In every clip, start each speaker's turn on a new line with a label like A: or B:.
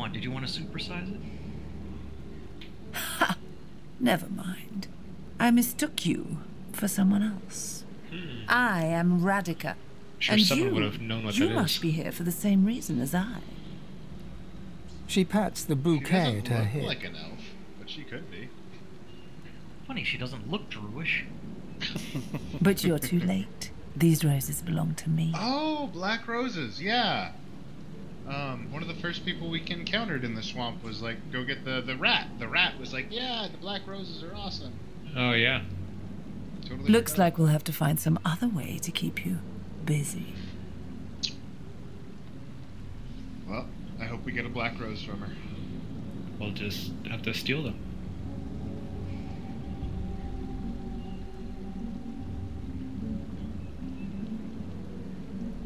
A: want? Did you want to supersize it?
B: Ha! Never mind. I mistook you for someone else. I am Radhika.
C: Sure,
B: and
C: someone
B: you,
C: would have known what
B: you
C: that
B: must
C: is.
B: be here for the same reason as I.
D: She pats the
E: She
D: bouquet
E: doesn't
D: at her
E: look
D: hip.
E: like an elf, but she could be.
A: Funny, she doesn't look Druish.
B: But you're too late. These roses belong to me.
E: Oh, black roses, yeah. One of the first people we encountered in the swamp was like, go get the rat. The rat was like, yeah, the black roses are awesome.
C: Oh, yeah.
E: Totally
B: Looks
E: forgot.
B: like we'll have to find some other way to keep you busy.
E: Well, I hope we get a black rose from her.
C: We'll just have to steal them.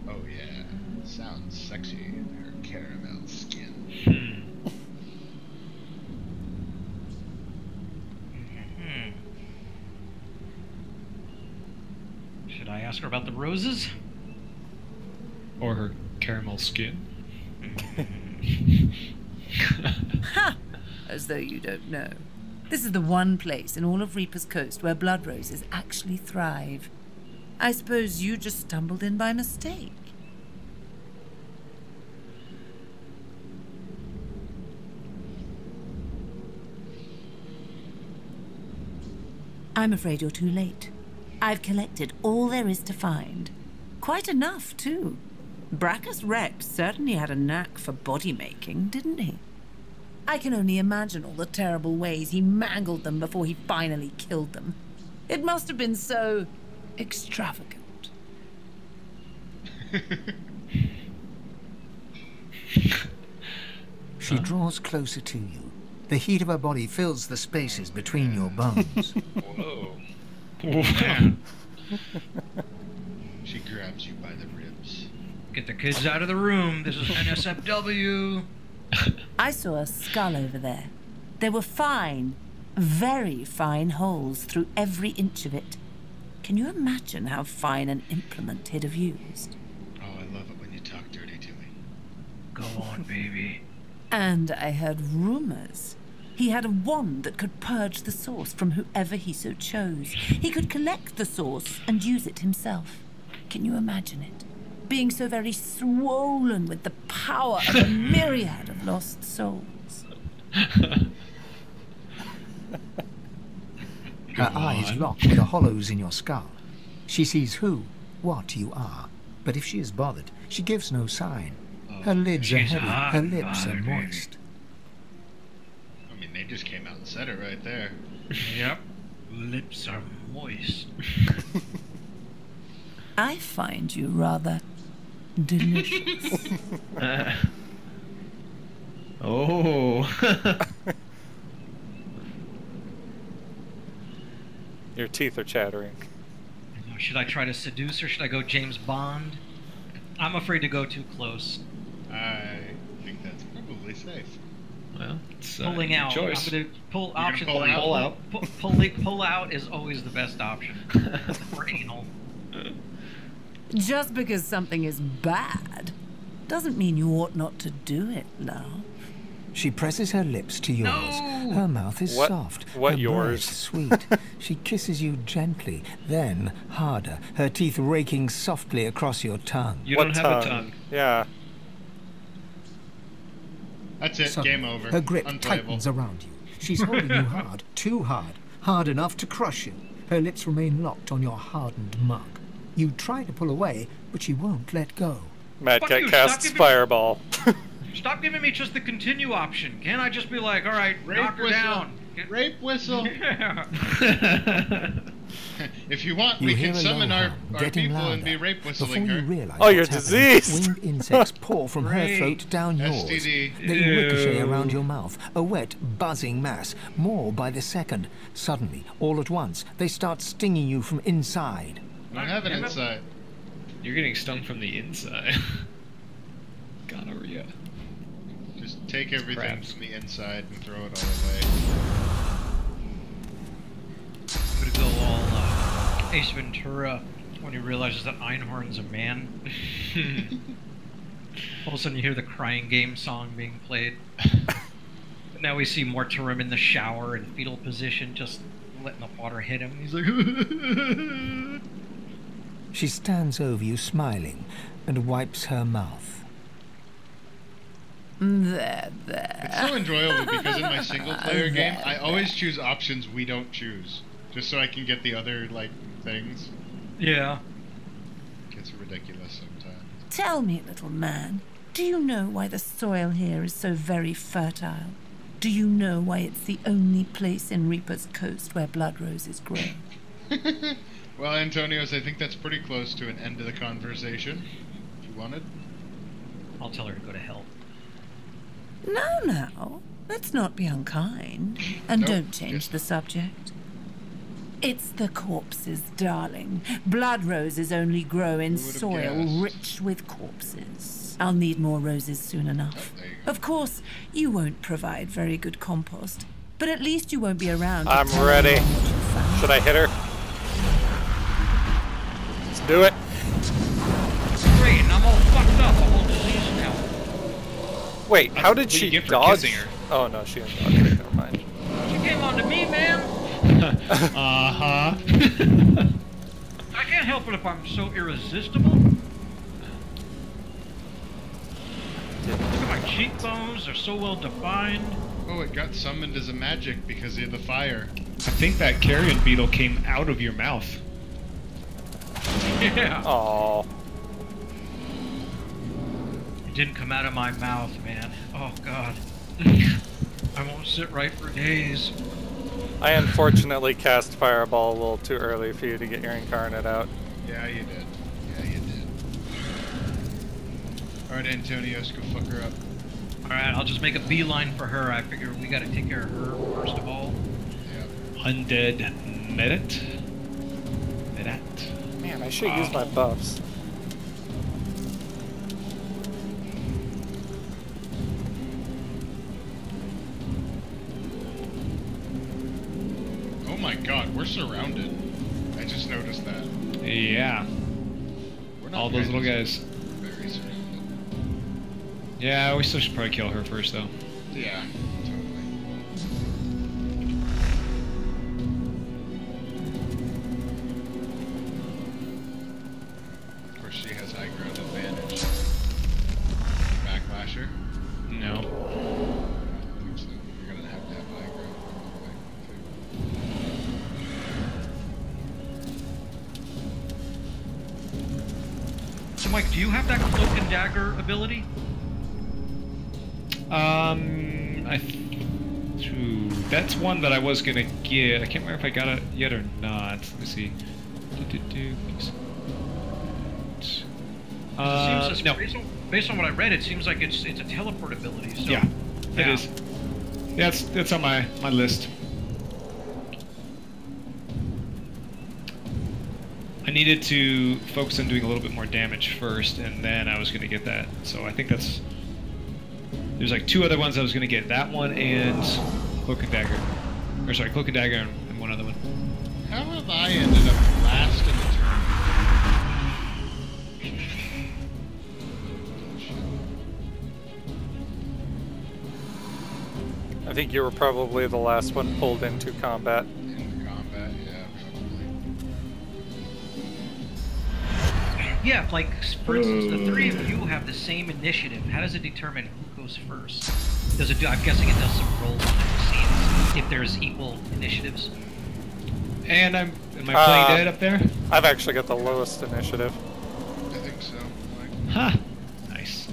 E: Oh yeah, sounds sexy in her caramel skin.
A: Should I ask her about the roses?
C: Or her caramel skin.
B: Ha! As though you don't know. This is the one place in all of Reaper's Coast where blood roses actually thrive. I suppose you just stumbled in by mistake. I'm afraid you're too late. I've collected all there is to find. Quite enough, too. Brachus Rex certainly had a knack for body making, didn't he? I can only imagine all the terrible ways he mangled them before he finally killed them. It must have been so extravagant.
D: She draws closer to you. The heat of her body fills the spaces between your bones.
E: Whoa.
C: Man.
E: She grabs you by the ribs.
A: Get the kids out of the room. This is NSFW.
B: I saw a skull over there. There were fine, very fine holes through every inch of it. Can you imagine how fine an implement he'd have used?
E: Oh, I love it when you talk dirty to me.
A: Go on, baby.
B: And I heard rumors. He had a wand that could purge the source from whoever he so chose. He could collect the source and use it himself. Can you imagine it? Being so very swollen with the power of a myriad of lost souls.
D: Her eyes lock with the hollows in your skull. She sees who, what you are. But if she is bothered, she gives no sign. Her lids are
A: She's
D: heavy,
A: hot
D: her
A: and
D: lips are
A: bothered, baby.
D: moist.
E: I mean, they just came out and said it right there.
A: Yep. Lips are moist.
B: I find you rather delicious.
C: Oh.
F: Your teeth are chattering.
A: Should I try to seduce her? Should I go James Bond? I'm afraid to go too close.
E: I think that's probably safe.
C: Well, it's
A: Pulling out.
C: choice.
A: I'm gonna pull
E: gonna
A: option.
E: pull out?
C: Pull out.
A: Pull out is always the best option for anal.
B: Just because something is bad doesn't mean you ought not to do it, love.
D: She presses her lips to yours.
A: No!
D: Her mouth is
F: What-
D: soft.
F: what
D: her
F: yours?
D: breath sweet. She kisses you gently, then harder, her teeth raking softly across your tongue.
C: You
F: What
C: don't have a tongue.
F: Yeah.
E: That's it.
D: Suddenly,
E: Game over.
D: Her grip
E: Unplayable.
D: tightens around you. She's holding you hard, too hard enough to crush you. Her lips remain locked on your hardened mug. You try to pull away, but she won't let go.
F: Mad
A: Fuck
F: Cat
A: you,
F: casts
A: stop giving-
F: Fireball.
A: Stop giving me just the continue option. Can't I just be like, all right, knock her
E: whistle.
A: down?
E: Rape whistle.
A: Yeah.
E: If you want,
D: You
E: we
D: hear
E: can
D: a
E: summon
D: low
E: our
D: hum,
E: our
D: getting
E: people
D: louder.
E: and be rape
D: Before
E: whistling
D: you
E: her.
D: realize
F: Oh, you're
D: what's happening,
F: diseased.
D: winged insects pour from her
A: Great.
D: throat down yours.
E: STD.
D: They ricochet
C: Ew.
D: around your mouth, a wet, buzzing mass, more by the second. Suddenly, all at once, they start stinging you from inside.
E: I don't have an
A: Damn it.
E: inside.
C: You're getting stung from the inside. Gonorrhea.
E: Just take everything
C: Crabs.
E: from the inside and throw it all away.
A: I'm gonna go all Ace Ventura when he realizes that Einhorn's a man. All of a sudden you hear the crying game song being played. And now we see Mortimer in the shower in fetal position, just letting the water hit him. He's like...
F: She stands over you smiling and wipes her mouth.
B: There.
E: It's so enjoyable because in my single-player game, I always choose options we don't choose, just so I can get the other, like, things.
A: Yeah.
E: It's ridiculous sometimes.
B: Tell me, little man, do you know why the soil here is so very fertile? Do you know why it's the only place in Reaper's Coast where blood roses grow?
E: Well, Antonios, I think that's pretty close to an end of the conversation. If you wanted.
A: I'll tell her to go to hell.
B: No. Let's not be unkind. And
E: Nope,
B: don't change
E: just-
B: the subject. It's the corpses, darling. Blood roses only grow in
E: Who would've
B: soil
E: guessed?
B: rich with corpses. I'll need more roses soon enough.
E: Oh, there you go.
B: Of course, you won't provide very good compost, but at least you won't be around to
G: I'm
B: tell
G: ready.
B: anyone what you found.
G: Should I hit her? Let's do it.
A: Great, and I'm all fucked up. I'm all diseased now.
G: Wait, how did
C: what you
G: she
C: get for
G: dodge?
C: kissing her.
G: Oh no, she didn't dodge. Okay, never mind.
A: She came on to me, man.
C: Uh-huh.
A: I can't help it if I'm so irresistible. Look at my cheekbones, they're so well defined.
E: Oh, it got summoned as a magic because of the fire.
C: I think that carrion beetle came out of your mouth.
A: Yeah.
G: Oh,
A: It didn't come out of my mouth, man. Oh, God. I won't sit right for days.
G: I unfortunately cast Fireball a little too early for you to get your incarnate out.
E: Yeah, you did. Yeah, you did. Alright, Antonios, go fuck her up.
A: Alright, I'll just make a beeline for her. I figure we gotta take care of her first of all.
E: Yeah.
C: Undead Merit? Merit.
G: Man, I should use my buffs.
E: Oh my god, we're surrounded. I just noticed that.
C: Yeah.
E: We're not
C: All those little
E: kind of
C: guys.
E: Very surrounded.
C: Yeah, we still should probably kill her first, though.
E: Yeah, totally. Of course, she has high ground advantage. Backlasher?
C: No.
E: I don't think so. You're gonna have high ground.
A: So, Mike, do you have that cloak and dagger ability?
C: That's one that I was gonna get. I can't remember if I got it yet or not. Let me see. No.
A: Based on what I read, it seems like it's a teleport ability. So,
C: Yeah, it is. Yeah, it's on my list. I needed to focus on doing a little bit more damage first, and then I was gonna get that. So I think that's. There's like two other ones I was gonna get. That one and Cloak and Dagger. Or sorry, Cloak and Dagger and one other one.
E: How have I ended up last in the tournament?
G: I think you were probably the last one pulled into combat.
E: In combat, yeah, probably.
A: yeah, like for instance, the three of you have the same initiative. How does it determine who goes first? Does it do? I'm guessing it does some roll behind the scenes if there's equal initiatives.
C: And am I playing dead up there?
G: I've actually got the lowest initiative.
E: I think so. Like,
C: Huh. Nice.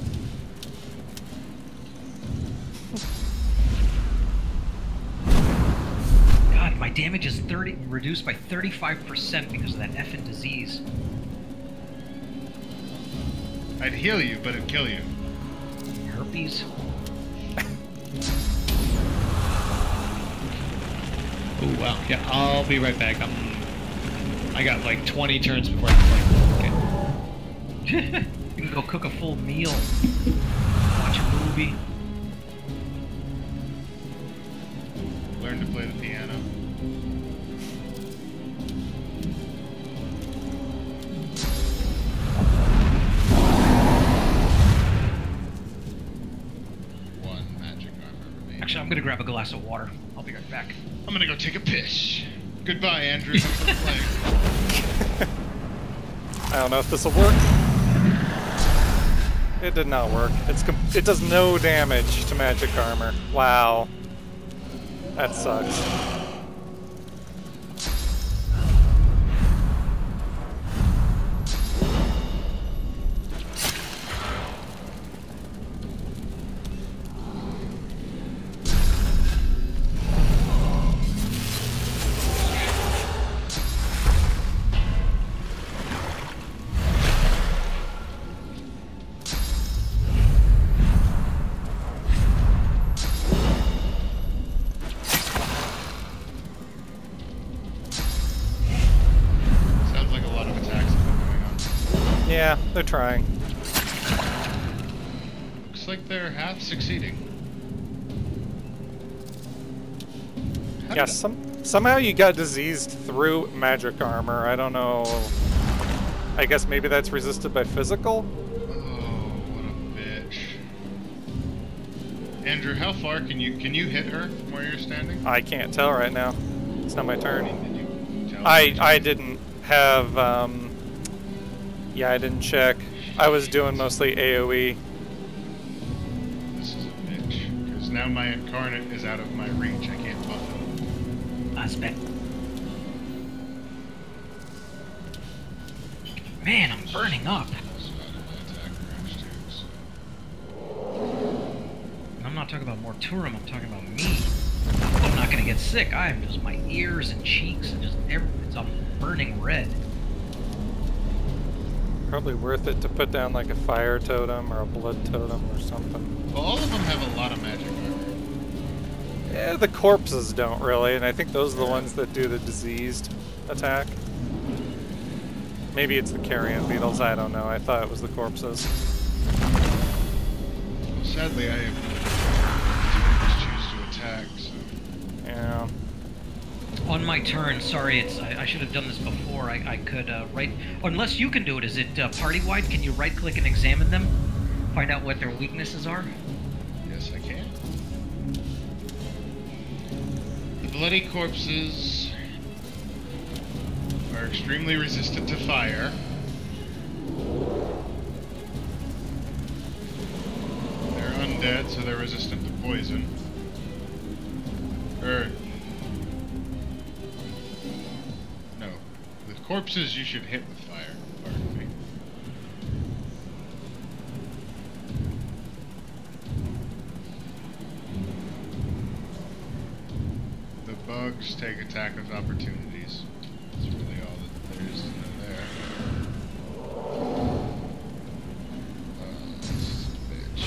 A: God, my damage is reduced by 35% because of that effing disease.
E: I'd heal you, but it'd kill you.
A: Herpes.
C: Oh wow. Yeah, I'll be right back. I got like 20 turns before I can play. Okay.
A: You can go cook a full meal, watch a movie.
E: Learn to play the piano.
A: Actually, I'm gonna grab a glass of water. I'll be right back.
E: I'm gonna go take a piss. Goodbye, Andrew. Have fun playing.
G: I don't know if this will work. It did not work. It does no damage to magic armor. Wow. That sucks. Yeah, they're trying.
E: Looks like they're half succeeding.
G: Yeah, somehow you got diseased through magic armor. I don't know. I guess maybe that's resisted by physical?
E: Oh, what a bitch. Andrew, how far can you hit her from where you're standing?
G: I can't tell right now. It's not my turn.
E: Did you tell
G: I didn't have, yeah, I didn't check. I was doing mostly AoE.
E: This is a bitch. Because now my incarnate is out of my reach. I can't buff him.
A: That's bad. Man, I'm burning up.
E: Also out of my attack range too, so.
A: And I'm not talking about Morturum, I'm talking about me. I'm not gonna get sick. I am just my ears and cheeks and just everything's I'm burning red.
G: Probably worth it to put down like a fire totem or a blood totem or something.
E: Well, all of them have a lot of magic armor.
G: Yeah, the corpses don't really, and I think those are the ones that do the diseased attack. Maybe it's the carrion beetles, I don't know. I thought it was the corpses.
E: Well, sadly, I just choose to attack, so.
G: Yeah.
A: On my turn, sorry, I should have done this before. I could right, unless you can do it. Is it party-wide? Can you right-click and examine them, find out what their weaknesses are?
E: Yes, I can. The bloody corpses are extremely resistant to fire. They're undead, so they're resistant to poison. No. The corpses you should hit with fire. Pardon me. The bugs take attack of opportunities. That's really all that there is to know there. This is a bitch.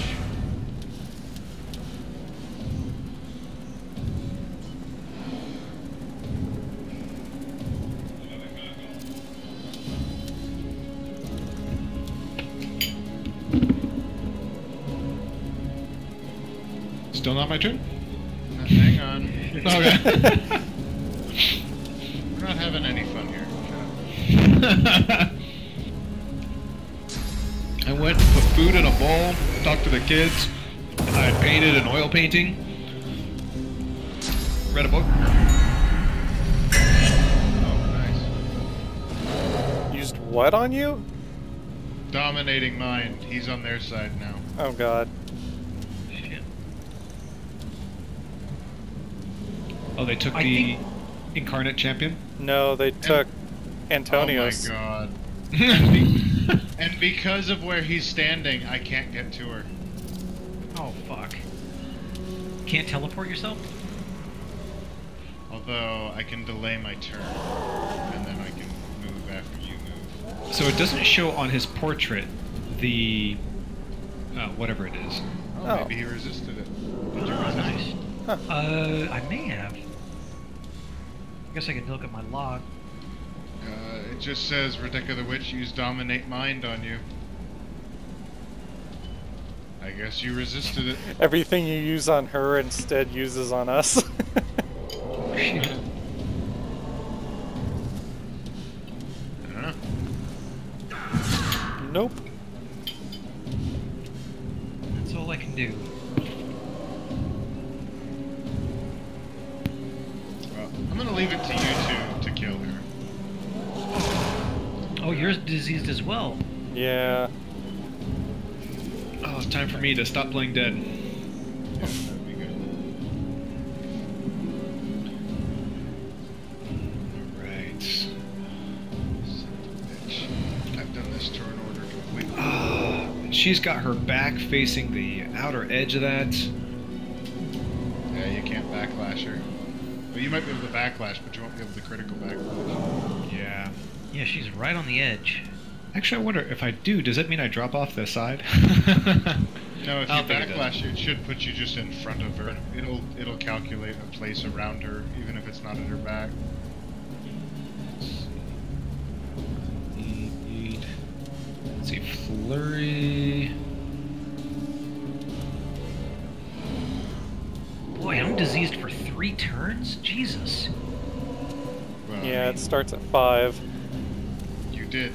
C: Still not my turn?
E: Hang on.
C: Okay.
E: We're not having any fun here. Shut up.
C: I went and put food in a bowl, talked to the kids, and I painted an oil painting. Read a book.
E: Oh, nice.
G: Used what on you?
E: Dominating mind. He's on their side now.
G: Oh god.
A: Shit.
C: Oh, they took
A: I
C: the
A: think-
C: incarnate champion?
G: No, they took Antonios.
E: Oh my god. And because of where he's standing, I can't get to her.
A: Oh fuck. Can't teleport yourself?
E: Although I can delay my turn, and then I can move after you move.
C: So it doesn't show on his portrait the whatever it is.
E: Oh,
G: Oh.
E: maybe he resisted it.
A: Oh,
E: Did you resist
A: nice.
E: it?
A: I may have. I guess I could look at my log.
E: It just says Rebecca the Witch used Dominate Mind on you. I guess you resisted it.
G: Everything you use on her instead uses on us.
A: Shit.
E: I don't know.
G: Nope.
A: That's all I can do. you're diseased as well.
G: Yeah.
C: Oh, it's time for me to stop playing dead.
E: Yeah, that'd be good.
C: Alright.
E: Son of a bitch. I've done this turn order completely.
C: She's got her back facing the outer edge of that.
E: Yeah, you can't backlash her. Well, you might be able to backlash, but you won't be able to critical backlash.
C: Yeah.
A: Yeah, she's right on the edge.
C: Actually, I wonder if I do, does that mean I drop off the side?
E: No, if
C: I
E: you
C: don't think it does.
E: backlash, it should put you just in front of her. It'll calculate a place around her, even if it's not in her back.
C: Let's see, flurry.
A: Boy, I'm diseased for 3 turns? Jesus.
E: Well,
G: Yeah,
E: I mean,
G: it starts at 5.
E: you did,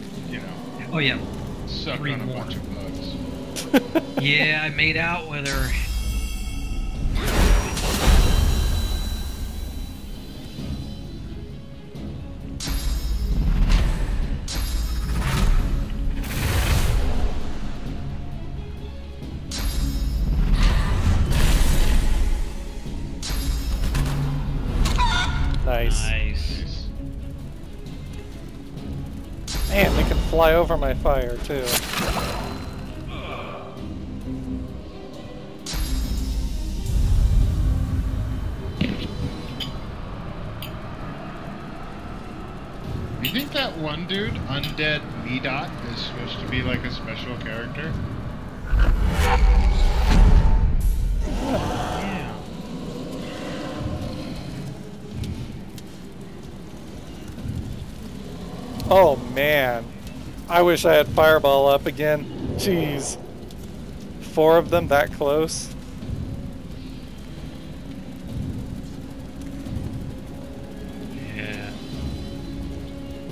A: Oh, yeah.
E: suck
A: 3
E: on a
A: more.
E: bunch of bugs.
A: Yeah, I made out with her.
G: Nice.
A: Nice.
G: Man, they can fly over my fire, too.
E: Do you think that one dude, Undead Medot, is supposed to be like a special character?
A: Yeah.
G: Oh, man. I wish I had Fireball up again. Jeez. 4 of them that close?
C: Yeah.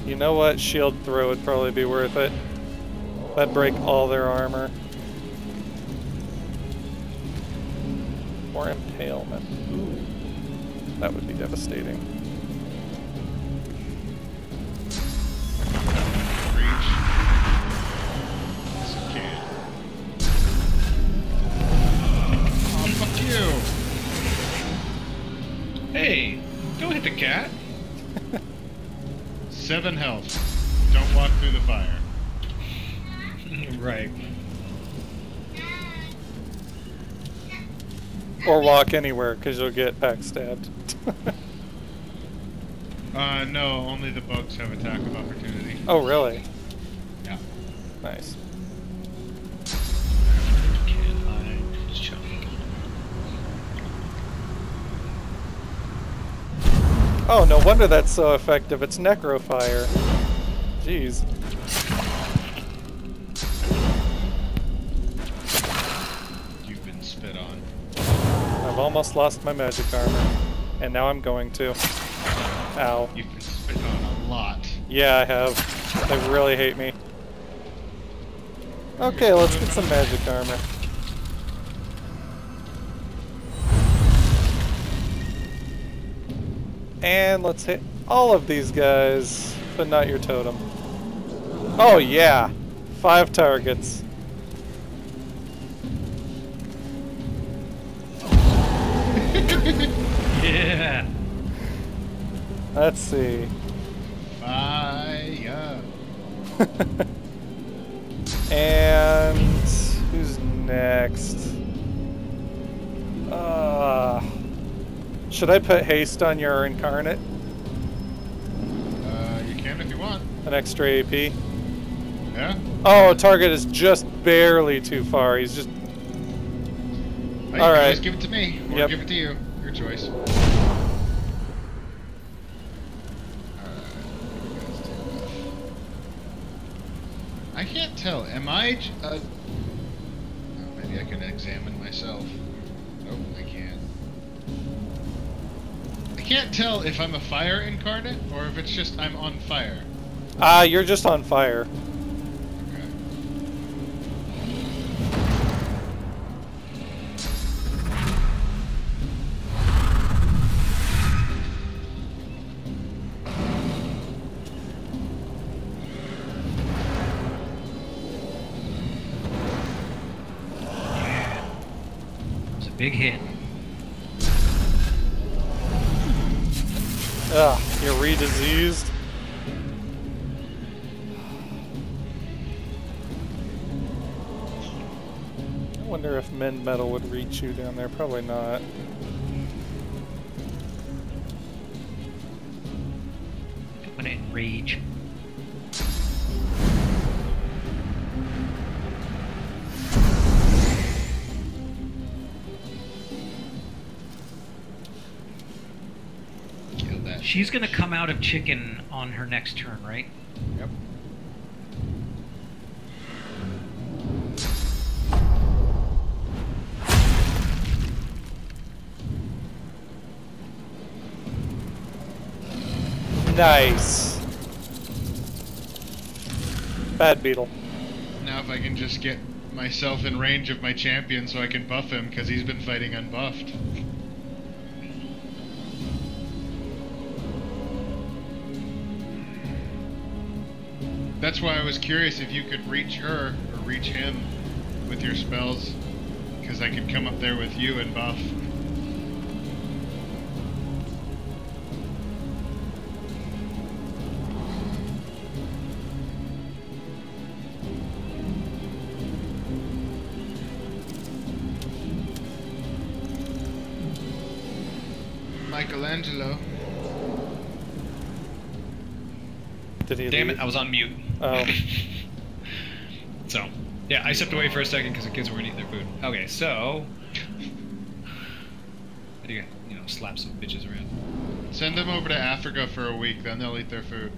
G: You know what? Shield throw would probably be worth it. That'd break all their armor. Or impalement. Ooh. That would be devastating.
E: Reach. Yes, it can. Oh, fuck you!
C: Hey, don't hit the cat.
E: 7 health. Don't walk through the fire.
C: Right.
G: Or walk anywhere, because you'll get backstabbed.
E: No, only the bugs have attack of opportunity.
G: Oh, really?
E: Yeah.
G: Nice.
C: Can I just jump?
G: Oh, no wonder that's so effective. It's Necrofire. Jeez.
E: You've been spit on.
G: I've almost lost my magic armor. And now I'm going to. Ow.
E: You've been spit on a lot.
G: Yeah, I have. They really hate me. Okay, let's get some magic armor. And let's hit all of these guys, but not your totem. Oh yeah! 5 targets.
A: Yeah.
G: Let's see.
E: Fire.
G: And who's next? Should I put haste on your incarnate?
E: You can if you want.
G: An extra AP?
E: Yeah?
G: Oh, target is just barely too far. He's just...
E: Hey,
G: All right.
E: Just give it to me, or
G: Yep.
E: give it to you. Your choice. I can't tell. Am I? Oh, maybe I can examine myself. Nope, I can't. I can't tell if I'm a fire incarnate or if it's just I'm on fire.
G: You're just on fire.
E: Okay.
A: Big hit.
G: Ugh, you're re-diseased. I wonder if Mend Metal would reach you down there. Probably not.
A: When it rage.
E: Kill that.
A: She's gonna come out of chicken on her next turn, right?
E: Yep.
G: Nice. Bad beetle.
E: Now if I can just get myself in range of my champion so I can buff him, because he's been fighting unbuffed. That's why I was curious if you could reach her or reach him with your spells, because I could come up there with you and buff. Michelangelo.
G: Did he
C: Damn
G: leave?
C: it, I was on mute.
G: Oh.
C: So, yeah, I stepped away for a second because the kids were eating their food. Okay, so... How do you know, slap some bitches around?
E: Send them over to Africa for a week, then they'll eat their food.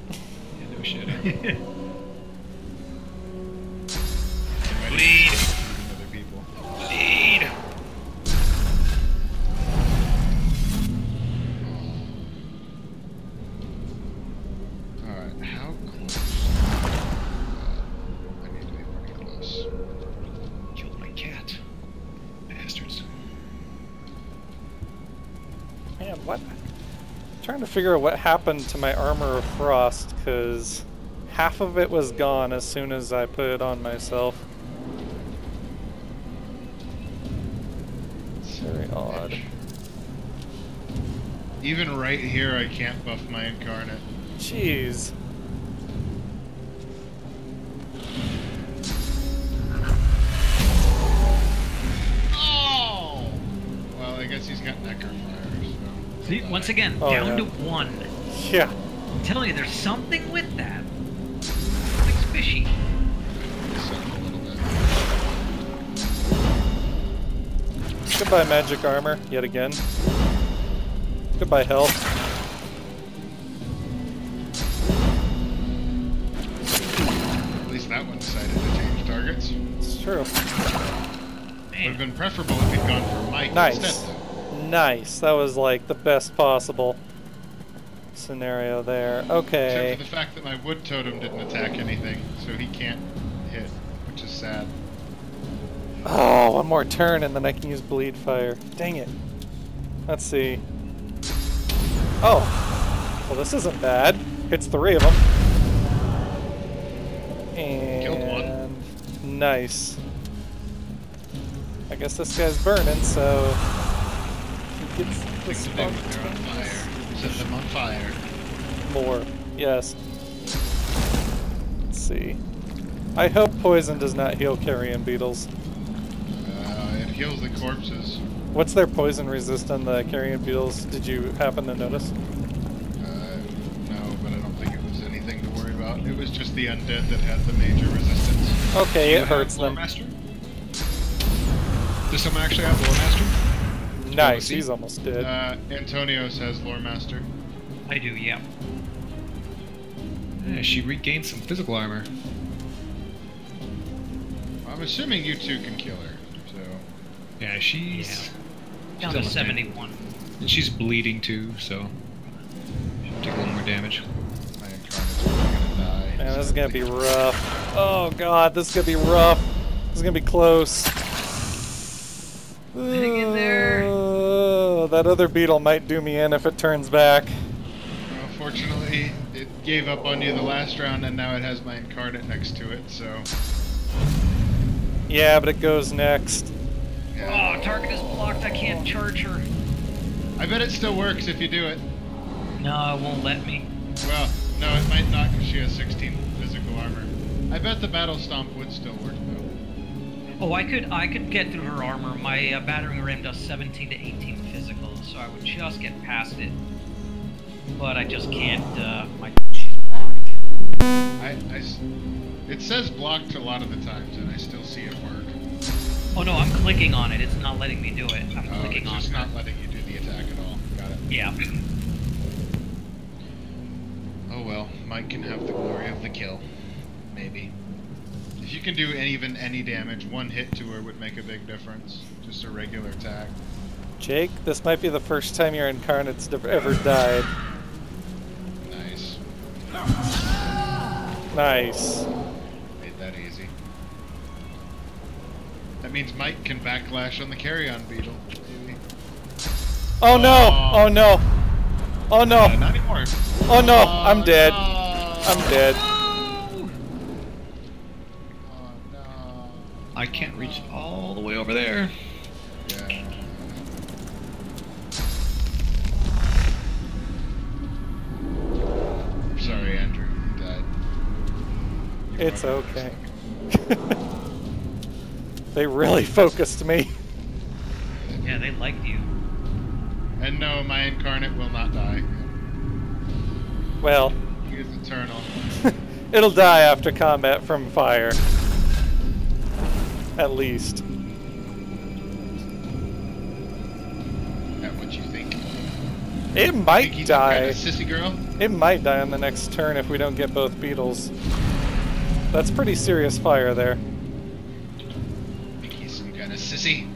C: Yeah, no shit.
E: Bleed! Other people.
C: Bleed!
E: Alright, how close? I need to be pretty close.
C: Killed my cat. Bastards.
G: Man, what? I'm trying to figure out what happened to my Armor of Frost, because half of it was gone as soon as I put it on myself. It's very odd.
E: Even right here, I can't buff my incarnate.
G: Jeez.
E: Oh! Well, I guess he's got Necker Fire, so...
A: See, once again,
G: Oh,
A: down
G: yeah.
A: to 1.
G: Yeah.
A: I'm telling you, there's something with that. Something's fishy.
E: Suck a little bit.
G: Goodbye, magic armor, yet again. Goodbye, health.
E: At least that one decided to change targets.
G: It's true.
E: Would have been preferable if he'd gone for Mike
G: Nice.
E: instead, though.
G: Nice. That was like the best possible scenario there.
E: Except
G: Okay.
E: for the fact that my wood totem didn't attack anything, so he can't hit, which is sad.
G: Oh, one more turn and then I can use bleed fire. Dang it. Let's see. Oh. Well, this isn't bad. Hits 3 of them. And
E: Killed one.
G: Nice. I guess this guy's burning, so he gets the
E: Things to do when they're on fire. Set them on fire.
G: more. Yes. Let's see. I hope poison does not heal carrion beetles.
E: It heals the corpses.
G: What's their poison resist on the carrion beetles? Did you happen to notice?
E: No, but I don't think it was anything to worry about. It was just the undead that had the major resistance.
G: Okay,
C: Do you
G: it hurts
C: have Lore
G: them.
C: Master? Does someone actually have Lore Master?
G: Nice,
C: see?
G: he's almost dead.
E: Antonio says Lore Master.
A: I do, yeah.
C: Yeah, she regained some physical armor.
E: I'm assuming you two can kill her, so...
C: Yeah, she's...
A: Down
C: she's
A: to
C: almost dead.
A: 71.
C: And she's bleeding too, so... she'll take a little more damage.
E: My incarnate's probably gonna die.
G: Man,
E: so
G: this is
E: I
G: gonna be
E: think-
G: rough. Oh god, this is gonna be rough. This is gonna be close.
A: Hang in there.
G: Oh, that other beetle might do me in if it turns back.
E: Well, fortunately, it gave up on you the last round, and now it has my incarnate next to it, so...
G: Yeah, but it goes next.
E: Yeah.
A: Oh, target is blocked. I can't charge her.
E: I bet it still works if you do it.
A: No, it won't let me.
E: Well, no, it might not because she has 16 physical armor. I bet the battle stomp would still work though.
A: Oh, I could get through her armor. My battering ram does 17 to 18 physical, so I would just get past it. But I just can't. She's blocked.
E: It says blocked a lot of the times, and I still see it work.
A: Oh no, I'm clicking on it. It's not letting me do it. I'm clicking
E: it's
A: on
E: just
A: it.
E: not letting you do the attack at all. Got it.
A: Yeah.
E: Oh well, Mike can have the glory of the kill. Maybe. If you can do even any damage, one hit to her would make a big difference. Just a regular attack.
G: Jake, this might be the first time your incarnate's ever died.
E: Nice.
G: Nice.
E: Made that easy. That means Mike can backlash on the carrion beetle. Maybe.
G: Oh no! Oh no! Oh no!
E: Not anymore.
G: Oh no! I'm dead. I'm dead.
E: Oh no.
C: I can't reach all the way over there.
E: Yeah. Sorry, Andrew. You died.
G: It's okay. They really focused me.
A: Yeah, they liked you.
E: And no, my incarnate will not die.
G: Well,
E: He is eternal.
G: it'll die after combat from fire. At least.
E: That what you think?
G: It
E: Think
G: might
E: he's some kind
G: die.
E: of sissy girl?
G: It might die on the next turn if we don't get both beetles. That's pretty serious fire there.
E: Think he's some kind of sissy?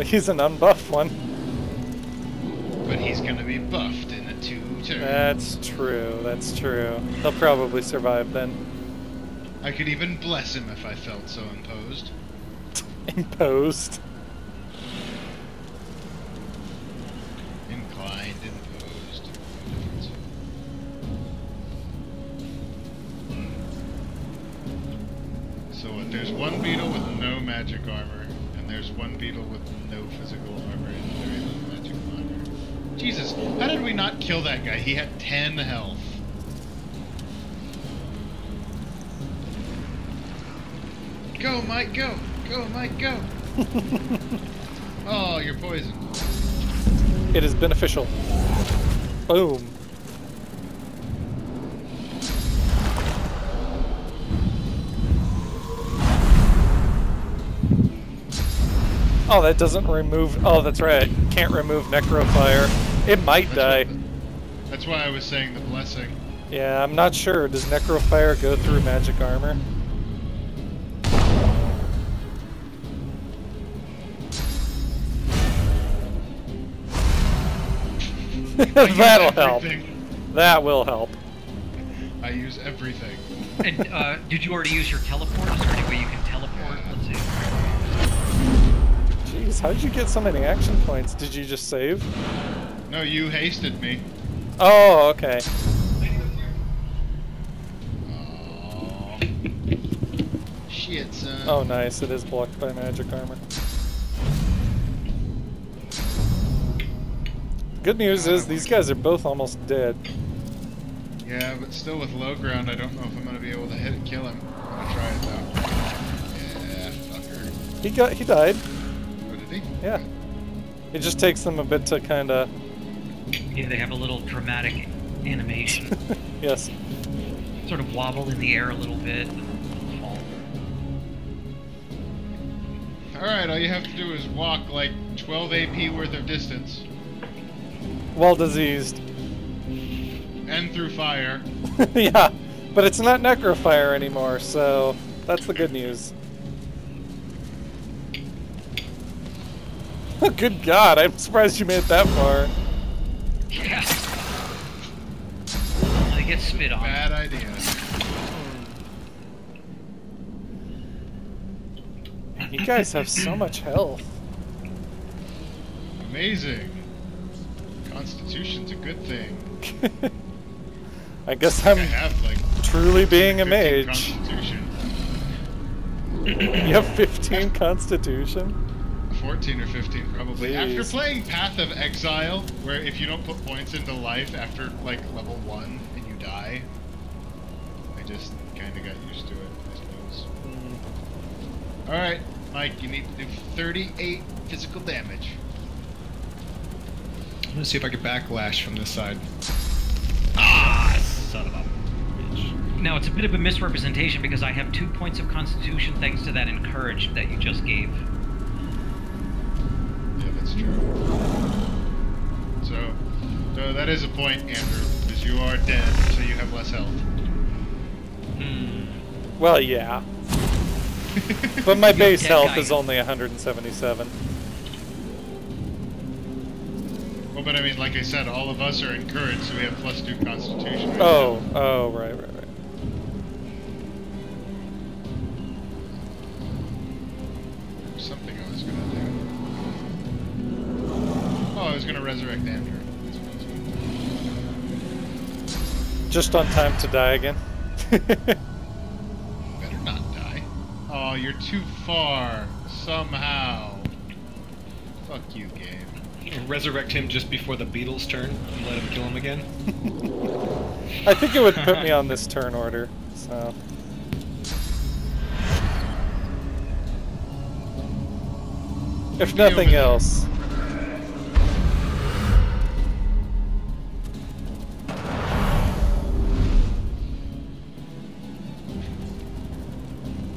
G: He's an unbuffed one.
E: But he's gonna be buffed in a 2 turn.
G: That's true, that's true. He'll probably survive then.
E: I could even bless him if I felt so imposed.
G: Imposed.
E: Inclined, imposed. So what, there's one beetle with no magic armor, and there's one beetle with no physical armor and very little magic armor. Jesus, how did we not kill that guy? He had 10 health. Go, Mike, go! Go, Mike, go! Oh, you're poisoned.
G: It is beneficial. Boom. Oh, that doesn't remove... Oh, that's right. Can't remove Necrofire. It might die.
E: That's why I was saying the blessing.
G: Yeah, I'm not sure. Does Necrofire go through magic armor? That'll help. That will help.
E: I use everything.
A: And did you already use your teleport? Is there any way you can teleport? Let's see.
G: Jeez, how did you get so many action points? Did you just save?
E: No, you hasted me.
G: Oh, okay.
E: Oh. Shit, son.
G: Oh, nice. It is blocked by magic armor. Good news is these guys are both almost dead.
E: Yeah, but still with low ground, I don't know if I'm gonna be able to hit and kill him. I'm gonna try it though. Yeah, fucker.
G: He died.
E: Oh, did he?
G: Yeah. It just takes them a bit to kind of...
A: Yeah, they have a little dramatic animation.
G: Yes.
A: Sort of wobble in the air a little bit and fall.
E: Alright, all you have to do is walk like 12 AP worth of distance.
G: Well diseased.
E: And through fire.
G: Yeah, but it's not Necrofire anymore, so that's the good news. Good God, I'm surprised you made it that far.
A: Yeah. They get spit on.
E: Bad idea.
G: You guys have so much health.
E: Amazing. Constitution's a good thing.
G: I guess
E: I
G: I'm
E: have like
G: truly being a
E: 15
G: mage.
E: Constitution.
G: You have 15 Constitution?
E: 14 or 15 probably.
G: Jeez.
E: After playing Path of Exile, where if you don't put points into life after like level 1 and you die, I just kind of got used to it, I suppose. Alright, Mike, you need to do 38 physical damage.
C: I'm gonna see if I can backlash from this side. Ah, son of a bitch.
A: Now, it's a bit of a misrepresentation because I have 2 points of Constitution thanks to that Encouraged that you just gave.
E: Yeah, that's true. So that is a point, Andrew, because you are dead, so you have less health.
G: Well, yeah. But my base
A: dead
G: health
A: guy.
G: is only 177.
E: Well, but I mean, like I said, all of us are encouraged, so we have +2 Constitution. Right
G: Oh,
E: now.
G: oh, right.
E: There's something I was gonna do. Oh, I was gonna resurrect Andrew. That's what I was gonna do.
G: Just on time to die again.
E: Better not die. Oh, you're too far. Somehow. Fuck you, game.
C: Resurrect him just before the Beatles' turn and let him kill him again.
G: I think it would put me on this turn order, so... If nothing else.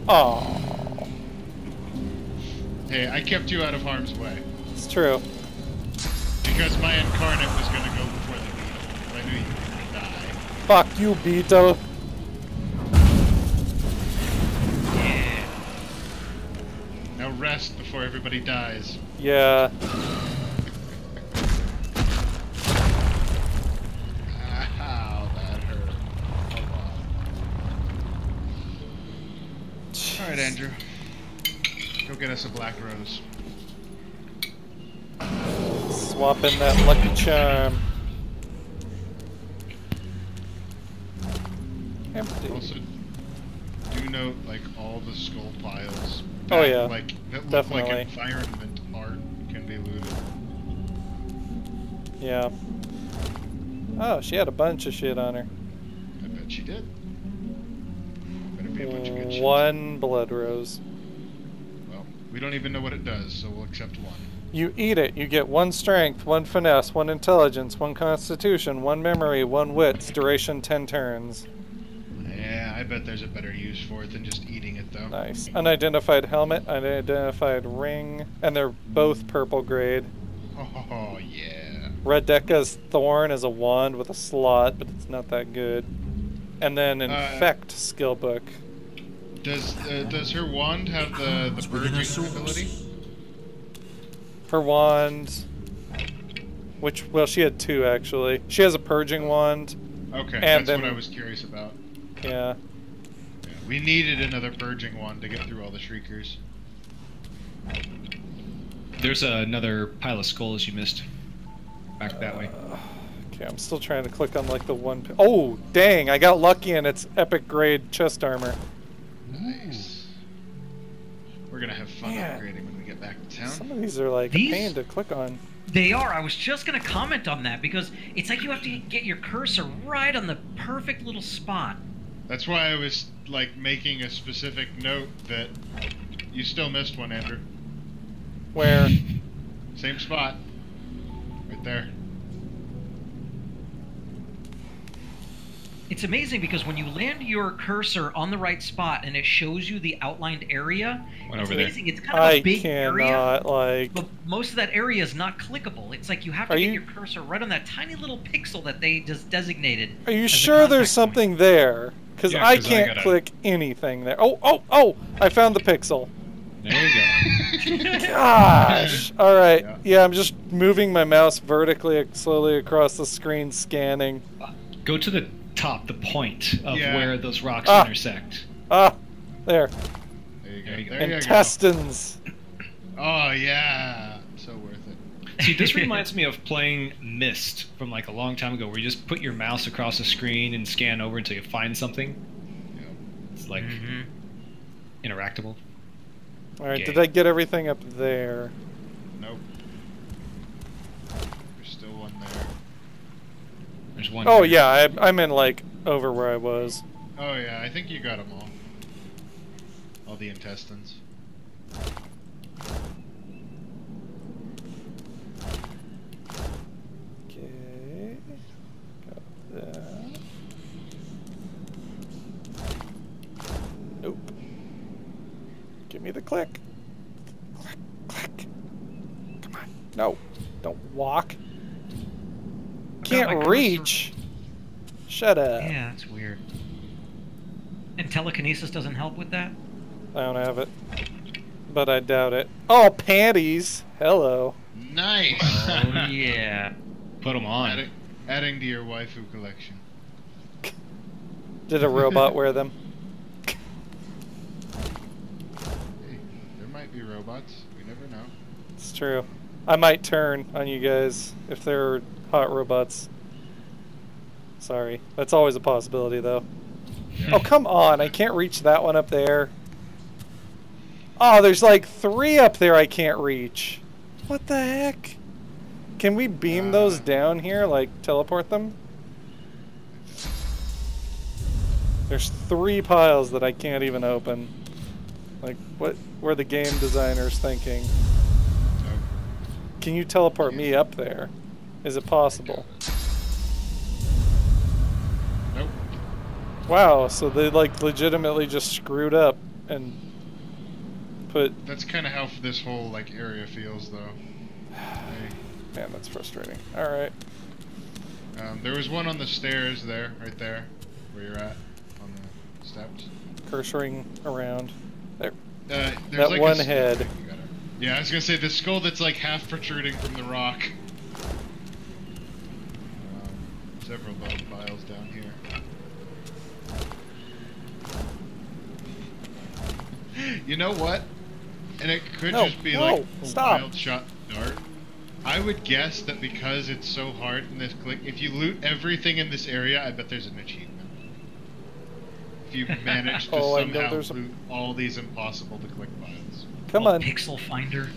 G: Oh,
E: Hey, I kept you out of harm's way.
G: it's true.
E: Because my incarnate was gonna go before the beetle. But I knew you were gonna die.
G: Fuck you, Beetle.
A: Yeah.
E: Now rest before everybody dies.
G: Yeah.
E: Ow, that hurt. A lot. Alright, Andrew. Go get us a black rose.
G: Swap in that Lucky Charm. Empty.
E: Also, do note, like, all the skull piles.
G: Oh,
E: that,
G: yeah.
E: Like, that look
G: Definitely.
E: like environment art can be looted.
G: Yeah. Oh, she had a bunch of shit on her.
E: I bet she did. Better be a bunch of good shit.
G: One blood rose.
E: Well, we don't even know what it does, so we'll accept one.
G: You eat it, you get 1 strength, 1 finesse, 1 intelligence, 1 constitution, 1 memory, 1 wits, duration 10 turns.
E: Yeah, I bet there's a better use for it than just eating it, though.
G: Nice. Unidentified helmet, unidentified ring, and they're both purple grade.
E: Oh, yeah.
G: Red Decca's Thorn is a wand with a slot, but it's not that good. And then Infect skill book.
E: Does her wand have the purging ability?
G: Her wand, which, well, she had 2 actually. She has a purging wand.
E: Okay,
G: And
E: that's
G: then-
E: what I was curious about.
G: Yeah.
E: Yeah, we needed another purging wand to get through all the shriekers.
C: There's another pile of skulls you missed. Back that way.
G: Okay, I'm still trying to click on like the one. Oh, dang! I got lucky and it's epic grade chest armor.
E: Nice. We're gonna have fun
G: Man.
E: upgrading when we get back to town.
G: Some of these are like a
A: These-
G: pain to click on.
A: They are. I was just going to comment on that because it's like you have to get your cursor right on the perfect little spot.
E: That's why I was like making a specific note that you still missed one, Andrew.
G: Where?
E: Same spot. Right there.
A: It's amazing because when you land your cursor on the right spot and it shows you the outlined area,
C: Went
A: it's
C: over there.
A: amazing. It's kind of
G: I
A: a big area,
G: cannot like.
A: but most of that area is not clickable. It's like you have to
G: Are
A: get
G: you-
A: your cursor right on that tiny little pixel that they just designated.
G: Are you
A: as a
G: sure
A: contact
G: there's
A: point.
G: something there? Because
C: Yeah,
G: I
C: 'cause I
G: can't
C: gotta-
G: click anything there. Oh! I found the pixel.
C: There you go.
G: Gosh! Alright.
E: Yeah.
G: Yeah, I'm just moving my mouse vertically, slowly across the screen, scanning.
C: Go to the top, the point of
E: Yeah.
C: where those rocks
G: Ah.
C: intersect.
G: Ah! There.
E: There you go.
C: There you go.
E: There you go.
G: Intestines.
E: Oh yeah, so worth it.
C: See, this reminds me of playing Myst from like a long time ago, where you just put your mouse across the screen and scan over until you find something.
E: Yeah.
C: It's like
A: Mhm.
C: interactable.
G: Alright,
C: Okay.
G: did I get everything up there?
E: Nope. There's still one there.
C: There's one.
G: Oh
C: here.
G: yeah, I'm in like over where I was.
E: Oh yeah, I think you got them all. All the intestines.
G: Okay. Got that. Nope. Give me the click. Click, click. Come on. No. Don't walk.
A: my
G: Can't
A: cursor?
G: reach. Shut up.
A: Yeah, that's weird. And telekinesis doesn't help with that?
G: I don't have it. But I doubt it. Oh, panties. Hello.
E: Nice.
A: Oh, yeah.
C: Put them on.
E: Adding to your waifu collection.
G: Did a robot wear them?
E: Hey, there might be robots. We never know.
G: It's true. I might turn on you guys if they're hot robots. Sorry. That's always a possibility, though. Oh, come on. I can't reach that one up there. Oh, there's like 3 up there I can't reach. What the heck? Can we beam those down here? Like, teleport them? There's 3 piles that I can't even open. Like, what were the game designers thinking?
E: Nope.
G: Can you teleport me up there? Is it possible?
E: Nope.
G: Wow, so they like legitimately just screwed up and put...
E: That's kind of how this whole like area feels, though. Hey.
G: Man, that's frustrating. Alright.
E: There was one on the stairs there, right there, where you're at, on the steps.
G: Cursoring around. There.
E: There's
G: That
E: like
G: one
E: a skull
G: head.
E: thing you gotta- Yeah, I was gonna say the skull that's like half protruding from the rock. Several bone files down here. You know what? And it could
G: No,
E: just be
G: no,
E: like a
G: stop.
E: wild shot dart. I would guess that because it's so hard in this click, if you loot everything in this area, I bet there's an achievement. If you manage to
G: Oh, I know
E: somehow
G: there's a-
E: loot all these impossible to click files.
G: Come
A: Old
G: on.
A: Pixel Finder.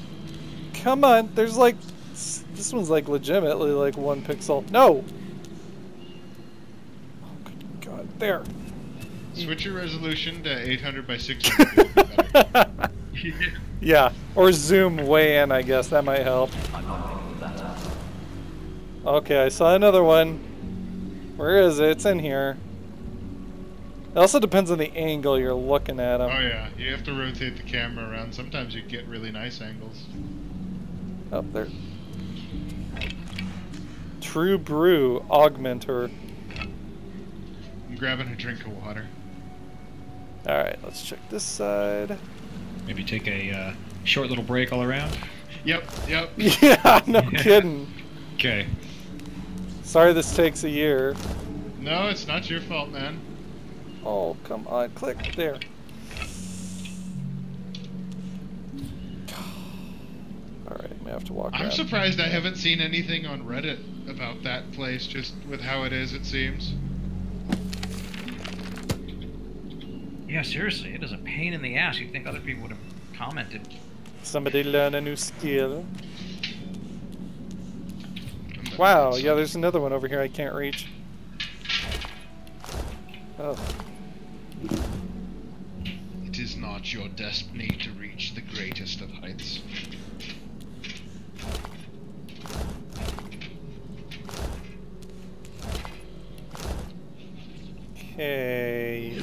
G: Come on. There's like... This one's like legitimately like 1 pixel. No! Oh, good God. There.
E: Switch your resolution to 800 by 600. It'll be better.
G: Yeah. Or zoom way in, I guess. That might help. Okay, I saw another one. Where is it? It's in here. It also depends on the angle you're looking at them.
E: Oh yeah, you have to rotate the camera around. Sometimes you get really nice angles.
G: Up there. True Brew Augmenter.
E: I'm grabbing a drink of water.
G: Alright, let's check this side.
C: Maybe take a short little break all around.
E: Yep.
G: Yeah, no kidding.
C: Okay.
G: Sorry this takes a year.
E: No, it's not your fault, man.
G: Oh, come on, click there. Alright, I may have to walk
E: I'm
G: around.
E: surprised I haven't seen anything on Reddit about that place, just with how it is, it seems.
A: Yeah, seriously, it is a pain in the ass. You'd think other people would have commented.
G: Somebody learn a new skill. Wow, yeah, there's another one over here I can't reach. Oh.
E: It is not your destiny to reach the greatest of heights.
G: Okay.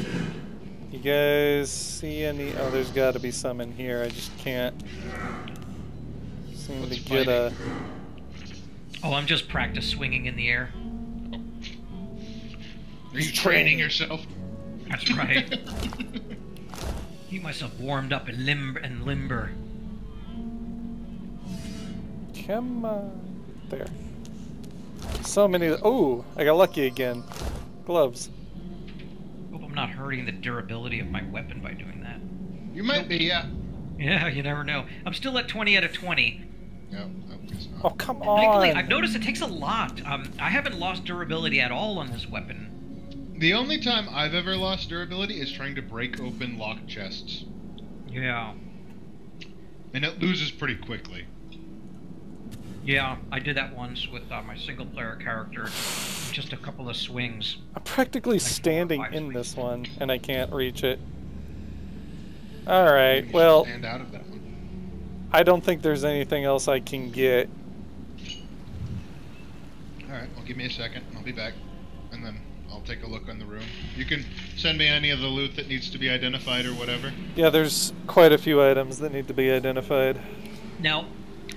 G: You guys see any... Oh, there's got to be some in here. I just can't seem
E: What's
G: to get a...
A: Oh, I'm just practice swinging in the air.
E: Are you training yourself?
A: That's right. Keep myself warmed up and limber.
G: Come on. There. So many... Oh, I got lucky again. Gloves.
A: Hope I'm not hurting the durability of my weapon by doing that.
E: You might be, yeah.
A: Yeah, you never know. I'm still at 20 out of 20.
E: No, I guess
G: Oh,
E: not.
G: come
A: Thankfully,
G: on.
A: I've noticed it takes a lot. I haven't lost durability at all on this weapon.
E: The only time I've ever lost durability is trying to break open locked chests.
A: Yeah.
E: And it loses pretty quickly.
A: Yeah, I did that once with my single-player character. Just a couple of swings.
G: I'm practically
A: Like
G: standing
A: 4 or 5
G: in
A: swings.
G: this one, and I can't reach it. Alright,
E: Maybe you should
G: well,
E: stand out of that one.
G: I don't think there's anything else I can get.
E: Alright, well give me a second. I'll be back. And then I'll take a look on the room. You can send me any of the loot that needs to be identified or whatever.
G: Yeah, there's quite a few items that need to be identified.
A: Now,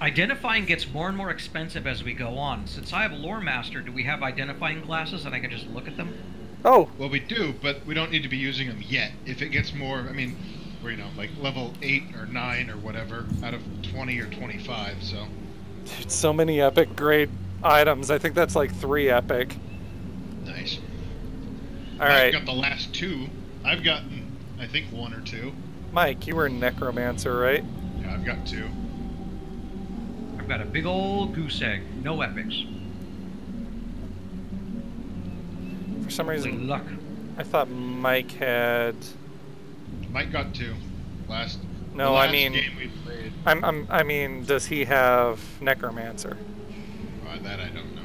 A: identifying gets more and more expensive as we go on. Since I have a lore master, do we have identifying glasses and I can just look at them?
G: Oh,
E: Well, we do, but we don't need to be using them yet. If it gets more, I mean, we're, you know, like level 8 or 9 or whatever out of 20 or 25, so.
G: dude, so many epic grade items. I think that's like 3 epic.
E: Nice. I've
G: Alright,
E: got the last 2. I've gotten, I think, 1 or 2.
G: Mike, you were a necromancer, right?
E: Yeah, I've got 2.
A: I've got a big old goose egg. No epics.
G: For some
A: Holy
G: reason,
A: luck.
G: I thought Mike had...
E: Mike got 2. Last.
G: No,
E: the
G: I
E: last
G: mean-
E: game we played.
G: I mean, does he have necromancer?
E: That I don't know.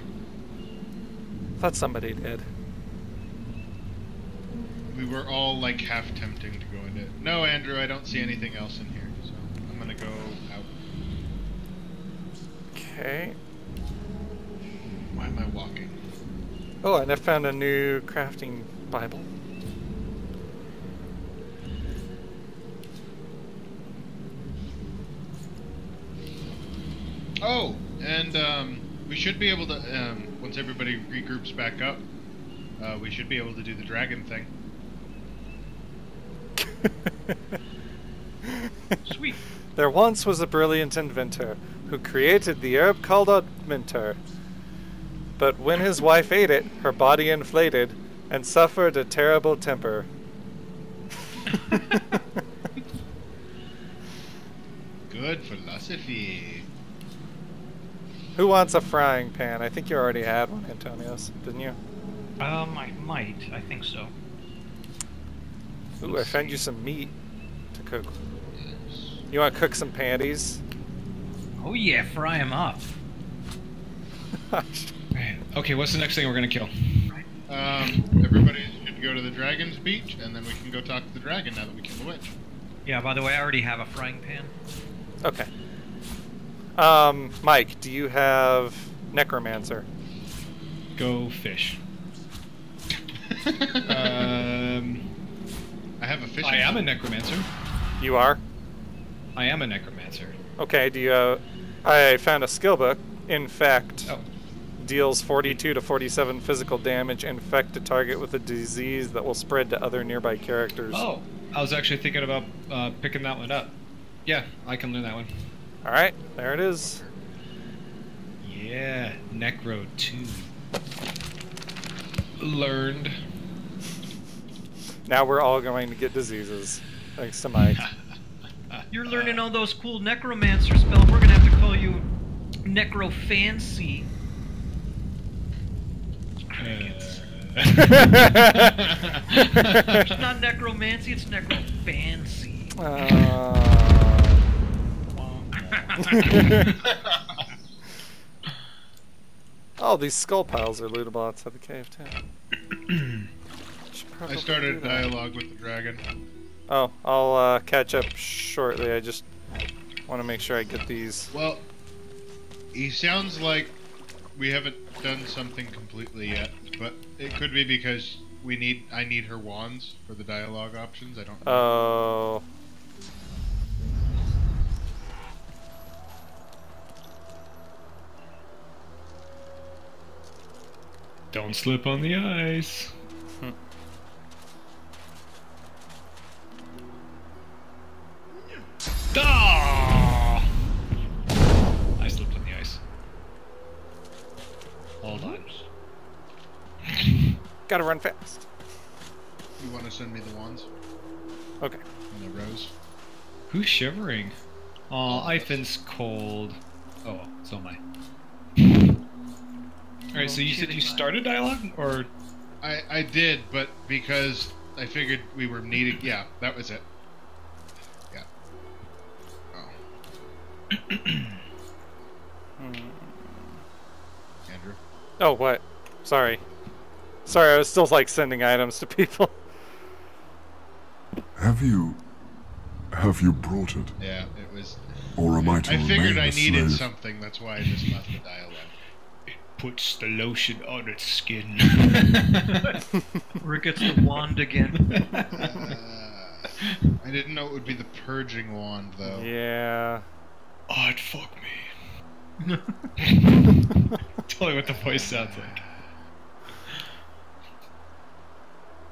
G: Thought somebody did.
E: We were all like half tempting to go into it. No, Andrew, I don't see anything else in here, so I'm gonna go out.
G: Okay.
E: Why am I walking?
G: Oh, and I found a new crafting Bible.
E: Oh, and we should be able to once everybody regroups back up, we should be able to do the dragon thing.
A: Sweet.
G: There once was a brilliant inventor who created the herb called augmentor. But when his wife ate it, her body inflated and suffered a terrible temper.
E: Good philosophy.
G: Who wants a frying pan? I think you already had one, Antonios, didn't you?
A: I might. I think so.
G: Ooh, I found you some meat to cook. You want to cook some panties?
A: Oh yeah, fry them up.
C: Right. Okay, what's the next thing we're gonna kill?
E: Everybody should go to the dragon's beach, and then we can go talk to the dragon now that we killed the witch.
A: Yeah, by the way, I already have a frying pan.
G: Okay. Mike, do you have necromancer?
C: Go fish.
E: I have a fishing.
C: I am a necromancer.
G: You are?
C: I am a necromancer.
G: Okay, do you, I found a skill book. Infect.
C: Oh.
G: Deals 42 to 47 physical damage. Infect a target with a disease that will spread to other nearby characters.
C: Oh, I was actually thinking about picking that one up. Yeah, I can learn that one.
G: Alright, there it is.
C: Yeah, Necro 2. Learned.
G: Now we're all going to get diseases. Thanks to Mike.
A: You're learning all those cool necromancer spells. We're gonna have to call you Necrofancy. It's not necromancy, it's necrofancy.
G: Oh, these skull piles are lootable outside the cave, too.
E: I started a dialogue with the dragon.
G: Oh, I'll catch up shortly. I just want to make sure I get these.
E: Well, he sounds like we haven't done something completely yet, but it could be because I need her wands for the dialogue options. I don't know.
G: Oh.
C: Don't slip on the ice. Ah! I slipped on the ice. Hold on.
G: Gotta run fast.
E: You want to send me the wands
G: Okay.
E: and the rose?
C: Who's shivering? Aw, Ivan's cold. Oh, so am I. Alright, so you said you started dialogue? Or...
E: I did, but because I figured we were needing... Yeah, that was it. Yeah. Oh. Andrew?
G: Oh, what? Sorry. Sorry, I was still like sending items to people.
H: Have you brought it?
E: Yeah, it was...
H: Or am I to
E: I figured
H: remain
E: I
H: a
E: needed
H: slave?
E: something, that's why I just left the dialogue.
C: It puts the lotion on its skin.
A: Or it gets the wand again.
E: I didn't know it would be the purging wand, though.
G: Yeah.
C: Oh, it fuck me. Tell me what the voice sounds like.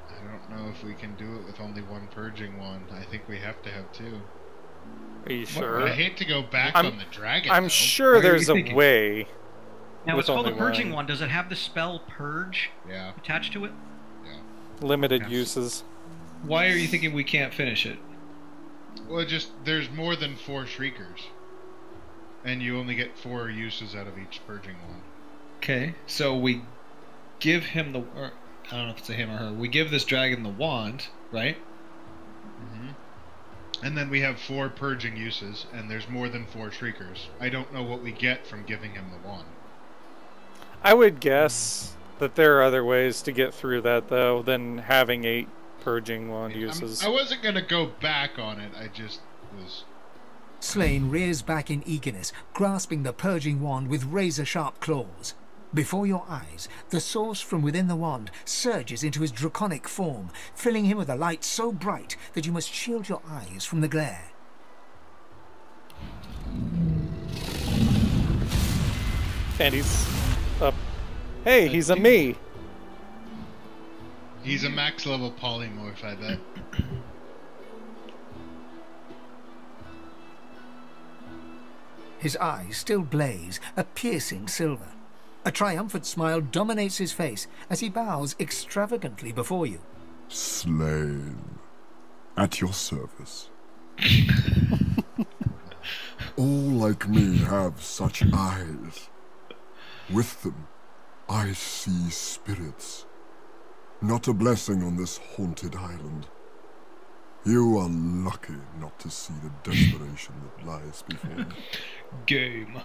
E: I don't know if we can do it with only one purging wand. I think we have to have two.
G: Are you sure?
E: I hate to go back
G: I'm-
E: on the dragon,
G: I'm
E: though.
G: sure
C: What are
G: there's
C: you
G: a
C: thinking?
G: way.
A: Now,
G: With
A: it's called a
G: only
A: purging
G: one.
A: one. Does it have the spell purge
E: Yeah,
A: attached to it?
E: yeah.
G: Limited
A: Yes.
G: uses.
C: Why are you thinking we can't finish it?
E: Well, just, there's more than 4 Shriekers. And you only get 4 uses out of each purging wand.
C: Okay, so we give him the... Or, I don't know if it's a him or her. We give this dragon the wand, right?
E: And then we have 4 purging uses, and there's more than 4 Shriekers. I don't know what we get from giving him the wand.
G: I would guess that there are other ways to get through that, though, than having 8 purging wand uses.
E: I wasn't gonna go back on it, I just was...
D: Slain rears back in eagerness, grasping the purging wand with razor-sharp claws. Before your eyes, the source from within the wand surges into his draconic form, filling him with a light so bright that you must shield your eyes from the glare.
G: And he's up. Hey, he's a me.
E: He's a max level polymorph, I bet.
D: His eyes still blaze, a piercing silver. A triumphant smile dominates his face as he bows extravagantly before you.
H: Slain. At your service. All like me have such eyes. With them, I see spirits. Not a blessing on this haunted island. You are lucky not to see the desperation that lies before you.
C: Game.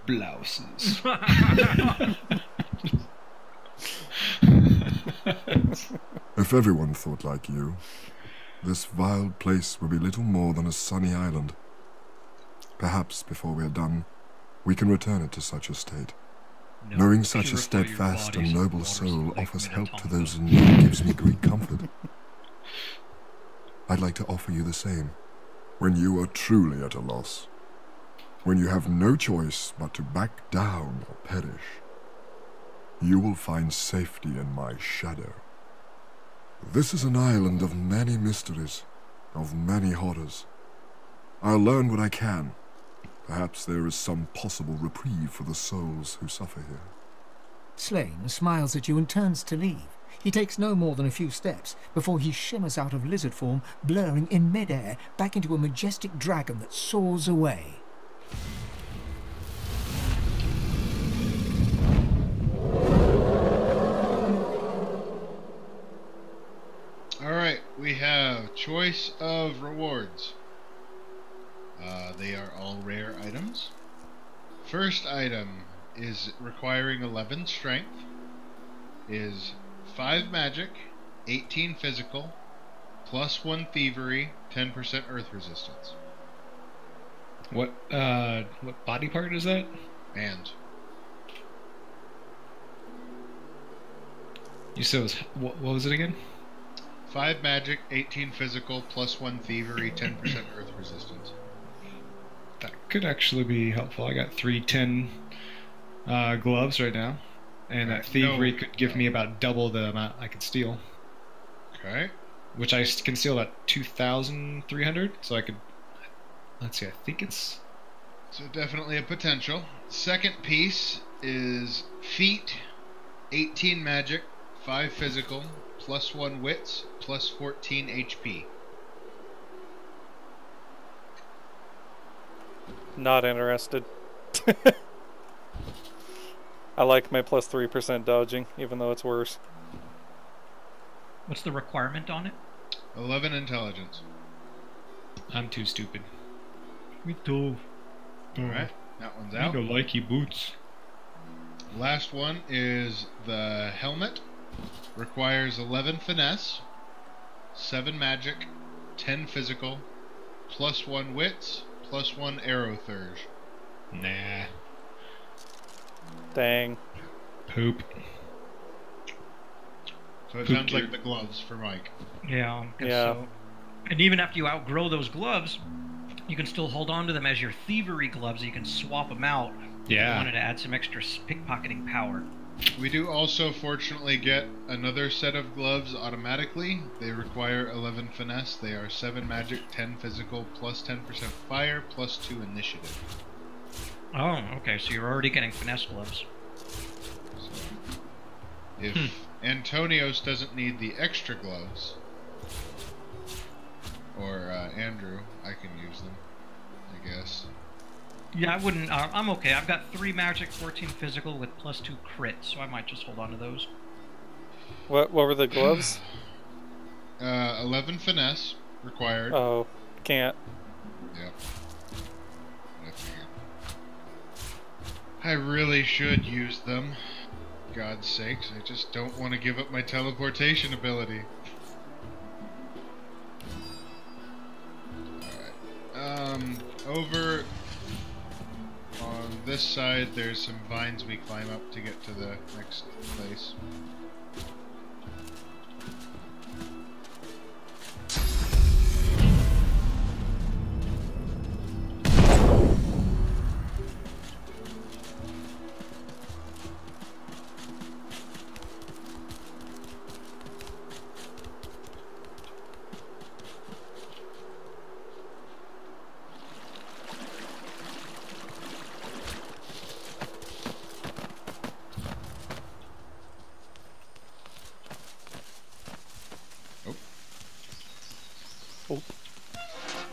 C: Blouses.
H: If everyone thought like you, this vile place would be little more than a sunny island. Perhaps before we are done, we can return it to such a state.
A: No,
H: Knowing such a
A: purify your
H: steadfast
A: bodies
H: and
A: with
H: noble
A: waters
H: soul
A: of Lake
H: offers help to
A: Minnetonka.
H: those in need gives me great comfort. I'd like to offer you the same. When you are truly at a loss, when you have no choice but to back down or perish, you will find safety in my shadow. This is an island of many mysteries, of many horrors. I'll learn what I can. Perhaps there is some possible reprieve for the souls who suffer here.
D: Slain smiles at you and turns to leave. He takes no more than a few steps before he shimmers out of lizard form, blurring in midair back into a majestic dragon that soars away.
E: Alright, we have choice of rewards. They are all rare items. First item is requiring 11 strength, is 5 magic, 18 physical, plus 1 thievery, 10% earth resistance.
C: What body part is that?
E: And
C: You said it was, what was it again?
E: 5 magic, 18 physical, plus 1 thievery, 10% earth resistance.
C: That could actually be helpful. I got 310 gloves right now, and that thievery could give me about double the amount I could steal.
E: Okay.
C: Which I can steal about 2,300, so I could... Let's see, I think it's...
E: So definitely a potential. Second piece is feet, 18 magic, 5 physical, plus 1 wits, plus 14 HP.
G: Not interested. I like my plus 3% dodging, even though it's worse.
A: What's the requirement on it?
E: 11 intelligence.
C: I'm too stupid.
A: Me too.
E: Alright, that one's
C: I
E: out.
C: don't like your boots.
E: Last one is the helmet. Requires 11 finesse, 7 magic, 10 physical, +1 wits, +1 arrow thurge.
C: Nah.
G: Dang.
C: Poop.
E: So it
C: Poop
E: sounds
C: gear.
E: like the gloves for Mike.
A: Yeah, I guess
G: Yeah.
A: so. And even after you outgrow those gloves, you can still hold on to them as your thievery gloves. You can swap them out. If you
C: Yeah.
A: wanted to add some extra pickpocketing power.
E: We do also fortunately get another set of gloves automatically. They require 11 finesse. They are 7 magic, 10 physical, +10% fire, +2 initiative.
A: Oh, okay. So you're already getting finesse gloves.
E: So if Antonios doesn't need the extra gloves, or Andrew, I can use them, I guess.
A: Yeah, I wouldn't. I'm okay. I've got 3 magic, 14 physical with +2 crit, so I might just hold on to those.
G: What were the gloves?
E: 11 finesse required.
G: Oh, can't.
E: Yep. I figured. I really should use them. God's sakes, I just don't want to give up my teleportation ability. Alright. Over on this side, there's some vines we climb up to get to the next place.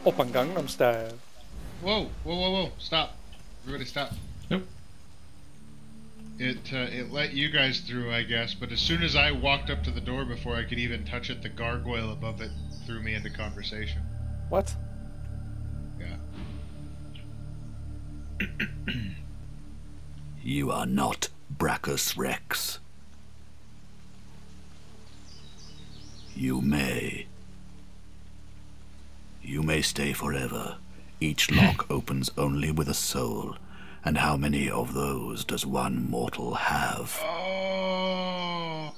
G: Open Gangnam Style.
E: Whoa, whoa, whoa, whoa, stop. Everybody stop.
C: Nope.
E: It let you guys through, I guess, but as soon as I walked up to the door before I could even touch it, the gargoyle above it threw me into conversation.
G: What?
E: Yeah.
I: You are not Brachus Rex. You may stay forever. Each lock opens only with a soul. And how many of those does one mortal have?
E: Oh.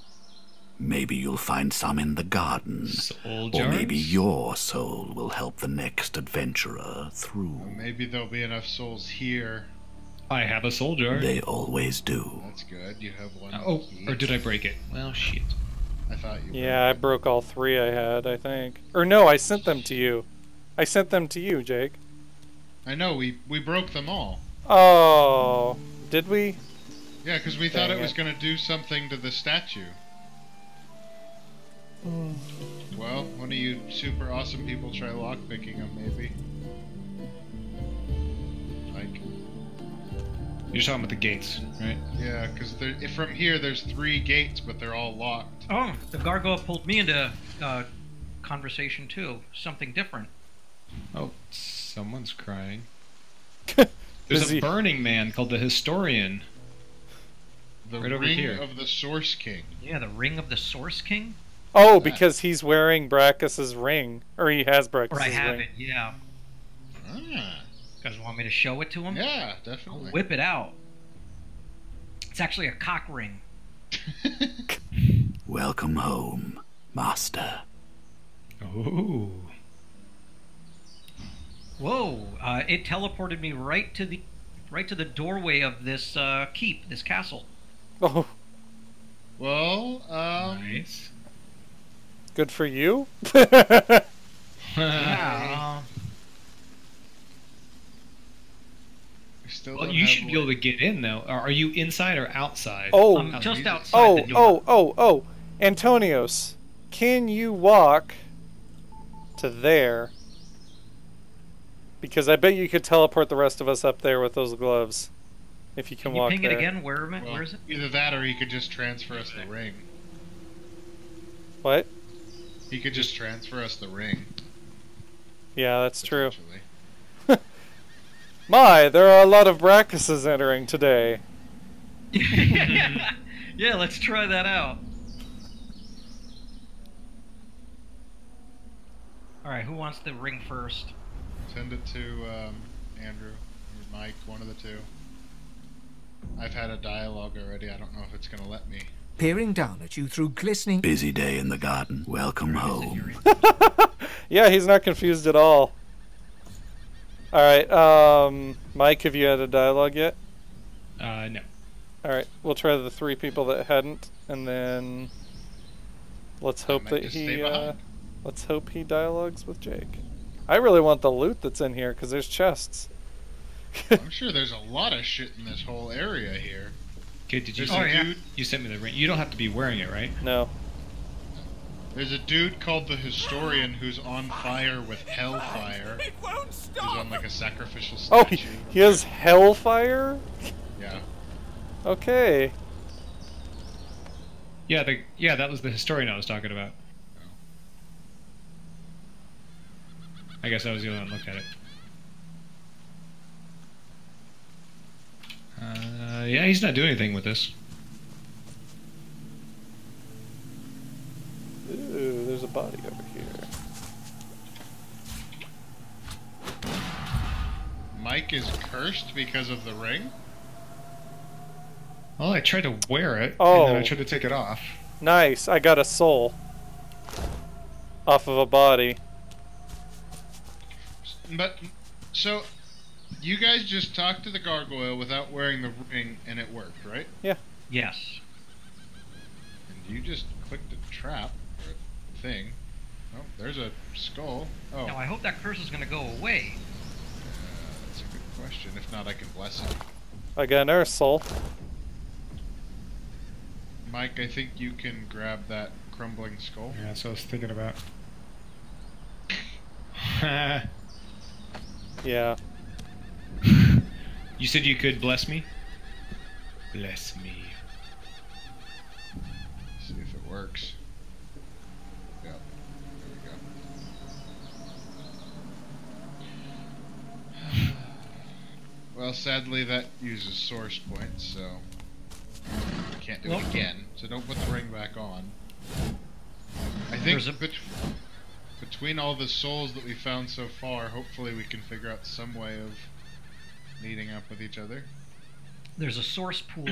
I: Maybe you'll find some in the garden.
C: Soul
I: Or maybe
C: jars?
I: your soul will help the next adventurer through.
E: Well, maybe there'll be enough souls here.
C: I have a soul jar.
I: They always do.
E: That's good. You have one.
C: Oh,
E: key.
C: or did I break it? Well, shit.
E: I thought you.
G: Yeah, I broke all 3 I had, I think. Or no, I sent them to you. I sent them to you, Jake.
E: I know. We broke them all.
G: Oh, did we?
E: Yeah, because we thought
G: Dang
E: it was
G: it.
E: going to do something to the statue. Well, one of you super awesome people try lockpicking them, maybe. Like,
C: You're talking about the gates, right?
E: yeah, because from here there's 3 gates, but they're all locked.
A: Oh, the gargoyle pulled me into conversation too. Something different.
C: Oh, someone's crying.
G: Is
C: There's a
G: he-
C: burning man called the Historian.
E: The
C: Right over
E: ring
C: here.
E: of the Source King.
A: Yeah, the ring of the Source King.
G: Oh, because he's wearing Brachus's ring. Or he has Brachus's
A: Or I
G: ring.
A: have it. Yeah.
E: Ah,
A: You guys want me to show it to him?
E: yeah,
A: I'll
E: definitely.
A: whip it out. It's actually a cock ring.
I: Welcome home, Master.
C: Oh.
A: Whoa! It teleported me right to the doorway of this keep, this castle.
G: Oh,
E: Well,
C: Nice.
G: good for you?
A: Yeah.
E: we still
C: Well,
E: don't
C: you
E: have
C: should be able to get in, though. Are you inside or outside?
G: Oh,
A: I'm just
E: Jesus.
A: outside the door.
G: Antonios, can you walk to there? Because I bet you could teleport the rest of us up there with those gloves. If you can
A: Can you
G: walk
A: ping
G: there.
A: it again? Where
E: Well,
A: is it?
E: either that or he could just transfer us the ring.
G: What?
E: He could just transfer us the ring.
G: Yeah, that's true.
E: Potentially.
G: My, there are a lot of Brackuses entering today.
A: Yeah, let's try that out. Alright, who wants the ring first?
E: Send it to Andrew or Mike, one of the two. I've had a dialogue already. I don't know if it's going to let me.
D: Peering down at you through glistening...
I: Busy day in the garden. Welcome home.
G: Yeah, he's not confused at all. Alright, Mike, have you had a dialogue yet?
C: No.
G: Alright, we'll try the 3 people that hadn't, and then let's hope that let's hope he dialogues with Jake. I really want the loot that's in here, because there's chests.
E: I'm sure there's a lot of shit in this whole area here.
C: Okay, did you
E: There's a dude.
C: You sent me the ring. You don't have to be wearing it, right?
G: No.
E: There's a dude called the Historian who's on fire with hellfire. He's on like a sacrificial
G: Oh,
E: statue.
G: he has hellfire?
E: Yeah.
G: Okay.
C: Yeah, that was the historian I was talking about. I guess I was the only one that looked at it. Yeah, he's not doing anything with this.
G: Ooh, there's a body over here.
E: Mike is cursed because of the ring?
C: Well, I tried to wear it,
G: Oh.
C: and then I tried to take it off.
G: Nice, I got a soul. Off of a body.
E: But, so, you guys just talked to the gargoyle without wearing the ring and it worked, right?
G: Yeah.
A: Yes.
E: And you just clicked a trap, or a thing. Oh, there's a skull. Oh,
A: Now I hope that curse is going to go away.
E: that's a good question. If not, I can bless it.
G: I got another soul.
E: Mike, I think you can grab that crumbling skull.
C: Yeah, that's what I was thinking about.
G: Yeah.
C: You said you could bless me? Bless me.
E: See if it works. Yep. There we go. Well, sadly, that uses source points, so can't do it again. So don't put the ring back on. I think between all the souls that we found so far, hopefully we can figure out some way of meeting up with each other.
A: There's a source pool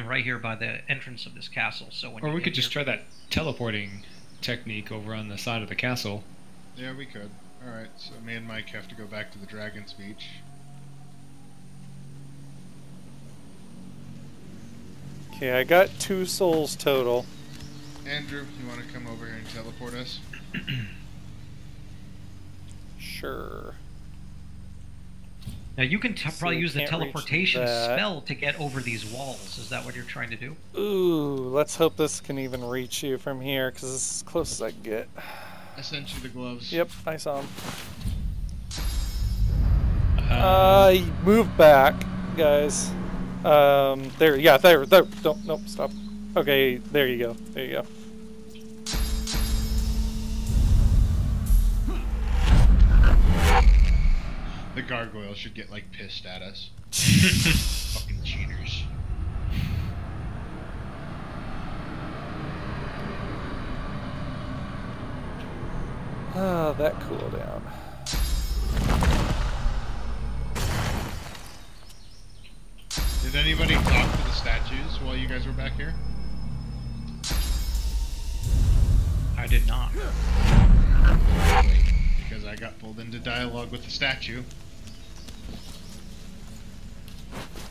A: right here by the entrance of this castle. So when
C: Or
A: you
C: we
A: get
C: could just
A: here-
C: try that teleporting technique over on the side of the castle.
E: Yeah, we could. Alright, so me and Mike have to go back to the Dragon's Beach.
G: Okay, I got 2 souls total.
E: Andrew, you want to come over here and teleport us?
G: Sure.
A: Now you can probably
G: we
A: use the
G: can't reach
A: teleportation
G: that.
A: spell to get over these walls. Is that what you're trying to do?
G: Ooh, let's hope this can even reach you from here, because this is as close as I can get.
E: I sent you the gloves.
G: Yep, I saw him. Move back, guys. There, yeah, there, don't, nope, stop. Okay, there you go, there you go.
E: The gargoyle should get, like, pissed at us. Fucking cheaters.
G: Ah, that cooldown.
E: Did anybody talk to the statues while you guys were back here?
A: I did not.
E: Wait, because I got pulled into dialogue with the statue.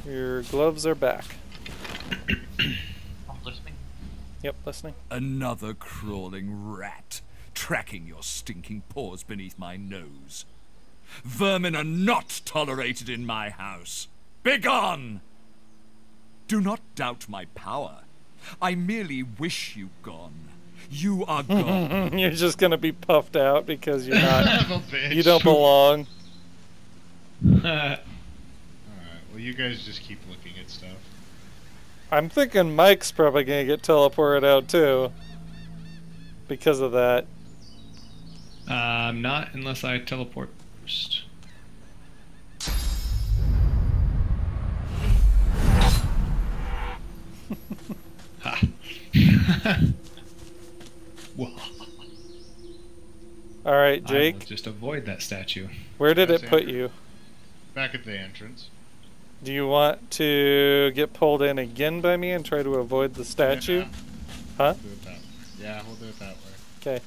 G: Your gloves are back.
A: I'm listening.
G: Yep, listening.
J: Another crawling rat, tracking your stinking paws beneath my nose. Vermin are not tolerated in my house. Begone! Do not doubt my power. I merely wish you gone. You are gone.
G: You're just gonna be puffed out because you're not.
E: Son of a bitch.
G: You don't belong.
E: Alright, well you guys just keep looking at stuff.
G: I'm thinking Mike's probably gonna get teleported out too. Because of that.
C: Not unless I teleport first.
G: All right,
C: I
G: Jake.
C: will just avoid that statue.
G: Where did
E: Yes,
G: it put
E: Andrew.
G: you?
E: Back at the entrance.
G: Do you want to get pulled in again by me and try to avoid the statue?
E: Yeah.
G: Huh?
E: Do it that way. Yeah, we'll do it that way.
G: Okay.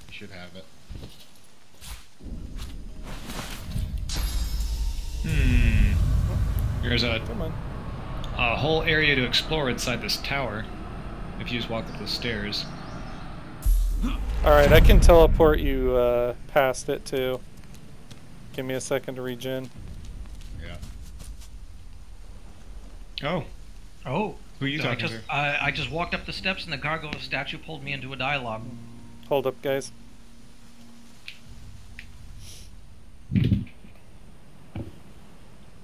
E: You should have it.
C: There's
G: Come on.
C: a whole area to explore inside this tower. If you just walk up the stairs.
G: All right, I can teleport you past it too. Give me a second to regen.
E: Yeah.
C: Oh,
A: Oh.
C: who are you
A: So
C: talking to?
A: I just walked up the steps and the gargoyle statue pulled me into a dialogue.
G: Hold up, guys.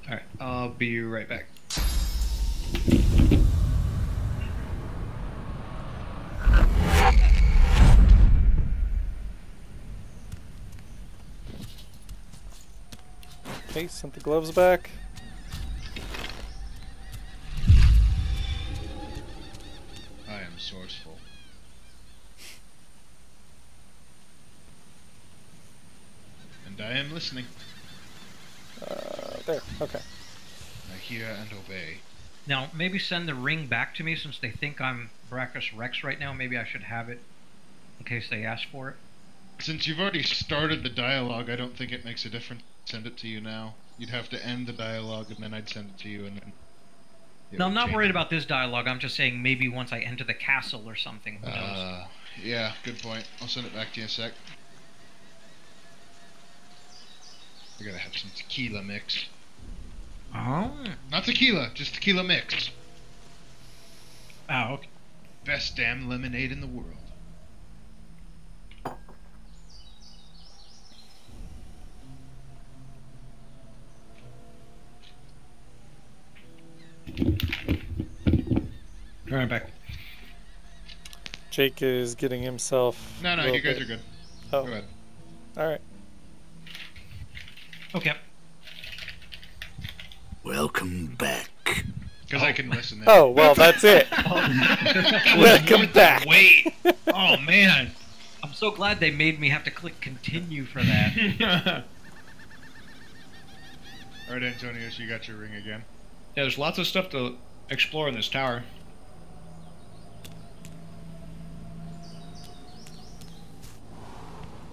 C: Alright, I'll be right back.
G: Okay, sent the gloves back.
E: I am sourceful. And I am listening.
G: There. Okay.
E: I hear and obey.
A: Now, maybe send the ring back to me since they think I'm Brachus Rex right now. Maybe I should have it in case they ask for it.
E: Since you've already started the dialogue, I don't think it makes a difference. Send it to you now. You'd have to end the dialogue, and then I'd send it to you, and then.
A: No, I'm not worried about this dialogue. I'm just saying maybe once I enter the castle or something. Who knows?
E: Yeah, good point. I'll send it back to you in a sec. I gotta have some tequila mix.
A: Oh.
E: Not tequila, just tequila mix.
A: Oh, okay.
E: Best damn lemonade in the world.
C: Alright, back.
G: Jake is getting himself.
E: No,
G: a little
E: you guys
G: bit-
E: are good.
G: Oh.
E: Go ahead.
G: All right.
A: Okay.
I: Welcome back.
E: Because I can listen in.
G: Oh well, that's it. Welcome back.
A: Wait. Oh man. I'm so glad they made me have to click continue for that.
E: Alright, Antonio, so you got your ring again.
C: Yeah, there's lots of stuff to explore in this tower.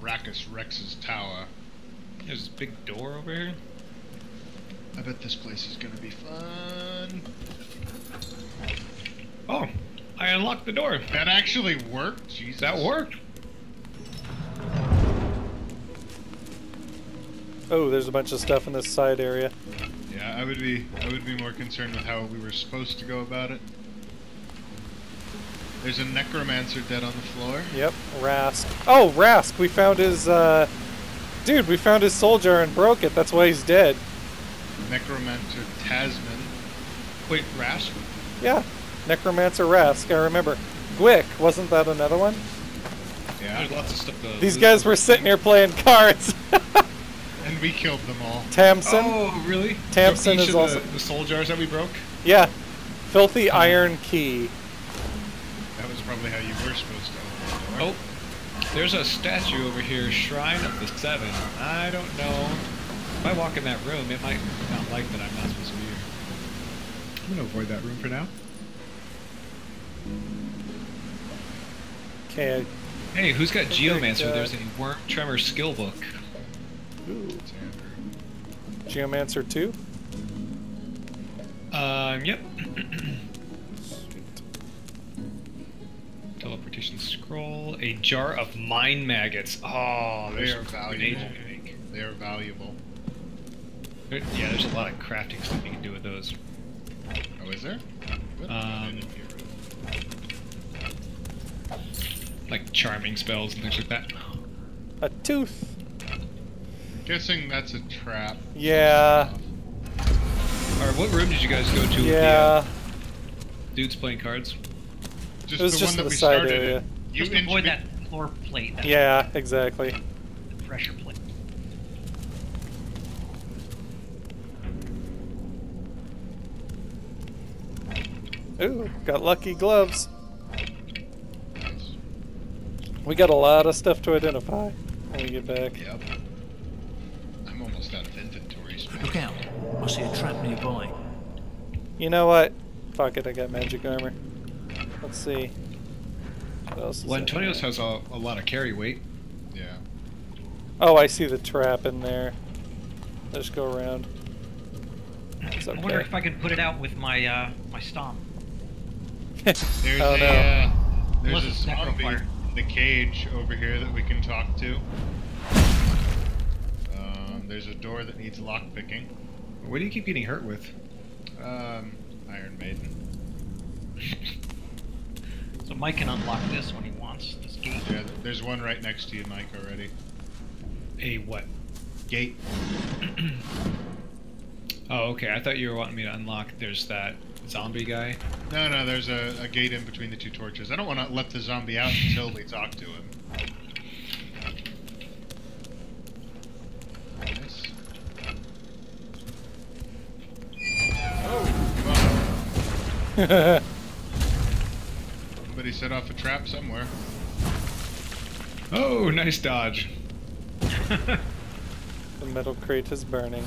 E: Brachus Rex's tower.
C: There's this big door over here.
E: I bet this place is gonna be fun.
C: Oh, I unlocked the door.
E: That actually worked? Jesus.
C: That worked.
G: Oh, there's a bunch of stuff in this side area.
E: Yeah, I would be more concerned with how we were supposed to go about it. There's a necromancer dead on the floor.
G: Yep, Rask. Oh, Rask! We found his, dude, we found his soul jar and broke it. That's why he's dead.
E: Necromancer Tasman.
C: Wait, Rask?
G: Yeah, Necromancer Rask. I remember. Gwick, wasn't that another one?
E: Yeah.
C: There's lots of stuff to
G: These guys were sitting here playing cards.
E: And we killed them all.
G: Tamsin.
C: Oh, really?
G: Tamsin
C: Each
G: is
C: of
G: also.
C: the soul jars that we broke?
G: Yeah. Filthy Iron Key.
E: That was probably how you were supposed to open the door.
C: Oh, there's a statue over here, Shrine of the Seven. I don't know. If I walk in that room, it might not like that I'm not supposed to be here. I'm gonna avoid that room for now.
G: Okay.
C: Hey, who's got Geomancer?
G: got-
C: There's a Worm Tremor skill book.
G: Ooh.
E: It's Andrew.
G: Geomancer 2.
C: Yep.
G: Sweet.
C: Teleportation scroll. A jar of mine maggots. Oh,
E: They
C: there's
E: are
C: some
E: valuable.
C: grenades you can make.
E: They are valuable.
C: Yeah, there's a lot of crafting stuff you can do with those.
E: Oh, is there? What? I didn't hear it.
C: Like charming spells and things like that.
G: A tooth.
E: Guessing that's a trap.
G: Yeah.
C: Or what room did you guys go to
G: Yeah.
C: with the dudes playing cards?
E: Just
G: It was
E: the
G: just
E: one that
G: the
E: we
G: side
E: started
G: area.
E: in. You
A: Just avoid
E: inch-
A: that floor plate. That
G: Yeah, exactly.
A: pressure plate.
G: Ooh, got lucky gloves. We got a lot of stuff to identify when we get back.
E: Yep. I'm almost out of inventory space.
J: Look out. I see a trap nearby.
G: You know what? Fuck it, I got magic armor. Let's see. What else is
C: Well,
G: in
C: Antonio's
G: there?
C: has a lot of carry weight.
E: Yeah.
G: Oh, I see the trap in there. Let's go around. It's
A: I wonder
G: okay.
A: if I can put it out with my my stomp.
E: There's
G: Oh,
E: a
G: no.
E: there's
A: Unless
E: a
A: it's
E: zombie
A: necrofire.
E: in the cage over here that we can talk to. There's a door that needs lockpicking.
C: What do you keep getting hurt with?
E: Iron Maiden.
A: So Mike can unlock this when he wants. This gate.
E: Yeah, there's one right next to you, Mike, already.
C: A what?
E: Gate.
C: Oh, okay. I thought you were wanting me to unlock. There's that zombie guy.
E: No, there's a gate in between the two torches. I don't want to let the zombie out until we talk to him. Nice. Oh, come on. Somebody set off a trap somewhere.
C: Oh, nice dodge.
G: The metal crate is burning.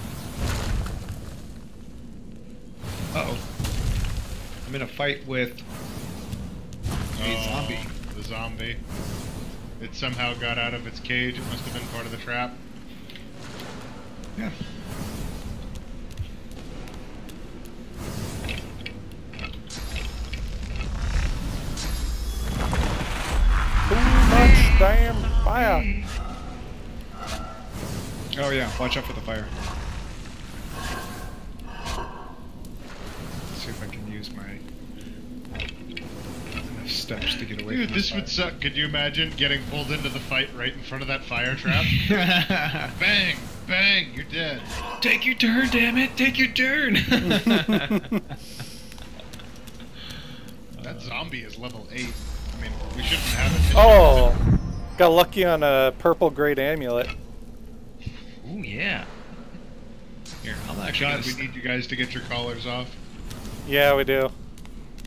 C: Uh-oh. I'm in a fight with a zombie.
E: The zombie. It somehow got out of its cage. It must have been part of the trap.
C: Yeah.
G: Too much damn fire!
C: Oh yeah, watch out for the fire. Let's see if I can use my enough steps to get away
E: Dude,
C: from
E: this
C: fire.
E: would suck. Could you imagine getting pulled into the fight right in front of that fire trap? Bang! Bang! You're dead.
C: Take your turn, damn it! Take your turn!
E: That zombie is level 8. I mean, we shouldn't have it.
G: Oh! Got lucky on a purple great amulet.
A: Ooh, yeah.
C: Here, I'm actually
E: God,
C: gonna
E: we need you guys to get your collars off.
G: Yeah, we do.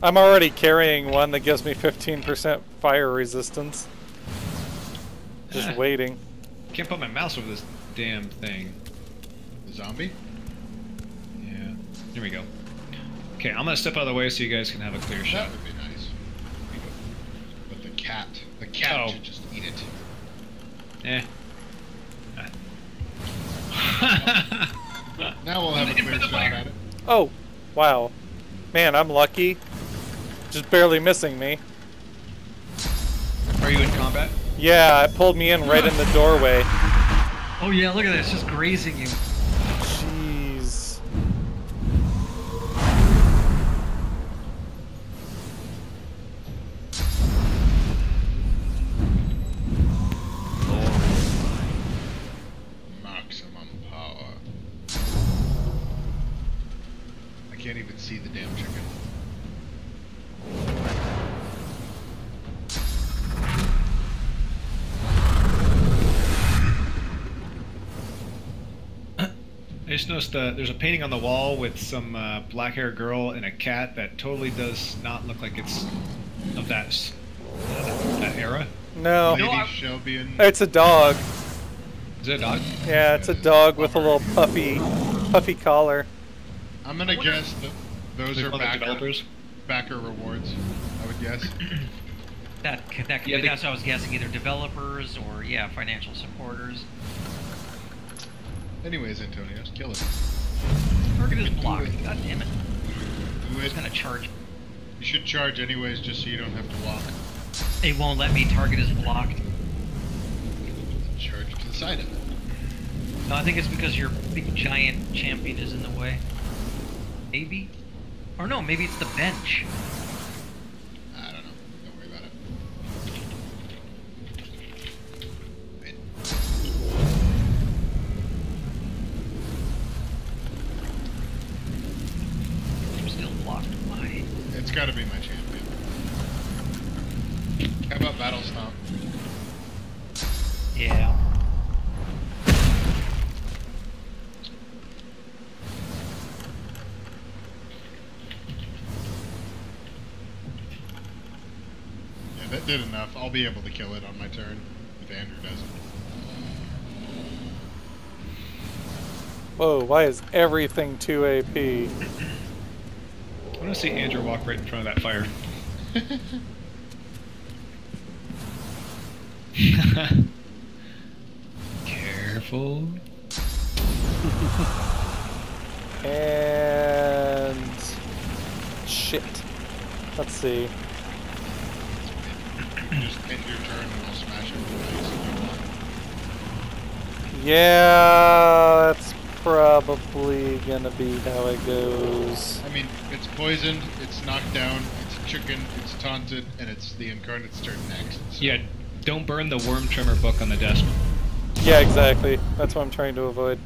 G: I'm already carrying one that gives me 15% fire resistance. Just waiting.
C: Can't put my mouse over this damn thing.
E: The zombie?
C: Yeah. Here we go. Okay, I'm gonna step out of the way so you guys can have a clear shot.
E: That would be nice. But the cat
C: Oh.
E: should just eat it.
C: Eh.
E: Now we'll have a clear shot at it.
G: Oh, wow. Man, I'm lucky. Just barely missing me.
C: Are you in combat?
G: Yeah, it pulled me in right in the doorway.
A: Oh yeah, look at this, just grazing you.
G: Jeez.
E: Maximum power. I can't even see the damn chicken.
C: I just noticed there's a painting on the wall with some black-haired girl and a cat that totally does not look like it's of that era.
G: No.
E: Lady Shelby and
G: It's a dog.
C: Is it a dog?
G: Yeah, it's a dog with a little puffy collar.
E: I'm gonna guess that those
C: They're
E: are
C: called the developers.
E: backer rewards. I would guess.
A: That could
C: Yeah,
A: be,
C: they-
A: that's what I was guessing, either developers or, yeah, financial supporters.
E: Anyways, Antonio, kill it.
A: Target is blocked. God damn it.
E: Do
A: It's
E: it.
A: gonna charge.
E: You should charge anyways, just so you don't have to walk.
A: It won't let me. Target is blocked.
E: Charge to the side of it.
A: No, I think it's because your big giant champion is in the way. Maybe? Or no, maybe it's the bench.
E: I don't know. Don't worry about it.
A: I'm still blocked. Why?
E: It's gotta be my champion. How about Battle Stomp?
A: Yeah.
E: Yeah, That did enough. I'll be able to kill it on my turn if Andrew doesn't.
G: Whoa, why is everything 2 AP?
C: I want to see Andrew walk right in front of that fire. Careful.
G: And... shit. Let's see.
E: Just end your turn and I'll smash it with the dice if you want.
G: Yeah, that's probably gonna be how it goes.
E: I mean, it's poisoned, it's knocked down, it's chicken, it's taunted, and it's the Incarnate's turn next. So.
C: Yeah, don't burn the worm trimmer book on the desk.
G: Yeah, exactly. That's what I'm trying to avoid.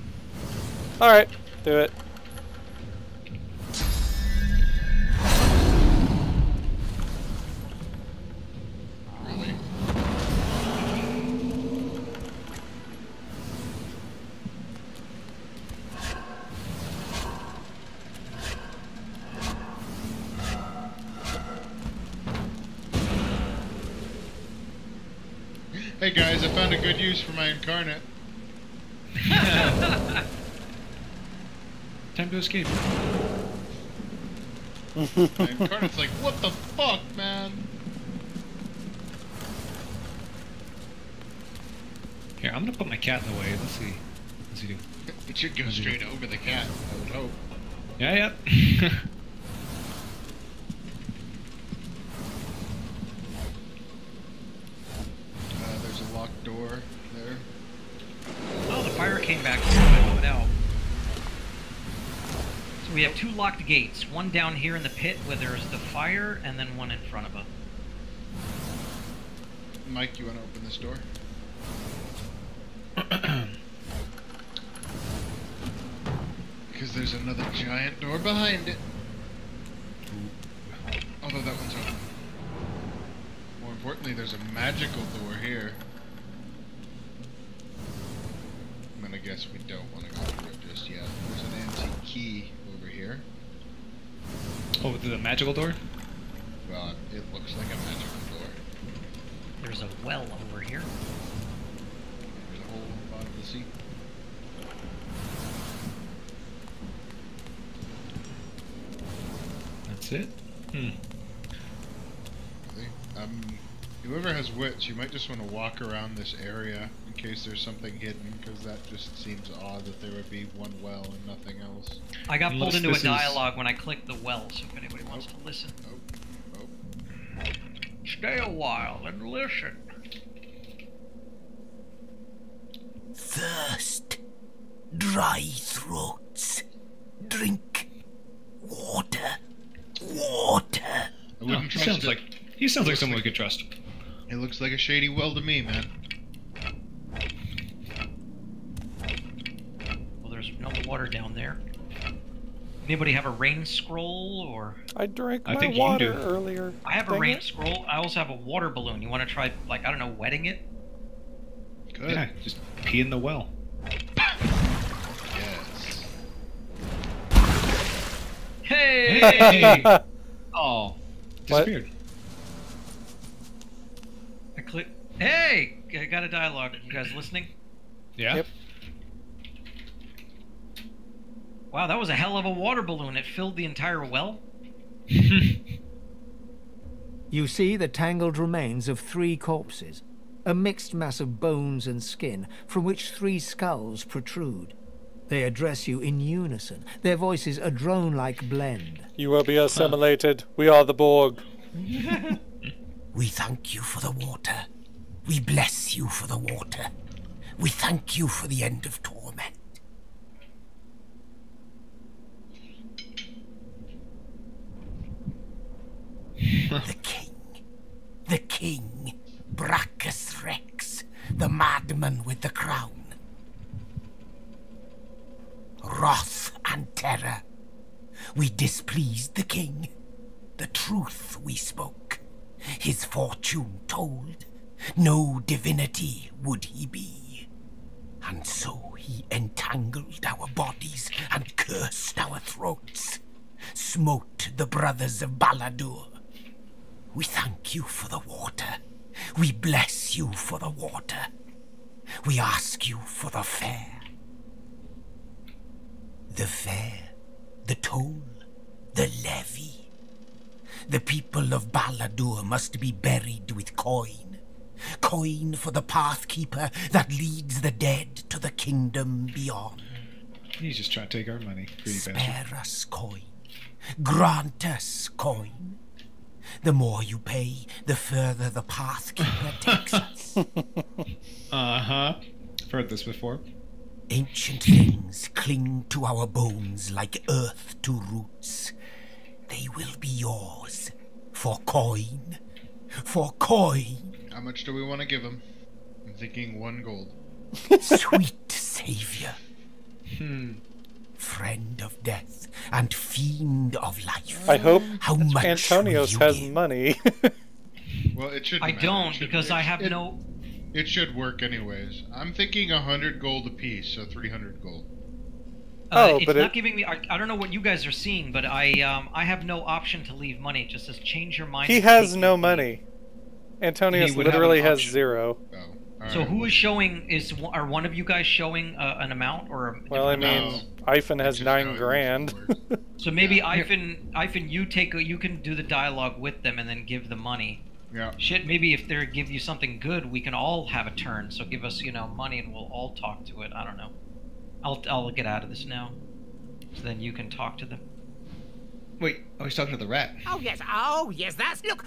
G: Alright, do it.
E: Really? Hey guys, I found a good use for my Incarnate.
C: Time to escape.
E: My Incarnate's like, what the fuck, man?
C: Here, I'm gonna put my cat in the way. Let's see. What's he do?
E: It should go straight over the cat, I would hope.
C: Yeah.
E: There's a locked door there.
A: Oh, the fire came back. I blew it out. So we have 2 locked gates. One down here in the pit where there's the fire, and then one in front of us.
E: Mike, you want to open this door? Because there's another giant door behind it. Although that one's open. More importantly, there's a magical door here. I'm gonna guess we don't want to go through it just yet. There's an antique key over here.
C: Oh, the magical door?
E: Well, it looks like a magical door.
A: There's a well over here.
E: There's a hole in the bottom of the seat.
C: That's it?
E: Really? Whoever has wits, you might just want to walk around this area in case there's something hidden, because that just seems odd that there would be one well and nothing else.
A: I got pulled
C: Unless
A: into a
C: this is-
A: dialogue when I clicked the well, so if anybody wants to listen.
E: Oh.
A: Stay a while and listen.
I: Thirst, dry throats, drink, water, water.
E: I wouldn't trust it.
C: He sounds like someone we could trust.
E: It looks like a shady well to me, man.
A: Well, there's no water down there. Anybody have a rain scroll or?
G: I drank
C: I
G: my
C: think you
G: water
C: do.
G: earlier.
A: I have a
G: Dang
A: rain
G: it.
A: scroll. I also have a water balloon. You want to try, like, I don't know, wetting it?
E: Good.
C: Yeah, just pee in the well.
E: Yes.
A: Hey!
C: Oh, disappeared.
A: I click. Hey! I got a dialogue. You guys listening?
C: Yeah?
G: Yep.
A: Wow, that was a hell of a water balloon. It filled the entire well.
F: You see the tangled remains of 3 corpses, a mixed mass of bones and skin from which 3 skulls protrude. They address you in unison, their voices a drone-like blend.
G: You will be assimilated. We are the Borg.
I: We thank you for the water. We bless you for the water. We thank you for the end of torment. The king, Brachus Rex, the madman with the crown. Wrath and terror. We displeased the king. The truth we spoke. His fortune told. No divinity would he be. And so he entangled our bodies and cursed our throats. Smote the brothers of Baladur. We thank you for the water. We bless you for the water. We ask you for the fare. The fare, the toll, the levy. The people of Baladur must be buried with coin. Coin for the pathkeeper that leads the dead to the kingdom beyond.
C: He's just trying to take our money. Greedy bastard.
I: Spare us coin. Grant us coin. The more you pay, the further the pathkeeper takes us.
C: Uh-huh. I've heard this before.
I: Ancient things cling to our bones like earth to roots. They will be yours. For coin. For coin.
E: How much do we want to give him? I'm thinking 1 gold.
I: Sweet savior. Friend of death and fiend of life.
G: I hope
I: How much
G: Antonios
I: will you
G: has
I: give?
G: money.
E: Well, it should.
A: I don't, because I have no...
E: It should work anyways. I'm thinking 100 gold apiece, so 300 gold.
A: It's
G: but
A: not giving me... I don't know what you guys are seeing, but I have no option to leave money. It just says change your mind.
G: He
A: to
G: has
A: take
G: no
A: your
G: money. Antonios
C: He would have
G: literally
C: an
G: has
C: option.
G: 0.
E: Oh. All
A: So
E: right.
A: who is showing? Are one of you guys showing an amount or?
G: Well, I
A: different
G: mean,
A: amounts?
G: Ivan has
E: That's just how it
G: 9 grand.
E: usually works.
A: So maybe Ivan, you can do the dialogue with them and then give the money.
E: Yeah.
A: Shit, maybe if they give you something good, we can all have a turn. So give us, money, and we'll all talk to it. I don't know. I'll get out of this now. So then you can talk to them.
C: Wait, he's talking to the rat.
I: Oh, yes, that's... Look,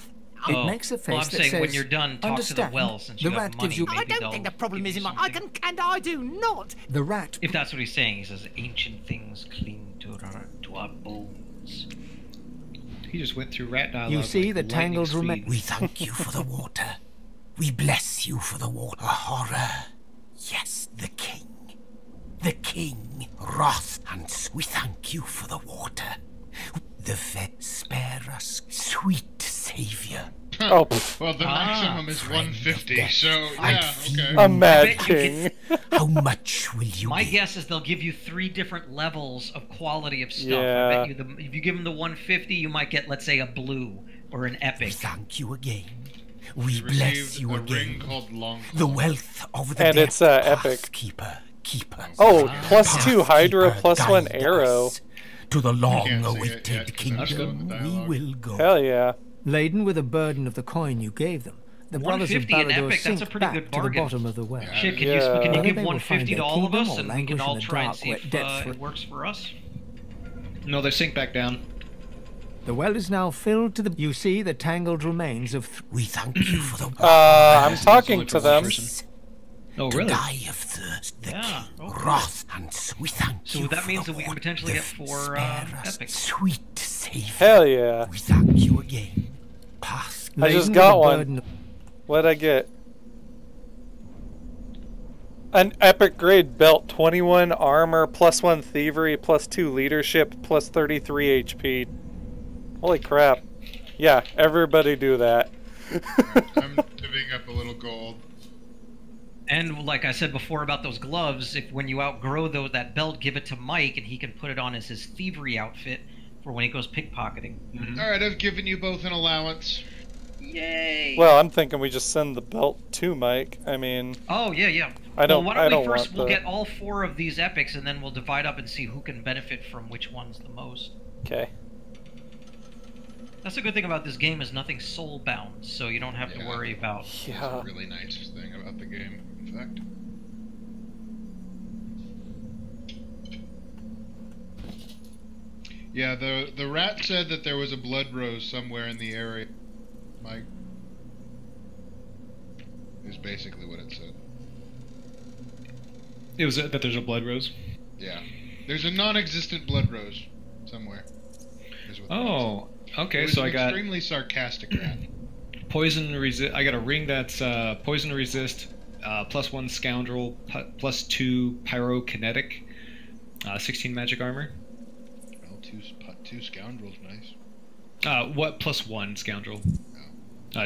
D: It makes a face
A: Well, I'm
D: that
A: saying
D: says,
A: when you're done, talk to the
D: "Understand,
A: well since
D: the
A: you have
D: rat
A: money.
D: gives you-"
A: Maybe
I: I don't
A: they'll
I: think the problem
A: give
I: is
A: you
I: in my...
A: something.
I: and I do not.
D: The rat
A: If that's what he's saying, he says ancient things cling to our bones.
C: He just went through rat dialogue.
F: You see
C: like
F: the
C: lightning
F: tangled
C: speed.
F: remains.
I: We thank you for the water. We bless you for the water. Horror. Yes, the king. The king. Wrath. And we thank you for the water. The spare us, sweet savior.
G: Oh, pff,
E: Well, the maximum is
I: friend of
E: 150,
I: death
E: so
I: and
E: yeah,
I: fiend
E: okay.
G: a mad
A: bet you
G: king.
I: How much will you
A: My
I: give?
A: guess is they'll give you 3 different levels of quality of stuff.
G: Yeah.
A: I bet you if you give them the 150, you might get, let's say, a blue or an
I: We
A: epic.
I: thank you again. We
E: You
I: bless
E: received
I: you
E: a
I: again.
E: ring called Long.
I: The wealth of the
G: And
I: dead
G: it's, epic.
I: Keeper.
G: Oh, +2 Hydra,
I: Pathkeeper,
G: +1
I: guide
G: arrow.
I: us. To the
E: can't see it
I: long-awaited
E: yet, 'cause I'm still in
I: kingdom
E: the
I: we
E: dialogue.
I: will go.
G: Hell yeah.
F: Laden with a burden of the coin you gave them, the brothers of
A: 150 an
F: Baladur
A: epic, that's a
F: sink
A: pretty
F: back
A: good
F: to the
A: bargain.
F: bottom of the well.
A: Shit, can
G: Yeah.
A: you
F: Whether
A: give
F: they will
A: 150
F: find
A: to
F: their
A: all of
F: kingdom
A: us,
F: or
A: and we
F: languish
A: can
F: in
A: all
F: the
A: try and
F: dark
A: see
F: wet
A: if
F: depths for-
A: it works for us?
C: No, they sink back down.
F: The well is now filled to the... You see the tangled remains of...
I: We thank you for the
G: I'm talking
C: only
G: to
C: for one
G: them.
C: person. Oh,
I: to
C: really?
I: die of thirst, the
A: Yeah,
I: king,
A: okay.
I: wrath, and we thank
A: So
I: you
A: that
I: for
A: means
I: the
A: that we can
I: water,
A: potentially
I: the
A: get 4
I: spare us,
A: epics.
I: Sweet savior.
G: Hell yeah.
I: We thank you again. Path.
G: I just
F: Laden with
G: got
F: a
G: one.
F: burden of-
G: What'd I get? An epic grade belt, 21 armor, +1 thievery, +2 leadership, +33 HP. Holy crap. Yeah, everybody do that.
E: I'm giving up a little gold.
A: And like I said before about those gloves, if when you outgrow that belt, give it to Mike, and he can put it on as his thievery outfit for when he goes pickpocketing.
E: All right, I've given you both an allowance.
A: Yay!
G: Well, I'm thinking we just send the belt to Mike. I mean,
A: Oh yeah.
G: I don't-
A: Well, why
G: I
A: don't we
G: don't
A: first?
G: want
A: We'll
G: the-
A: get all 4 of these epics, and then we'll divide up and see who can benefit from which ones the most.
G: okay.
A: That's a good thing about this game is nothing soul bound, so you don't have to
E: Yeah.
A: worry about.
E: That's
G: Yeah.
E: a really nice thing about the game, in fact. Yeah, the rat said that there was a blood rose somewhere in the area. Mike. Is basically what it said.
C: It was that there's a blood rose.
E: Yeah. There's a non-existent blood rose somewhere. Is what the rat
C: Oh,
E: said.
C: okay.
E: It was
C: So
E: an
C: I got
E: extremely sarcastic rat.
C: poison resist. I got a ring that's poison resist, +1 scoundrel, +2 pyrokinetic, 16 magic armor.
E: Well, two scoundrels, nice.
C: What +1 scoundrel?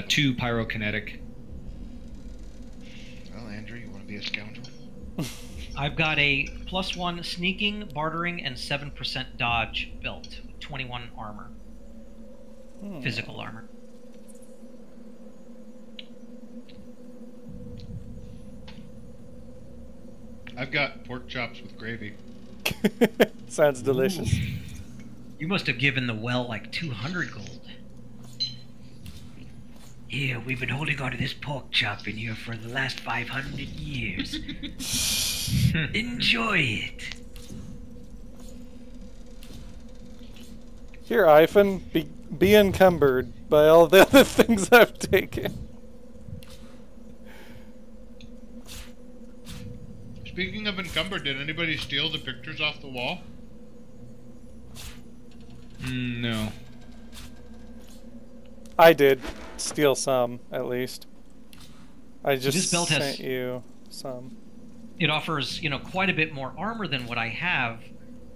C: 2 pyrokinetic.
E: Well, Andrew, you want to be a scoundrel?
A: I've got a +1 sneaking, bartering, and 7% dodge belt, with 21 armor, physical armor.
E: I've got pork chops with gravy.
G: Sounds delicious.
A: Ooh. You must have given the well like 200 gold.
I: Here, we've been holding on to this pork chop in here for the last 500 years. Enjoy it.
G: Here, Ivan, be encumbered by all the other things I've taken.
E: Speaking of encumbered, did anybody steal the pictures off the wall?
C: No.
G: I did steal some, at least. I just
A: This belt has-
G: sent you some.
A: It offers, you know, quite a bit more armor than what I have,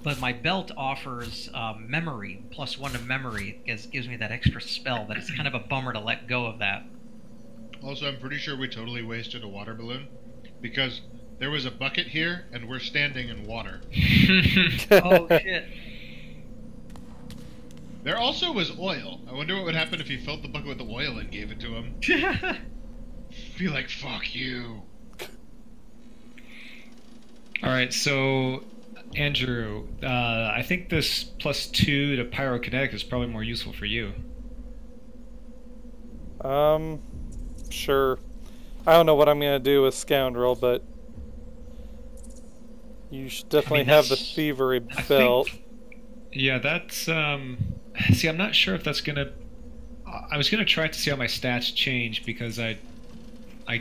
A: but my belt offers memory, +1 to memory. It gives me that extra spell. That it's kind of a bummer to let go of that.
E: Also, I'm pretty sure we totally wasted a water balloon because there was a bucket here and we're standing in water.
A: Oh shit!
E: There also was oil. I wonder what would happen if you filled the bucket with the oil and gave it to him. Be like, fuck you.
C: Alright, so Andrew, I think this +2 to pyrokinetic is probably more useful for you.
G: Sure. I don't know what I'm gonna do with Scoundrel, but you should definitely have the thievery belt.
C: Yeah, that's see, I'm not sure if that's gonna I was gonna try to see how my stats change because I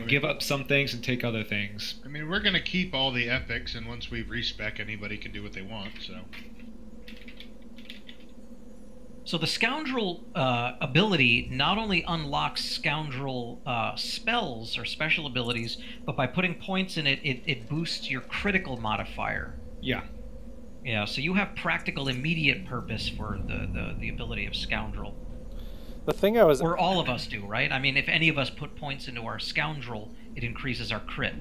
C: give up some things and take other things.
E: I mean, we're gonna keep all the epics, and once we respec, anybody can do what they want, so.
A: So the Scoundrel ability not only unlocks Scoundrel spells or special abilities, but by putting points in it, it boosts your critical modifier.
C: Yeah.
A: Yeah, so you have practical immediate purpose for the ability of Scoundrel.
G: The thing I was...
A: Or all of us do, right? I mean, if any of us put points into our Scoundrel, it increases our crit.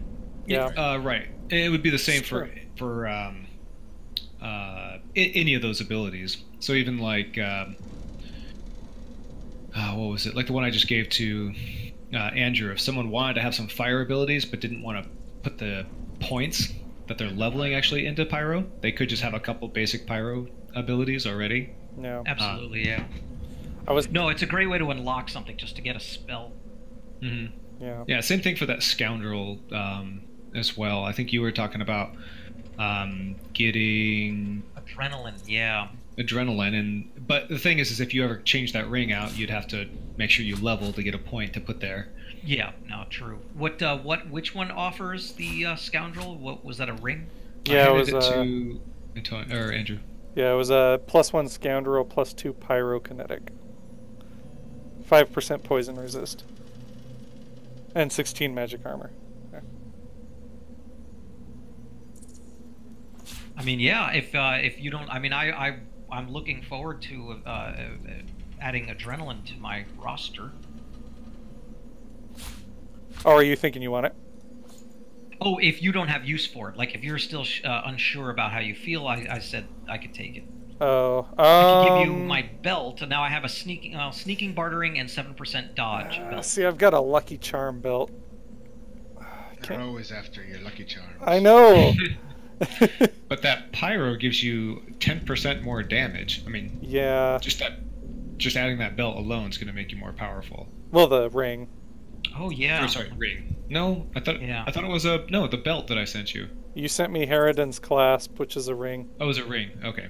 G: Yeah.
C: Right. It would be the same for any of those abilities. So even like what was it? Like the one I just gave to Andrew. If someone wanted to have some fire abilities but didn't want to put the points that they're leveling actually into pyro, they could just have a couple basic pyro abilities already.
G: No.
A: Absolutely, yeah. No, it's a great way to unlock something, just to get a spell.
C: Mm-hmm.
G: Yeah.
C: Yeah, same thing for that Scoundrel as well. I think you were talking about getting
A: adrenaline, yeah.
C: Adrenaline, but the thing is if you ever change that ring out, you'd have to make sure you level to get a point to put there.
A: Yeah, no, true. Which one offers the Scoundrel? What was that, a ring?
G: Yeah, it was
C: to Andrew.
G: Yeah, it was a +1 Scoundrel, +2 pyrokinetic. 5% poison resist. And 16 magic armor. Okay.
A: I mean, yeah, if you don't, I mean, I'm looking forward to adding adrenaline to my roster.
G: Oh, are you thinking you want it?
A: Oh, if you don't have use for it, like if you're still unsure about how you feel, I said I could take it.
G: Oh,
A: I could give you my belt, and now I have a sneaking, bartering, and 7% dodge belt.
G: See, I've got a Lucky Charm belt.
E: They're always after your Lucky Charms.
G: I know.
C: But that pyro gives you 10% more damage. I mean,
G: yeah.
C: Just adding that belt alone is going to make you more powerful.
G: Well, the ring.
A: Oh yeah.
C: Or, sorry, ring. No, I thought it was the belt that I sent you.
G: You sent me Harridan's clasp, which is a ring.
C: Oh, it was a ring. Okay.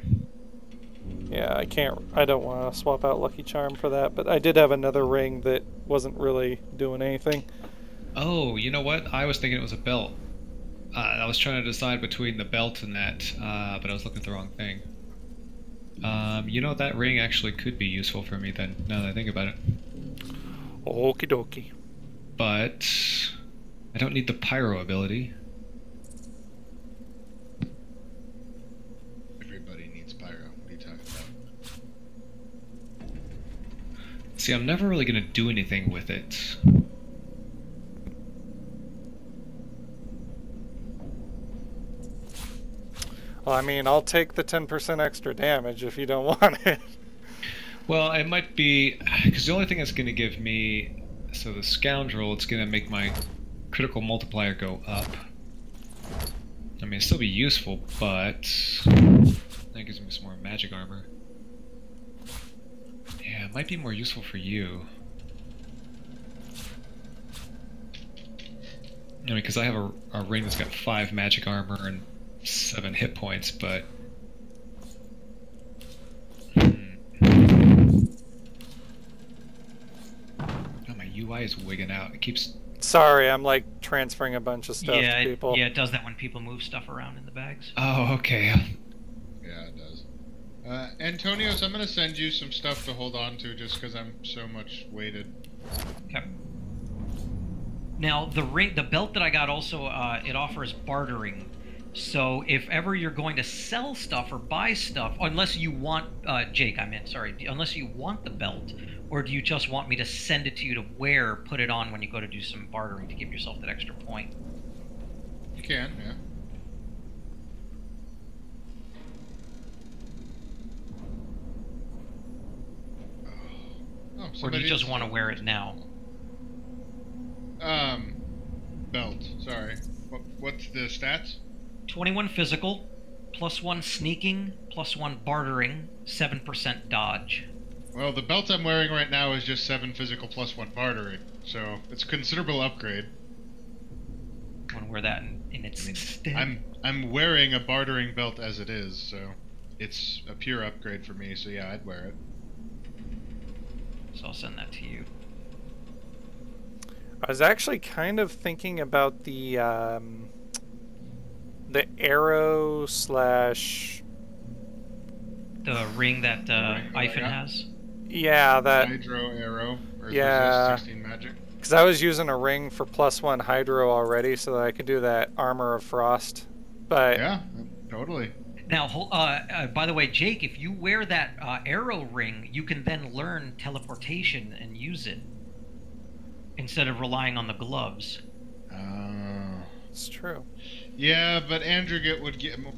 G: Yeah, I don't want to swap out Lucky Charm for that, but I did have another ring that wasn't really doing anything.
C: Oh, you know what? I was thinking it was a belt. I was trying to decide between the belt and that, but I was looking at the wrong thing. You know, that ring actually could be useful for me then, now that I think about it.
G: Okie dokie.
C: But I don't need the pyro ability.
E: Everybody needs pyro. What are you talking about?
C: See, I'm never really going to do anything with it.
G: Well, I mean, I'll take the 10% extra damage if you don't want it.
C: Well, it might be... Because the only thing that's going to give me... So the Scoundrel, it's going to make my critical multiplier go up. mean, it'd still be useful, but that gives me some more magic armor. Yeah, it might be more useful for you. I mean, because I have a ring that's got 5 magic armor and 7 hit points, but... Oh, my UI is wigging out. It keeps...
G: Sorry, I'm like transferring a bunch of stuff to people.
A: Yeah, it does that when people move stuff around in the bags.
C: Oh, okay.
E: Yeah, it does. Antonios, I'm gonna send you some stuff to hold on to just because I'm so much weighted.
A: Okay. Now the belt that I got also it offers bartering. So if ever you're going to sell stuff or buy stuff, unless you want Jake, I meant sorry, unless you want the belt, or do you just want me to send it to you to wear, put it on when you go to do some bartering to give yourself that extra point?
E: You can, yeah. Oh,
A: Or do you just want to wear it now?
E: Belt. Sorry. What's the stats?
A: 21 physical, +1 sneaking, +1 bartering, 7% dodge.
E: Well, the belt I'm wearing right now is just 7 physical +1 bartering, so it's a considerable upgrade.
A: I want to wear that in its stead.
E: I'm wearing a bartering belt as it is, so it's a pure upgrade for me. So yeah, I'd wear it.
A: So I'll send that to you.
G: I was actually kind of thinking about the arrow slash...
A: The ring that Ivan has?
G: Yeah, that...
E: Hydro arrow. Or
G: yeah.
E: 16 magic.
G: Because I was using a ring for +1 hydro already so that I could do that armor of frost. But...
E: Yeah, totally.
A: Now, by the way, Jake, if you wear that arrow ring, you can then learn teleportation and use it instead of relying on the gloves.
G: It's true.
E: Yeah, but Andrew would get more.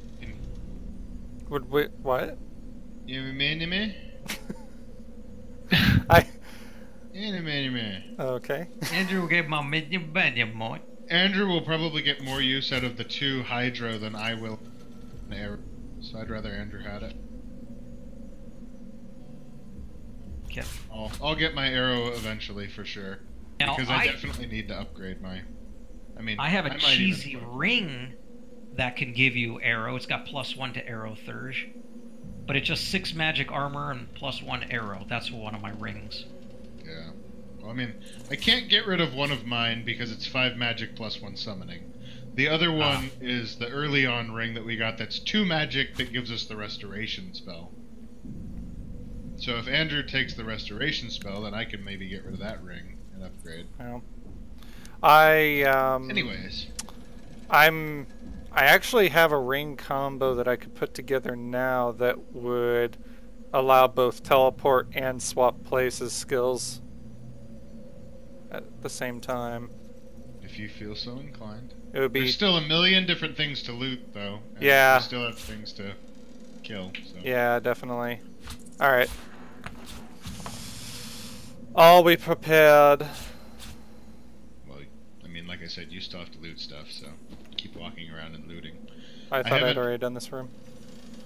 G: Would we, what?
E: You me?
G: I.
E: Me.
G: Okay.
A: Andrew will get my more.
E: Andrew will probably get more use out of the 2 hydro than I will. Arrow. So I'd rather Andrew had it.
A: Okay.
E: I'll get my arrow eventually for sure.
A: Now,
E: because I definitely need to upgrade my...
A: I have a cheesy ring that can give you arrow. It's got +1 to arrow thurge. But it's just 6 magic armor and +1 arrow. That's one of my rings.
E: Yeah. Well, I can't get rid of one of mine because it's 5 magic +1 summoning. The other one is the early on ring that we got that's 2 magic that gives us the restoration spell. So if Andrew takes the restoration spell, then I can maybe get rid of that ring and upgrade.
G: Well,
E: anyways.
G: I actually have a ring combo that I could put together now that would allow both teleport and swap places skills at the same time.
E: If you feel so inclined.
G: It would be...
E: There's still a million different things to loot, though. And
G: yeah.
E: We still have things to kill. So.
G: Yeah, definitely. Alright. All be prepared.
E: Well, like I said, you still have to loot stuff, so keep walking around and looting.
G: I thought I'd already done this room.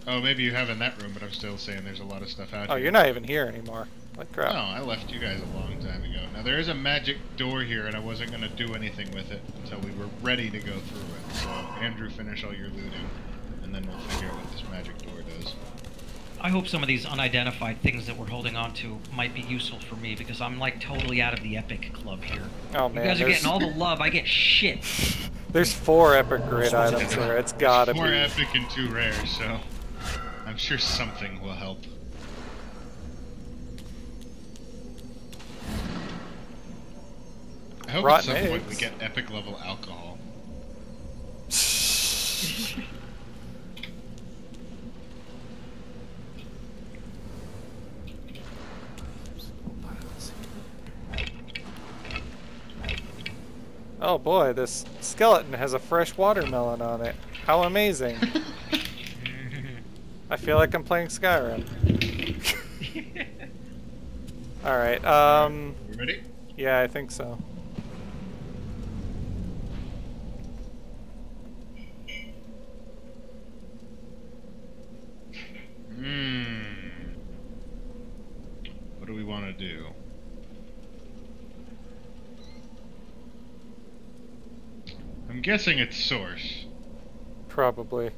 E: Oh, maybe you have in that room, but I'm still saying there's a lot of stuff out here.
G: Oh, you're not even here anymore. Like crap.
E: No, I left you guys a long time ago. Now, there is a magic door here, and I wasn't going to do anything with it until we were ready to go through it. So, Andrew, finish all your looting, and then we'll figure out what this magic door does.
A: I hope some of these unidentified things that we're holding on to might be useful for me, because I'm like totally out of the epic club here.
G: Oh man,
A: you guys are getting all the love, I get shit.
G: There's 4 epic great items here, it's gotta be.
E: 4 epic and 2 rare, so I'm sure something will help. I hope
G: Rotten
E: at some
G: eggs.
E: point we get epic level alcohol.
G: Oh boy, this skeleton has a fresh watermelon on it. How amazing. I feel like I'm playing Skyrim. Alright,
E: You ready?
G: yeah, I think so.
E: to do. I'm guessing it's source,
G: Probably.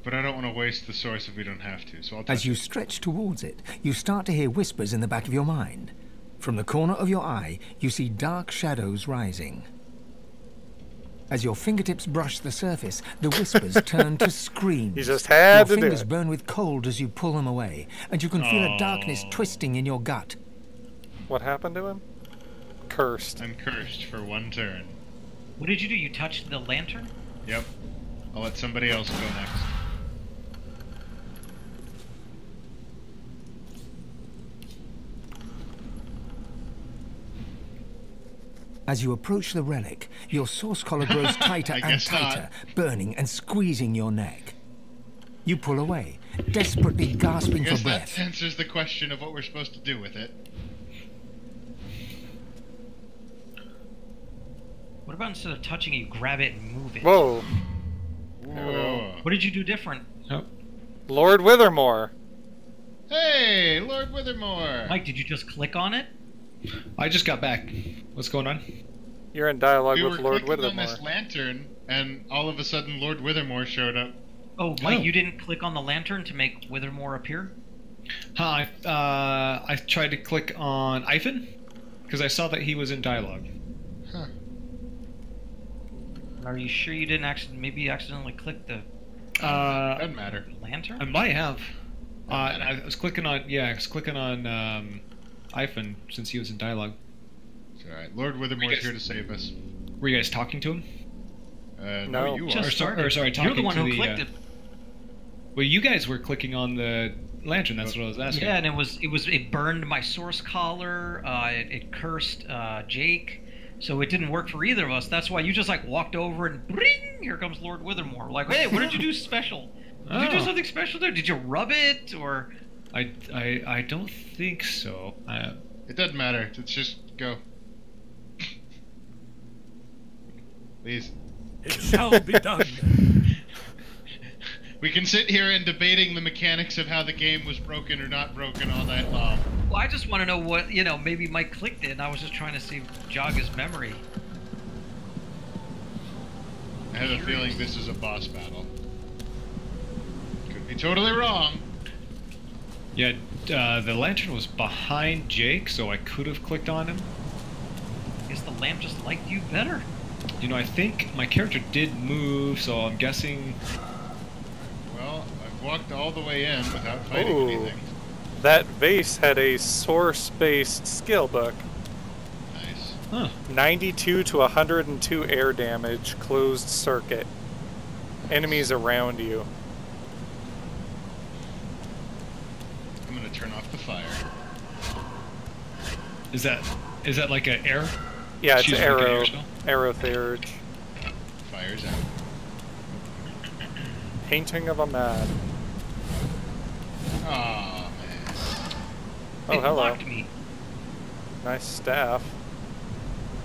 E: but I don't want to waste the source if we don't have to, so I'll touch
F: As you
E: it.
F: stretch towards it, you start to hear whispers in the back of your mind. From the corner of your eye, you see dark shadows rising. As your fingertips brush the surface, the whispers turn to screams.
G: You just had
F: your
G: to do
F: fingers
G: it.
F: burn with cold as you pull them away, and you can feel a darkness twisting in your gut.
G: What happened to him? Cursed.
E: I'm cursed for one turn.
A: What did you do? You touched the lantern?
E: Yep. I'll let somebody else go next.
F: As you approach the relic, your source collar grows tighter
E: I
F: and
E: guess
F: tighter,
E: not.
F: burning and squeezing your neck. You pull away, desperately gasping
E: I
F: for
E: guess
F: breath.
E: that answers the question of what we're supposed to do with it.
A: What about instead of touching it, you grab it and move it?
G: Whoa.
E: Whoa.
A: What did you do different?
C: Oh.
G: Lord Withermore.
E: Hey, Lord Withermore!
A: Mike, did you just click on it?
C: I just got back. What's going on?
G: You're in dialogue
E: We
G: with
E: were
G: Lord
E: clicking on
G: Withermore.
E: this lantern, and all of a sudden Lord Withermore showed up.
A: Oh, Mike,
C: Oh.
A: you didn't click on the lantern to make Withermore appear?
C: Huh, I tried to click on Ivan, because I saw that he was in dialogue.
E: Huh.
A: Are you sure you didn't maybe you accidentally click the
E: Doesn't matter.
A: lantern?
C: I might have. I was clicking on, Ivan, since he was in dialogue.
E: It's alright. Lord Withermore's here to save us.
C: Were you guys talking to him?
E: No,
G: No.
E: you
A: Just
E: are.
A: started.
C: sorry,
A: You're the
C: talking
A: one
C: to
A: who
C: the,
A: clicked it.
C: Well, you guys were clicking on the lantern, that's what I was asking.
A: Yeah, and it burned my source collar. It cursed Jake, so it didn't work for either of us. That's why you just like walked over and bring. Here comes Lord Withermore. Like, hey, what did you do special? Did you do
C: Oh.
A: something special there? Did you rub it or?
C: I don't think so.
E: It doesn't matter. Let's just go. Please.
J: It shall be done.
E: We can sit here and debating the mechanics of how the game was broken or not broken all night long.
A: Well, I just want to know what maybe Mike clicked it, and I was just trying to see jog his memory.
E: I have a feeling this is a boss battle. Could be totally wrong.
C: Yeah, the lantern was behind Jake, so I could have clicked on him.
A: I guess the lamp just liked you better.
C: You know, I think my character did move, so I'm guessing...
E: Well, I've walked all the way in without fighting
G: Ooh.
E: anything.
G: That vase had a source-based skill book.
E: Nice.
C: Huh.
G: 92 to 102 air damage, closed circuit. Enemies around you.
E: I'm gonna turn off the fire.
C: Is that like an air?
G: Yeah, it's
C: She's like an
G: arrow.
C: air spell?
G: Arrow Theurge.
E: Fire's out.
G: Painting of a man.
E: Aw, man.
G: Oh,
A: It
G: hello.
A: blocked me.
G: Nice staff.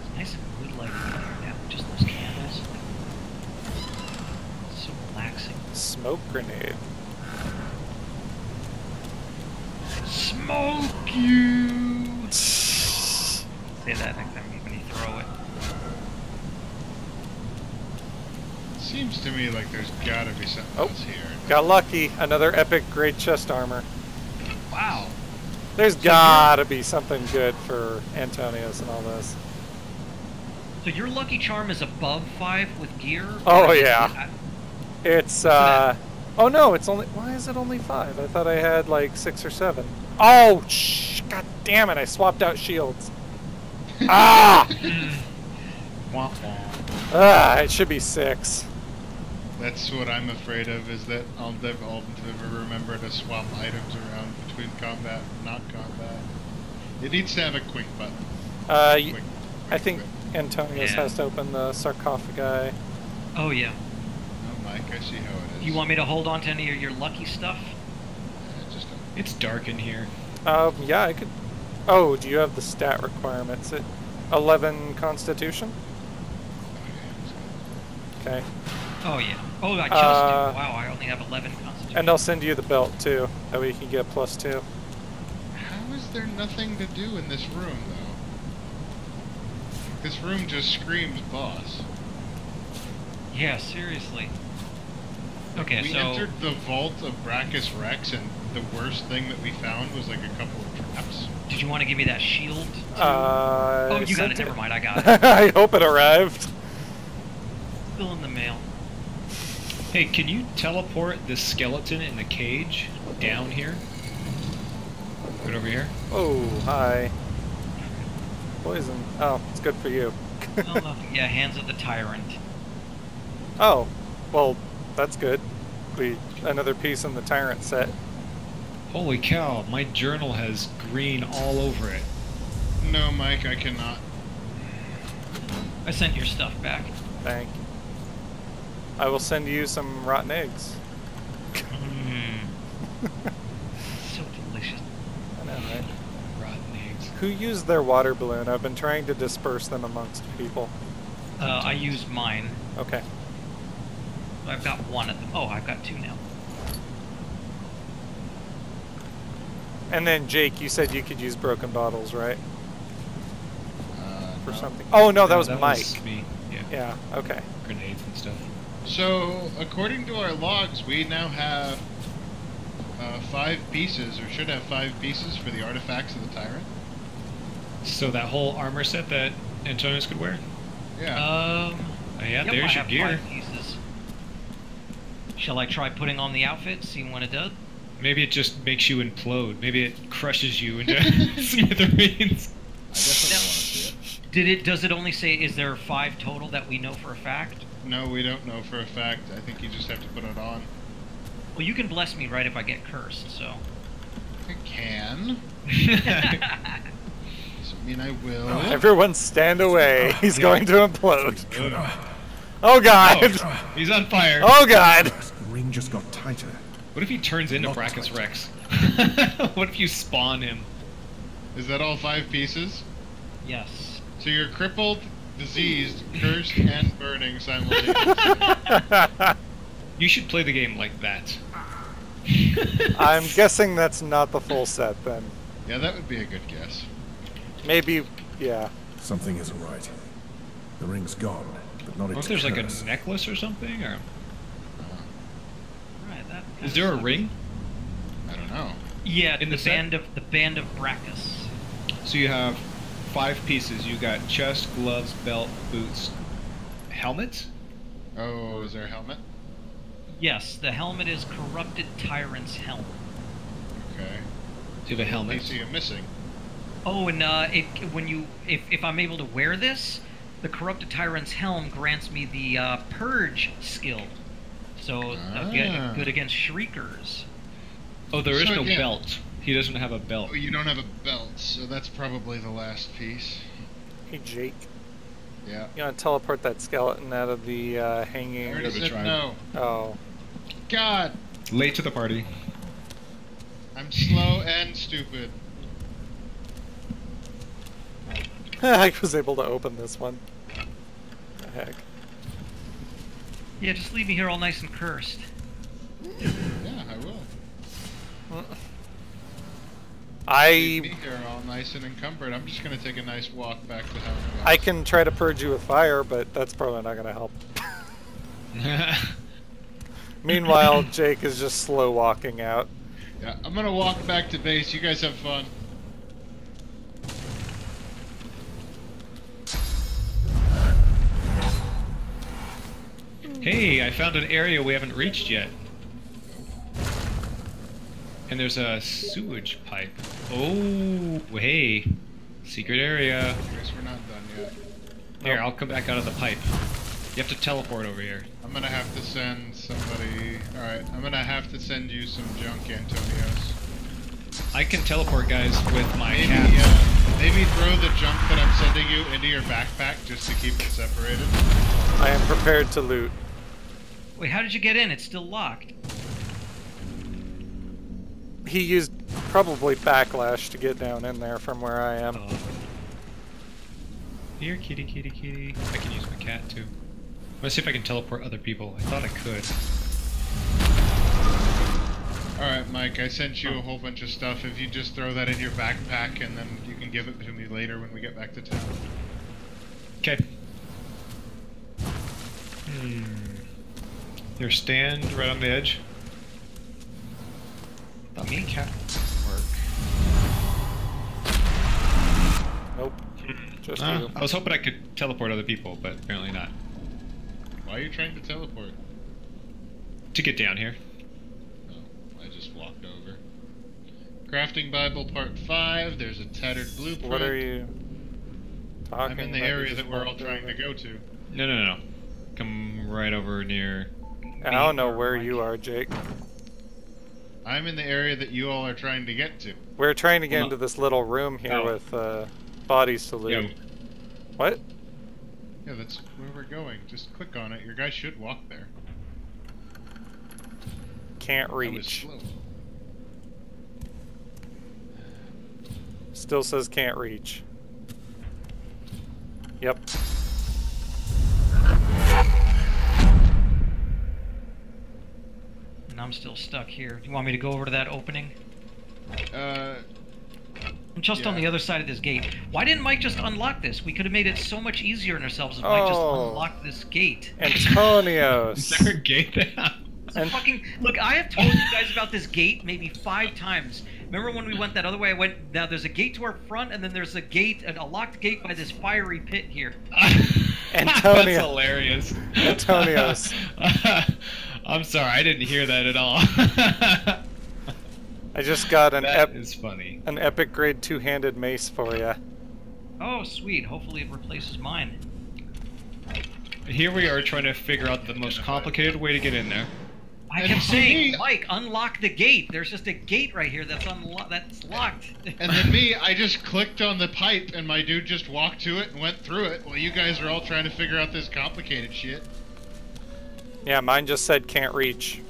A: It's nice and mood lighting in there now. Just those candles. It's so relaxing.
G: Smoke grenade.
A: Smoke you. Say that next time when you throw it.
E: Seems to me like there's gotta be something
G: Oh.
E: else here.
G: Got lucky. Another epic great chest armor.
A: Wow.
G: There's gotta be something good for Antonius and all this.
A: So your lucky charm is above 5 with gear?
G: Oh,
A: Or is it-
G: yeah. It's,
A: that?
G: Oh no, it's only... Why is it only 5? I thought I had, like, 6 or 7. Oh, shh! God damn it, I swapped out shields. Ah!
C: Wah, wah.
G: Ah, it should be 6.
E: That's what I'm afraid of, is that I'll never remember to swap items around between combat and not combat. It needs to have a quick button. Quick
G: I think
E: quit.
G: Antonius
A: Yeah.
G: has to open the sarcophagi.
A: Oh, yeah.
E: Oh, Mike, I see how it is.
A: You want me to hold on to any of your lucky stuff?
E: Just
C: It's dark in here.
G: Yeah, I could... Oh, do you have the stat requirements? 11 Constitution? Okay.
A: Oh, yeah. Oh, I just do. Wow, I only have 11 constitution.
G: And they'll send you the belt, too. That way you can get +2.
E: How is is there nothing to do in this room, though? This room just screams boss.
A: Yeah, seriously. Okay,
E: We
A: so
E: entered the vault of Brachus Rex, and the worst thing that we found was like a couple of traps.
A: did you want to give me that shield?
G: Oh,
A: You got it. Never mind. I got it.
G: I hope it arrived.
A: Still in the mail.
C: Hey, can you teleport the skeleton in the cage down here? Right over here.
G: Oh, hi. Poison. Oh, it's good for you.
A: Yeah, Hands of the Tyrant.
G: Oh, well, that's good. Another piece in the Tyrant set.
C: Holy cow, my journal has green all over it.
E: No, Mike, I cannot.
A: I sent your stuff back.
G: Thank you. I will send you some rotten eggs.
A: So delicious.
G: I know, right?
C: Rotten eggs.
G: Who used their water balloon? I've been trying to disperse them amongst people.
A: I used mine.
G: Okay.
A: I've got one at the... Oh, I've got two now.
G: And then, Jake, you said you could use broken bottles, right? For
E: No.
G: something. Oh, no, that was
C: that
G: Mike.
C: Was me. Yeah.
G: Yeah, okay.
C: Grenades and stuff.
E: So, according to our logs, we now have 5 pieces, or should have 5 pieces for the artifacts of the Tyrant.
C: So that whole armor set that Antonius could wear?
E: Yeah.
C: Oh, yeah,
A: Yep, I
C: there's your
A: have
C: gear.
A: 5 pieces. Shall I try putting on the outfit, see what it does?
C: Maybe it just makes you implode. Maybe it crushes you into smithereens.
E: I definitely want to see it.
A: Does it only say, is there 5 total that we know for a fact?
E: No, we don't know for a fact. I think you just have to put it on.
A: Well, you can bless me, right, if I get cursed, so...
E: I can. Doesn't mean I will.
G: Everyone stand away. He's going to implode. Oh, God.
C: Oh, he's on fire.
G: Oh, God.
K: The ring just got tighter.
C: What if he turns into Brachus Rex? What if you spawn him?
E: Is that all 5 pieces?
A: Yes.
E: So you're crippled, diseased, cursed, and burning simultaneously.
C: You should play the game like that.
G: I'm guessing that's not the full set, then.
E: Yeah, that would be a good guess.
G: Maybe, yeah.
K: Something isn't right. The ring's gone, but not
C: What
K: its
C: if there's like
K: curse.
C: a necklace or something? Or
A: Right, that
C: is there a ring?
E: I don't know.
A: Yeah,
C: In
A: the
C: the set?
A: band of Brachus.
C: So you have 5 pieces. You got chest, gloves, belt, boots, helmet.
E: Oh, is there a helmet?
A: Yes, the helmet is Corrupted Tyrant's helm.
E: Okay.
C: Do you have a helmet?
E: Piece you're missing.
A: Oh, and if I'm able to wear this, the Corrupted Tyrant's helm grants me the Purge skill. So good against Shriekers.
C: Oh, there is
E: So
C: no
E: again-
C: belt. He doesn't have a belt.
E: Oh, you don't have a belt, so that's probably the last piece.
G: Hey, Jake.
E: Yeah.
G: You want to teleport that skeleton out of the
E: I
G: hanging...
E: already
C: Never
E: said
C: tried.
E: no.
G: Oh.
E: God!
C: Late to the party.
E: I'm slow and stupid.
G: I was able to open this one. The heck.
A: Yeah, just leave me here all nice and cursed.
E: Yeah, I will. Leave me here all nice and encumbered. I'm just gonna take a nice walk back to Heaven.
G: I can try to purge you with fire, but that's probably not going to help. Meanwhile, Jake is just slow walking out.
E: Yeah, I'm gonna walk back to base. You guys have fun.
C: Hey, I found an area we haven't reached yet. And there's a sewage pipe. Oh, hey. Secret area.
E: I guess we're not done yet.
C: Here, I'll come back out of the pipe. You have to teleport over here.
E: I'm gonna have to send somebody. Alright, I'm gonna have to send you some junk, Antonios.
C: I can teleport, guys, with my
E: Maybe,
C: cat.
E: maybe throw the junk that I'm sending you into your backpack just to keep it separated.
G: I am prepared to loot.
A: Wait, how did you get in? It's still locked.
G: He used probably backlash to get down in there from where I am.
C: Here, kitty, kitty, kitty. I can use my cat, too. Let's see if I can teleport other people. I thought I could.
E: Alright, Mike, I sent you a whole bunch of stuff. If you just throw that in your backpack, and then you can give it to me later when we get back to town.
C: Okay. Their stand right on the edge. Thought me and Cat work.
G: Nope. Just you.
C: I was hoping I could teleport other people, but apparently not.
E: Why are you trying to teleport?
C: To get down here.
E: Oh, I just walked over. Crafting Bible Part 5, there's a tattered blueprint.
G: What are you talking
E: I'm in the
G: about?
E: area that we're all trying to go to.
C: No. Come right over near...
G: I don't know where you are, Jake.
E: I'm in the area that you all are trying to get to.
G: We're trying to get into this little room here with bodies to loot.
C: Yeah.
G: What?
E: Yeah, that's where we're going. Just click on it. Your guy should walk there.
G: Can't
E: That was
G: reach.
E: slow.
G: Still says can't reach. Yep.
A: And I'm still stuck here. Do you want me to go over to that opening? I'm just on the other side of this gate. Why didn't Mike just unlock this? We could have made it so much easier on ourselves if Mike just unlocked this gate.
G: Antonios.
C: Is there a gate there?
A: Look, I have told you guys about this gate maybe 5 times. Remember when we went that other way? Now there's a gate to our front, and then there's a gate, a locked gate by this fiery pit here.
G: Antonio.
C: That's hilarious.
G: Antonios.
C: I'm sorry, I didn't hear that at all.
G: I just got an
C: is funny.
G: An epic grade 2-handed mace for you.
A: Oh, sweet. Hopefully it replaces mine.
C: Here we are trying to figure out the most complicated way to get in there.
A: I kept saying, Mike, unlock the gate. There's just a gate right here that's locked.
E: And then me, I just clicked on the pipe, and my dude just walked to it and went through it, while you guys are all trying to figure out this complicated shit.
G: Yeah, mine just said can't reach.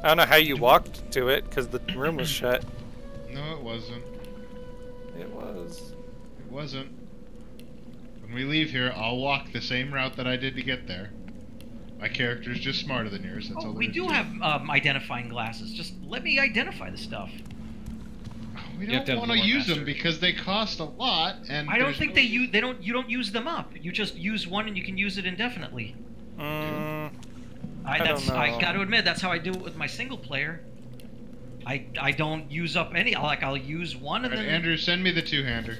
G: I don't know how you walked to it, because the room was shut.
E: No, it wasn't.
G: It was.
E: It wasn't. When we leave here, I'll walk the same route that I did to get there. My character's just smarter than yours, that's all
A: we do have identifying glasses. Just let me identify the stuff.
E: We don't want to use them because they cost a lot, and
A: I don't think you don't use them up. You just use one and you can use it indefinitely.
G: I don't know.
A: I got to admit, that's how I do it with my single player. I don't use up any. I'll use one and then.
E: Andrew, send me the 2-hander.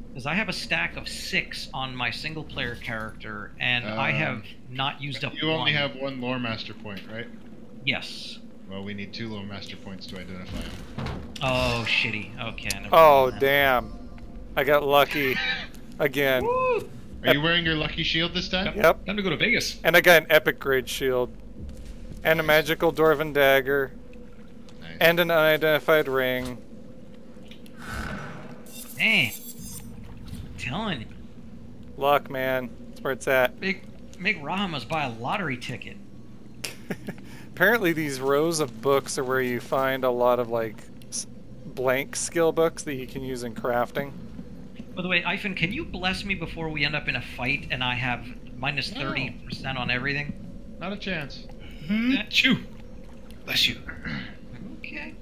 A: Because I have a stack of 6 on my single player character, and I have not used up.
E: You only have 1 lore master point, right?
A: Yes.
E: Well, we need 2 lore master points to identify him.
A: Oh, shitty. Okay.
G: Oh, damn. I got lucky again.
E: Woo! Are you wearing your lucky shield this time?
G: Yep.
C: Time to go to Vegas.
G: And I got an epic grade shield. And a magical dwarven dagger.
E: Nice.
G: And an unidentified ring.
A: Man. Telling you.
G: Luck, man. That's where it's at.
A: Make Raha must buy a lottery ticket.
G: Apparently these rows of books are where you find a lot of, like, blank skill books that you can use in crafting.
A: By the way, Ivan, can you bless me before we end up in a fight and I have minus 30% on everything?
E: Not a chance.
C: Chew. Bless you.
A: Okay.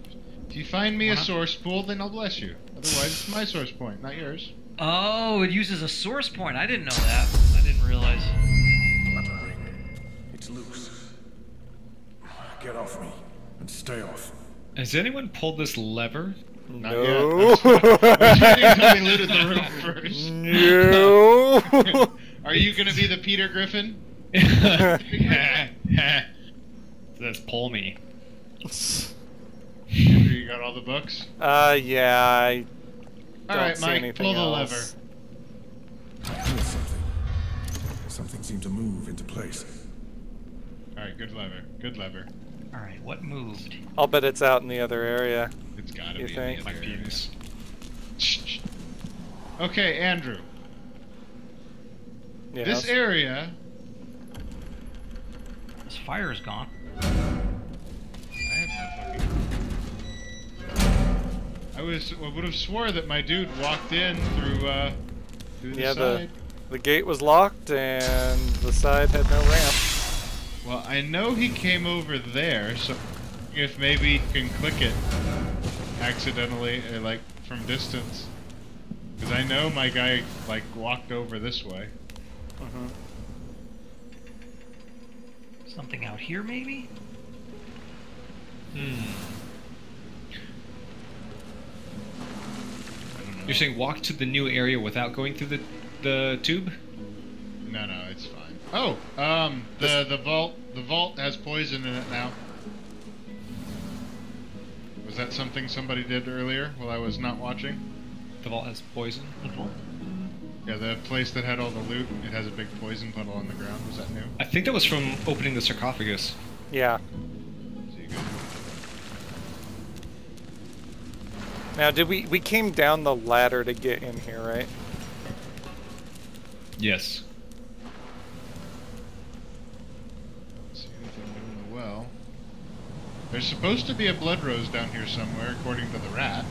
E: If you find me a source pool, then I'll bless you. Otherwise, it's my source point, not yours.
A: Oh, it uses a source point. I didn't know that. I didn't realize.
K: It's loose. Get off me and stay off.
C: Has anyone pulled this lever?
E: Not
G: No.
E: yet. That's why we looted the room first.
G: No.
E: Are you gonna be the Peter Griffin?
C: Says pull me.
E: You got all the books?
G: Yeah, I don't
E: Alright,
G: see
E: Mike,
G: anything
E: pull the
G: else.
E: lever.
K: I heard something. Something seemed to move into place.
E: Alright, good lever. Good lever.
A: Alright, what moved?
G: I'll bet it's out in the other area.
E: It's gotta
G: You
E: be
G: think?
E: in
C: My
E: the other area.
C: penis.
E: Shh. Okay, Andrew.
G: Yeah,
E: This area...
A: This fire is gone.
E: I have no fucking... I would have swore that my dude walked in through Through the
G: Yeah,
E: side.
G: the gate was locked and the side had no ramp.
E: Well, I know he came over there, so if maybe he can click it accidentally, or like from distance. Because I know my guy like walked over this way.
G: Mm-hmm.
A: Something out here, maybe?
C: You're saying walk to the new area without going through the tube?
E: No, it's fine. Oh, the vault has poison in it now. Was that something somebody did earlier while I was not watching?
C: The vault has poison?
A: The vault?
E: Yeah, the place that had all the loot, it has a big poison puddle on the ground. Was that new?
C: I think that was from opening the sarcophagus.
G: Yeah.
E: So you good?
G: Now, did we came down the ladder to get in here, right?
C: Yes.
E: See anything new in the well? There's supposed to be a blood rose down here somewhere, according to the rat.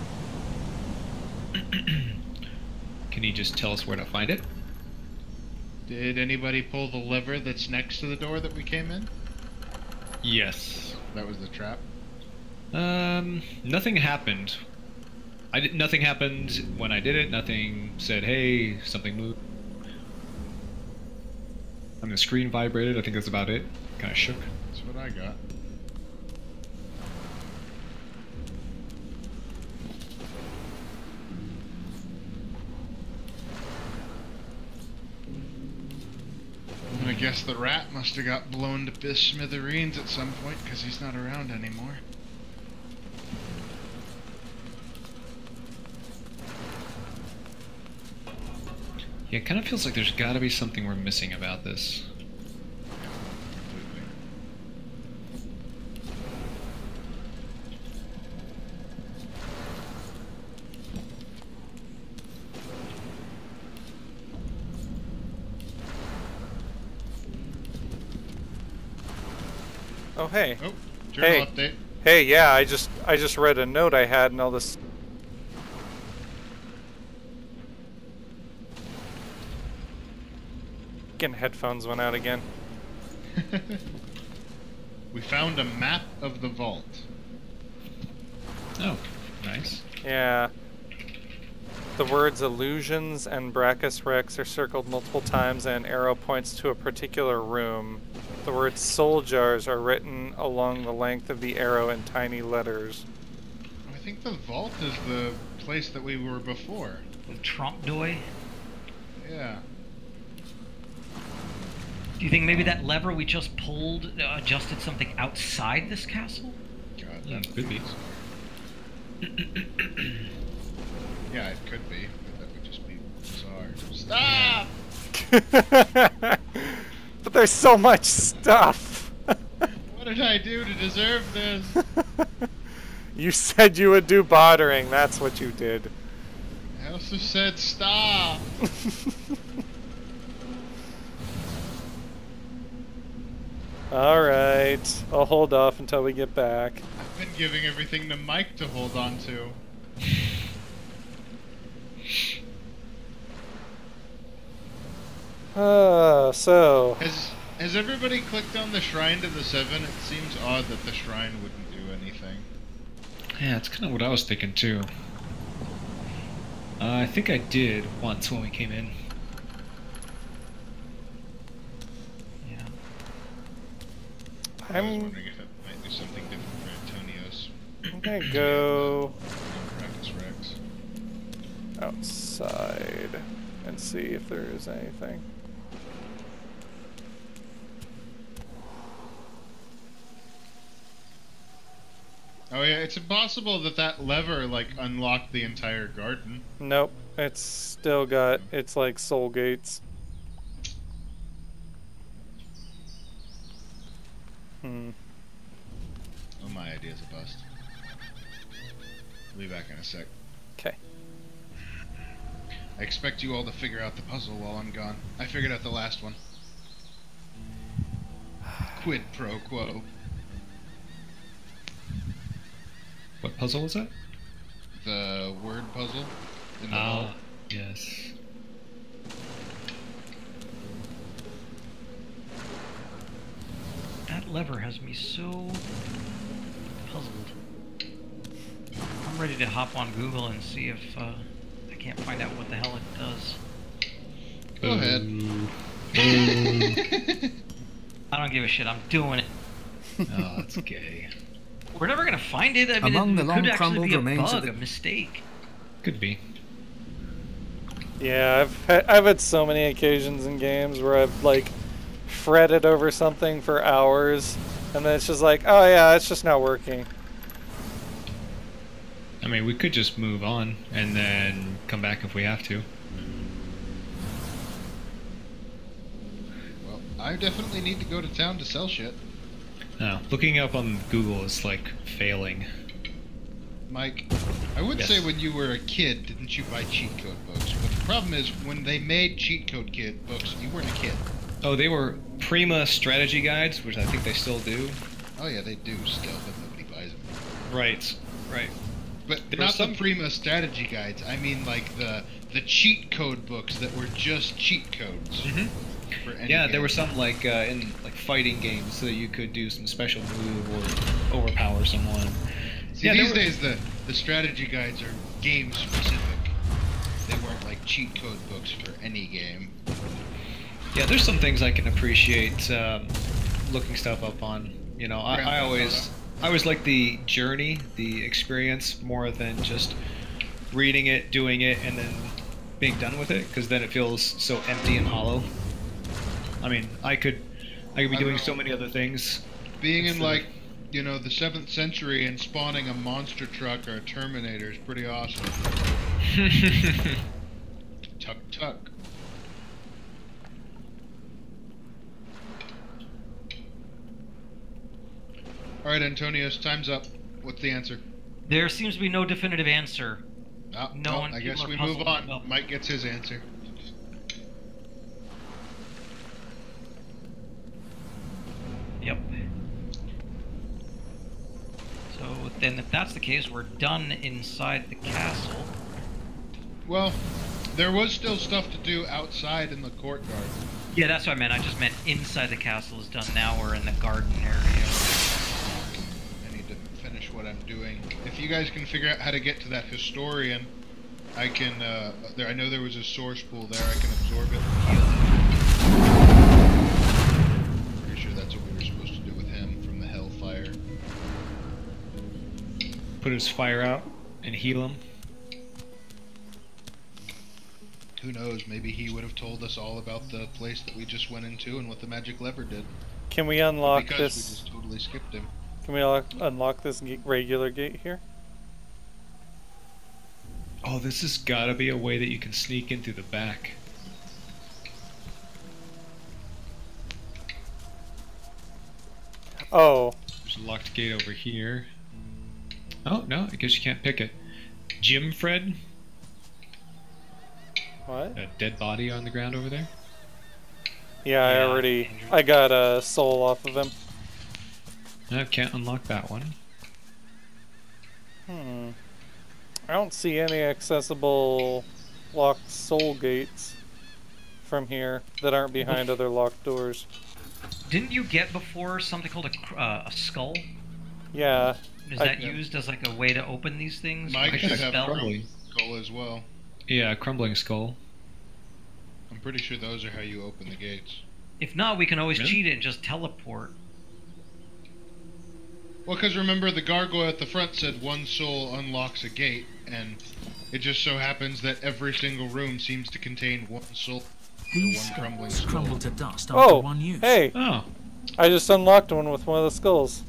C: Can you just tell us where to find it?
E: Did anybody pull the lever that's next to the door that we came in?
C: Yes.
E: That was the trap.
C: Nothing happened. Nothing happened when I did it. Nothing said, hey, something moved. And the screen vibrated. I think that's about it. Kind of shook.
E: That's what I got. And I guess the rat must have got blown to smithereens at some point because he's not around anymore.
C: Yeah, it kind of feels like there's got to be something we're missing about this.
G: Oh, hey.
E: Oh, journal
G: Hey.
E: update.
G: Hey, yeah, I just read a note I had and all this. Again, headphones went out again.
E: We found a map of the vault.
C: Oh, nice.
G: Yeah. The words illusions and Brachus Rex are circled multiple times and an arrow points to a particular room. The words soul jars are written along the length of the arrow in tiny letters.
E: I think the vault is the place that we were before.
A: The Trompe d'oeil?
E: Yeah.
A: Do you think maybe that lever we just pulled adjusted something outside this castle?
E: God,
C: Yeah,
E: that
C: could be.
E: Yeah, it could be, but that would just be bizarre. Stop!
G: But there's so much stuff!
E: What did I do to deserve this?
G: You said you would do bartering, that's what you did.
E: I also said stop!
G: Alright, I'll hold off until we get back.
E: I've been giving everything to Mike to hold on to.
G: So...
E: Has everybody clicked on the Shrine to the Seven? It seems odd that the shrine wouldn't do anything.
C: Yeah, that's kind of what I was thinking too. I think I did once when we came in.
A: Yeah.
E: I was wondering if it might do something different for Antonios.
G: I'm gonna go
E: Brachus Rex.
G: outside and see if there is anything.
E: Oh yeah, it's impossible that that lever like unlocked the entire garden.
G: Nope, it's still got, it's like soul gates. Hmm.
E: Oh, my idea's a bust. I'll be back in a sec.
G: Okay.
E: I expect you all to figure out the puzzle while I'm gone. I figured out the last one. Quid pro quo.
C: What puzzle was that?
E: The word puzzle in the vault.
C: Yes.
A: lever has me so puzzled. I'm ready to hop on Google and see if I can't find out what the hell it does.
E: Go ahead.
A: I don't give a shit. I'm doing it.
C: Oh, it's gay.
A: We're never gonna find it. I mean,
F: Among the
A: it could
F: long
A: actually
F: crumbled
A: be a
F: remains of
A: bug,
F: the-
A: a mistake.
C: Could be.
G: Yeah, I've had so many occasions in games where I've like fretted over something for hours, and then it's just like, oh yeah, it's just not working.
C: I mean, we could just move on and then come back if we have to.
E: Well, I definitely need to go to town to sell shit.
C: No, looking up on Google is like failing.
E: Mike, I would
C: Yes.
E: say when you were a kid, didn't you buy cheat code books? But the problem is, when they made cheat code kid books, you weren't a kid.
C: Oh, they were Prima strategy guides, which I think they still do.
E: Oh yeah, they do still, but nobody buys them.
C: Right, right.
E: But
C: There
E: not
C: are some-
E: the Prima strategy guides. I mean, like the cheat code books that were just cheat codes.
C: Mhm.
E: For any
C: Yeah, there
E: game.
C: were some like in like fighting games, so that you could do some special move or overpower someone.
E: See,
C: Yeah,
E: these
C: there were-
E: days the strategy guides are game specific. They weren't like cheat code books for any game.
C: Yeah, there's some things I can appreciate looking stuff up on. You know, I always like the journey, the experience, more than just reading it, doing it, and then being done with it, because then it feels so empty and hollow. I mean, I could be doing so many other things.
E: Being in
C: It's,
E: like, you know, the 7th century and spawning a monster truck or a Terminator is pretty awesome. Tuck tuck. Alright, Antonios, time's up. What's the answer?
A: There seems to be no definitive answer.
E: Oh,
A: No
E: well,
A: one-
E: I
A: people
E: guess
A: are
E: we move
A: puzzled.
E: on.
A: Oh.
E: Mike gets his answer.
A: Yep. So then, if that's the case, we're done inside the castle.
E: Well, there was still stuff to do outside in the courtyard.
A: Yeah, that's what I meant. I just meant inside the castle is done. Now we're in the garden area.
E: I need to finish what I'm doing. If you guys can figure out how to get to that historian, I can, I know there was a source pool there. I can absorb it and heal it. Pretty sure that's what we were supposed to do with him from the hellfire.
C: Put his fire out and heal him.
E: Who knows, maybe he would have told us all about the place that we just went into and what the magic lever did.
G: Can we unlock
E: Because
G: this?
E: we just totally skipped him.
G: Can we unlock this regular gate here?
C: Oh, this has got to be a way that you can sneak in through the back.
G: Oh,
C: There's a locked gate over here. Oh, no, I guess you can't pick it. Jim Fred?
G: what?
C: A dead body on the ground over there?
G: Yeah, I got a soul off of him.
C: No, can't unlock that one.
G: I don't see any accessible locked soul gates from here that aren't behind other locked doors.
A: Didn't you get before something called a skull?
G: Yeah.
A: Is that used as like a way to open these things?
E: Mike
A: Like
E: should
A: a
E: have
A: spell?
E: crumbling skull as well.
C: Yeah, a crumbling skull.
E: I'm pretty sure those are how you open the gates.
A: If not, we can always
C: Really?
A: cheat it and just teleport.
E: Well, because remember, the gargoyle at the front said one soul unlocks a gate, and it just so happens that every single room seems to contain one soul.
K: These
E: one crumbling
K: skulls
E: skull.
K: crumble to dust after
G: Oh,
K: one use.
G: hey!
C: Oh.
G: I just unlocked one with one of the skulls.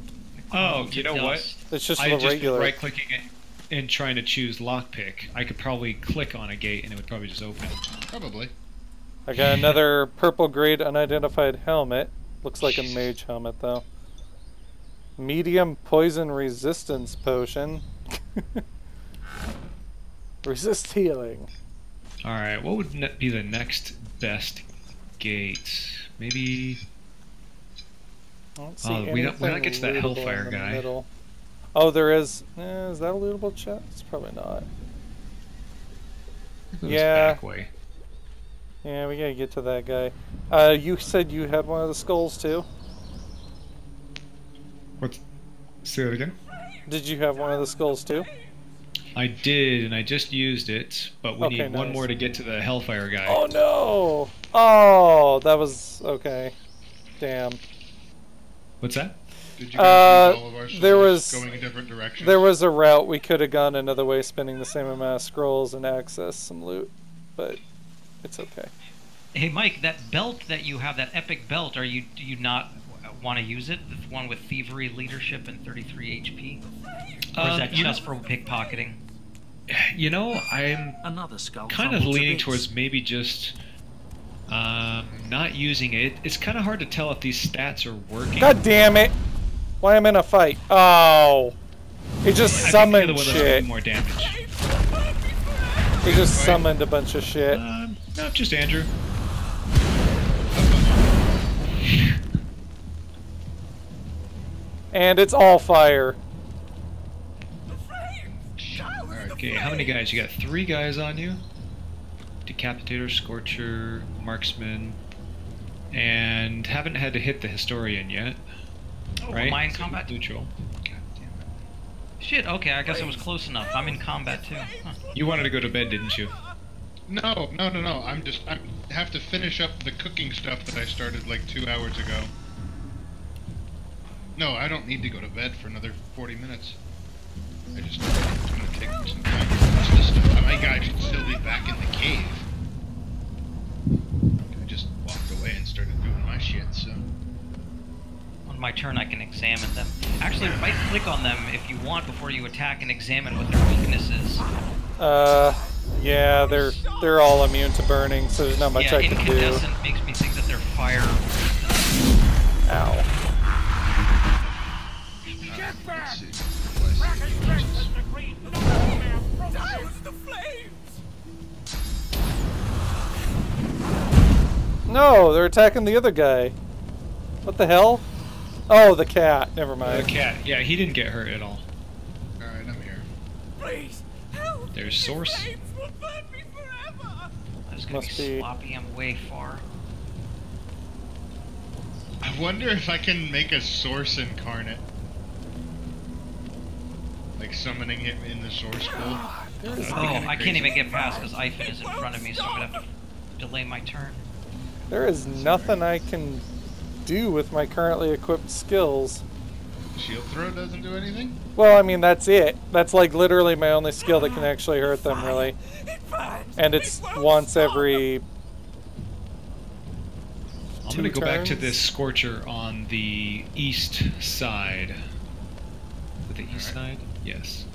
C: Oh, you know what?
A: Dust.
G: It's just
C: I
G: the
C: just
G: regular.
C: right-clicking it and trying to choose lockpick. I could probably click on a gate and it would probably just open.
E: Probably.
G: I got another purple grade unidentified helmet. Looks like a mage helmet though. Medium poison resistance potion. Resist healing.
C: Alright, what would be the next best gate? Maybe...
G: I don't see
C: Oh, we don't
G: anything
C: get to that
G: lootable
C: Hellfire
G: in the
C: guy.
G: middle. Oh, there is. Is that a lootable chest? Probably not.
C: Goes
G: Yeah.
C: Back way.
G: Yeah, we gotta get to that guy. You said you had one of the skulls too?
C: What's... Say that again?
G: Did you have one of the skulls too?
C: I did, and I just used it, but we need one
G: nice.
C: more to get to the Hellfire guy.
G: Oh no! Oh, that was... okay. Damn.
C: What's that?
E: Did you guys use all of our
G: there
E: souls
G: was
E: going in different directions?
G: There was a route we could have gone another way, spending the same amount of scrolls and access some loot, but it's okay.
A: Hey Mike, that belt that you have, that epic belt, do you not want to use it? The one with thievery, leadership, and 33 HP? Or is that just for pickpocketing?
C: You know, I'm
L: Another skull
C: kind of leaning towards maybe just not using it. It's kind of hard to tell if these stats are working.
G: God damn it! Why am I in a fight? Oh! He just summoned shit.
C: More damage.
G: He just summoned a bunch of shit.
C: No, just Andrew.
G: And it's all fire.
C: Okay, how many guys? You got 3 guys on you. Decapitator, Scorcher, Marksman, and haven't had to hit the Historian yet.
A: Oh,
C: right?
A: am I in combat?
C: Neutral.
A: Shit, okay, I guess I was close enough. I'm in combat too. Huh.
C: You wanted to go to bed, didn't you?
E: No. I have to finish up the cooking stuff that I started like 2 hours ago. No, I don't need to go to bed for another 40 minutes. I just want to take some time to finish this stuff. My guy should still be back in the cave. I just walked away and started doing my shit, so...
A: On my turn, I can examine them. Actually, right-click on them if you want before you attack and examine what their weaknesses.
G: Yeah, they're all immune to burning, so there's not much I can do.
A: Incandescent makes me think that they're fire.
G: Ow.
E: Get back!
G: No, they're attacking the other guy. What the hell? Oh, the cat. Never mind.
C: The cat. Yeah, he didn't get hurt at all.
E: Alright, I'm here.
L: Please, help!
C: There's Source.
A: I was gonna
G: Must
A: be
G: be.
A: sloppy. I'm way far.
E: I wonder if I can make a source incarnate. Like summoning him in the source pool.
A: Oh, I can't even get past because Iphon is in front of me, so I'm gonna have to delay my turn.
G: There is nothing I can do with my currently equipped skills.
E: Shield throw doesn't do anything?
G: Well, I mean, that's it. That's like literally my only skill that can actually hurt them, really. And it's once every...
C: I'm gonna go back to this Scorcher on the east side. Is it the east side? Yes.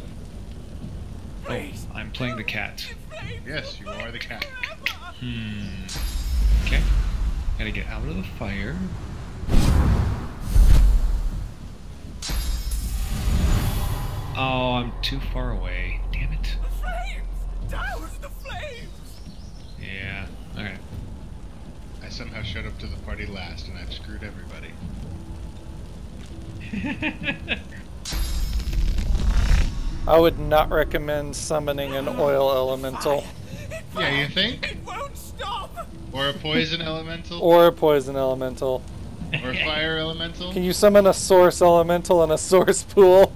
C: Oh, I'm playing the cat.
E: Yes, you are the cat.
C: Okay. Gotta get out of the fire. Oh, I'm too far away. Damn it. Yeah, alright.
E: I somehow showed up to the party last and I've screwed everybody.
G: I would not recommend summoning an oil elemental.
E: Yeah, you think? Or a poison elemental?
G: Or a poison elemental.
E: Or a fire elemental?
G: Can you summon a source elemental in a source pool?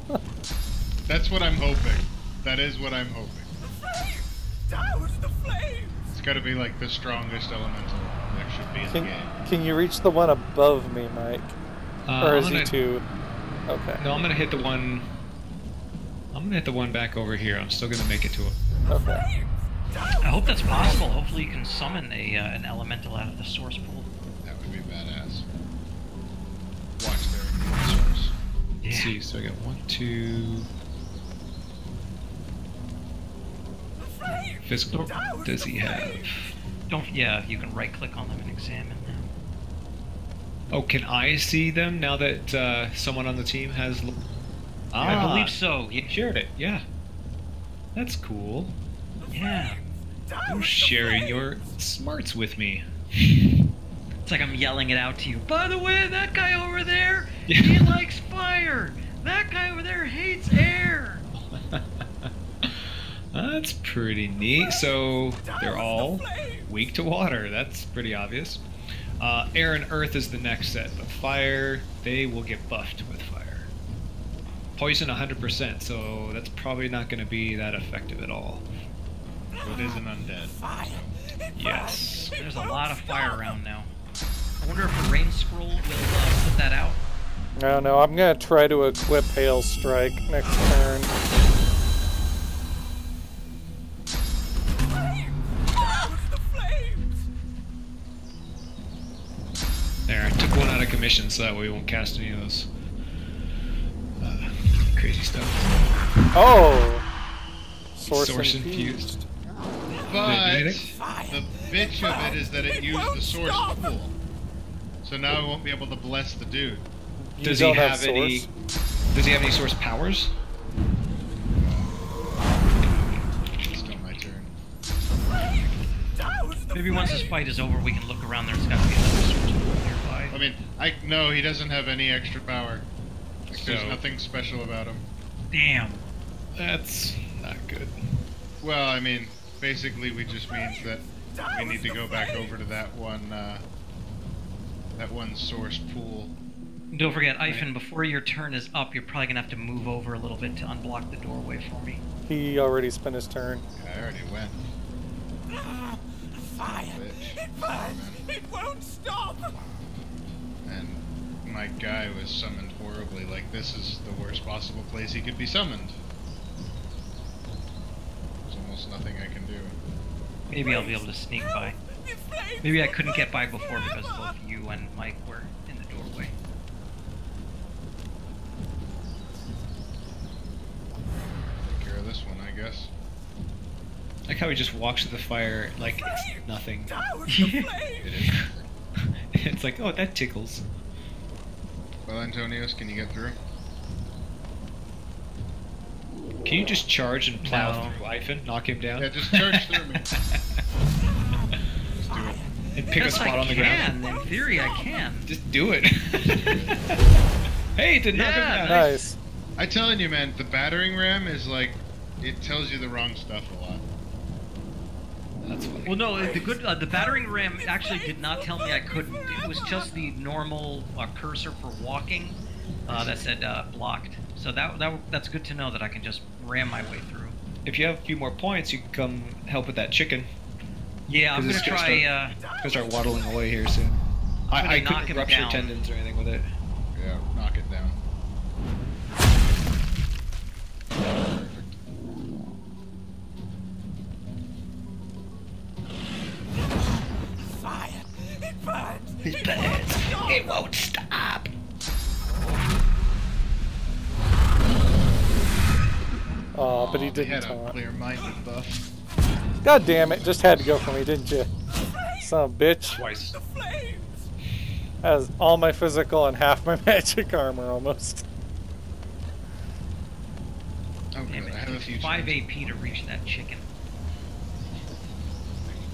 E: That's what I'm hoping. That is what I'm hoping. It's gotta be like the strongest elemental there should be in the game.
G: Can you reach the one above me, Mike? Or is he too... Okay.
C: No, I'm gonna hit the one... I'm gonna hit the one back over here. I'm still gonna make it to it.
G: Okay.
A: I hope that's possible. Hopefully you can summon an elemental out of the source pool.
E: That would be badass. Watch their source.
A: Yeah.
C: Let's see, so I got 1, 2... Physical. Does he have?
A: Yeah, you can right click on them and examine them.
C: Oh, can I see them now that someone on the team has?
A: I believe so.
C: You shared it. Yeah. That's cool.
A: Yeah.
C: You're sharing your smarts with me.
A: It's like I'm yelling it out to you. By the way, that guy over there, he likes fire. That guy over there hates air.
C: That's pretty neat. So they're all weak to water. That's pretty obvious. Air and earth is the next set, but fire, they will get buffed with fire. poison 100%, so that's probably not going to be that effective at all.
E: So it is an undead.
C: Yes.
A: There's a lot of fire around now. I wonder if the rain scroll will put that out.
G: I don't know. I'm gonna try to equip Hail Strike next turn.
C: There, I took one out of commission so that way we won't cast any of those crazy stuff.
G: Oh! Source
C: infused.
E: But the bitch of it is that it used the source pool. So now I won't be able to bless the dude.
C: Does he have any source powers?
E: It's still my turn.
A: Maybe once this fight is over, we can look around. There's got to be another source nearby.
E: I mean, no, he doesn't have any extra power. Like, there's
C: So-
E: nothing special about him.
A: Damn.
C: That's not good.
E: Well, I mean, basically, we just means that we need to go back over to that one source pool.
A: Don't forget, Ivan, before your turn is up, you're probably going to have to move over a little bit to unblock the doorway for me.
G: He already spent his turn.
E: Yeah, I already went.
L: Fire! It burns! It won't stop!
E: And my guy was summoned horribly. Like, this is the worst possible place he could be summoned. There's almost nothing I can do.
A: Maybe I'll be able to sneak by. Maybe I couldn't get by before because both you and Mike were in the doorway.
E: Take care of this one, I guess.
C: I like how he just walks to the fire like it's nothing.
E: It is.
C: It's like, oh, that tickles.
E: Well, Antonios, can you get through?
C: Can you just charge and plow
A: No.
C: through Ivan, knock him down?
E: Yeah, just charge through me. Just do it.
C: And pick a
A: Yes,
C: spot
A: I
C: on the ground.
A: can. In theory, I can.
C: Just do it. Hey, it did knock him
A: Yeah,
C: down.
G: Nice.
E: I'm telling you, man, the battering ram is like, it tells you the wrong stuff a lot.
C: That's funny.
A: Well, no, the battering ram actually did not tell me I couldn't. It was just the normal cursor for walking that said blocked. So that's good to know that I can just ram my way through.
C: If you have a few more points, you can come help with that chicken.
A: Yeah, I'm
C: 'Cause
A: gonna
C: it's
A: try.
C: Gonna start waddling away here soon. I
A: gonna knock
C: couldn't
A: him
C: rupture
A: down.
C: tendons or anything with it.
E: Yeah, knock it down.
L: Fire! It burns!
C: It burns. It won't stop.
G: Oh, but he
E: They
G: didn't
E: had a
G: taunt.
E: clear-minded buff.
G: God damn it, just had to go for me, didn't you? Son of a bitch.
C: Twice.
L: The flames!
G: Has all my physical and half my magic armor almost.
E: Oh,
A: Damn
E: good.
A: it,
E: I have a
A: it's
E: few
A: 5
E: chances.
A: AP to reach that chicken.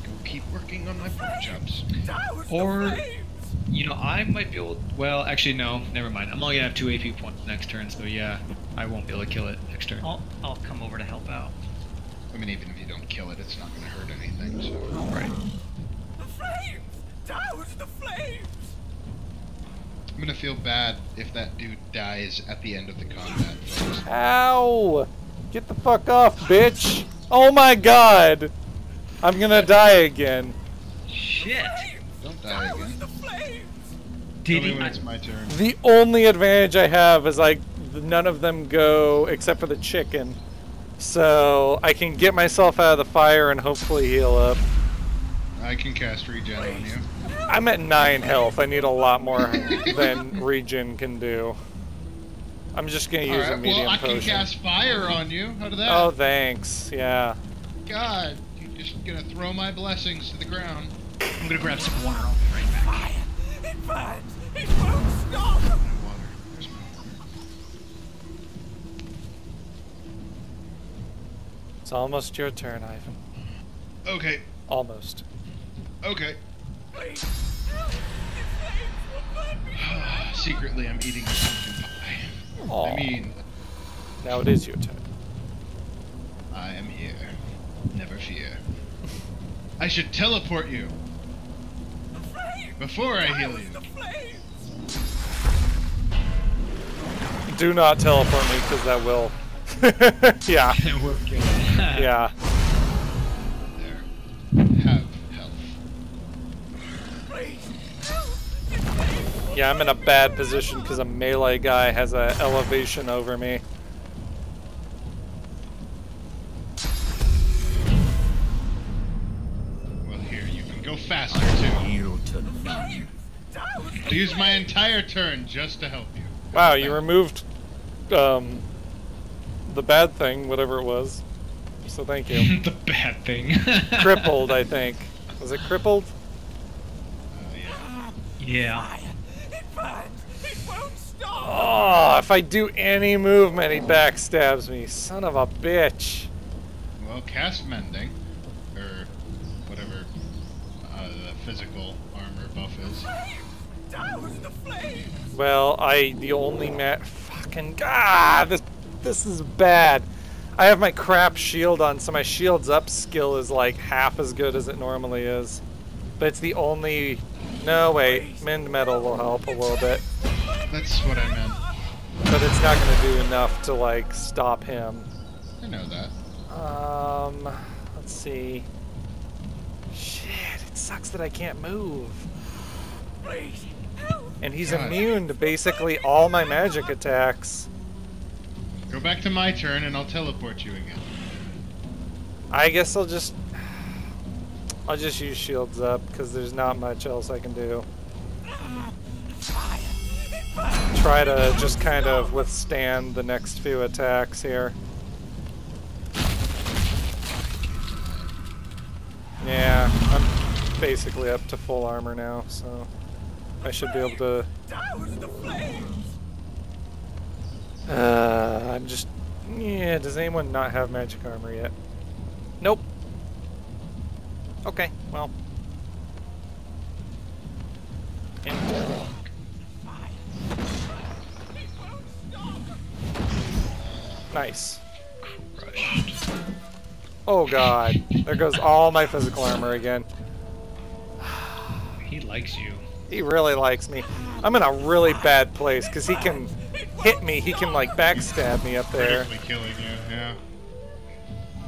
E: Go keep working on my pork chops.
L: Douse the
C: Or,
L: flames!
C: you know, I might be able. Well, actually, no. Never mind. I'm only gonna have 2 AP points next turn, so yeah, I won't be able to kill it next turn.
A: I'll come over to help out.
E: I mean, even if you don't kill it, it's not going to hurt anything, so...
C: Right.
L: The flames! Douse the flames!
E: I'm going to feel bad if that dude dies at the end of the combat phase.
G: Ow! Get the fuck off, bitch! Oh my god! I'm gonna die again.
A: Shit!
E: Don't die again.
L: The flames!
A: Did
E: Tell me
A: he?
E: when it's my turn.
G: The only advantage I have is like none of them go except for the chicken. So I can get myself out of the fire and hopefully heal up.
E: I can cast regen on you.
G: I'm at 9 health. I need a lot more than regen can do. I'm just gonna use a
E: Alright,
G: medium
E: well, I can
G: potion.
E: cast fire on you. How did that?
G: Oh, thanks. Yeah.
E: God, you're just going to throw my blessings to the ground.
A: I'm gonna grab some water. I'll be right back.
L: Fire! It burns! It won't stop!
E: My water. Where's my water?
G: It's almost your turn, Ivan.
E: Okay,
G: Almost.
E: okay.
L: Please! Help! The flames will burn me!
E: Secretly, I'm eating a pumpkin pie.
G: Aw.
E: I mean,
G: Now it is your turn.
E: I am here. Never fear. I should teleport you
L: The flames!
E: before I heal
L: Douse
E: you.
L: the flames!
G: Do not teleport me, because that will. Yeah.
C: We're killing.
G: Yeah.
E: There. Have health.
G: Yeah, I'm in a bad position because a melee guy has an elevation over me.
E: Well, here, you can go faster, too. I'll use my entire turn just to help you.
G: Wow, you removed the bad thing, whatever it was. So thank you.
C: The bad thing.
G: Crippled, I think. Was it crippled?
A: Yeah.
G: Oh, if I do any movement, he backstabs me. Son of a bitch.
E: Well, cast mending, or whatever the physical armor buff is.
G: Well, the only fucking this is bad. I have my crap shield on, so my shields up skill is like half as good as it normally is. But it's the only. No, wait. Mend metal will help a little bit.
E: That's what I meant.
G: But it's not going to do enough to like stop him.
E: I know that.
G: Let's see. Shit, it sucks that I can't move. And he's immune to basically all my magic attacks.
E: Go back to my turn and I'll teleport you again.
G: I guess I'll just use shields up because there's not much else I can do. Try to just kind of withstand the next few attacks here. Yeah, I'm basically up to full armor now, so I should be able to. I'm just. Yeah, does anyone not have magic armor yet? Nope. Okay, well. Nice.
C: Crushed.
G: Oh god, there goes all my physical armor again.
C: He likes you.
G: He really likes me. I'm in a really bad place because he can hit me. He can like backstab me up there.
E: Critically killing you, yeah.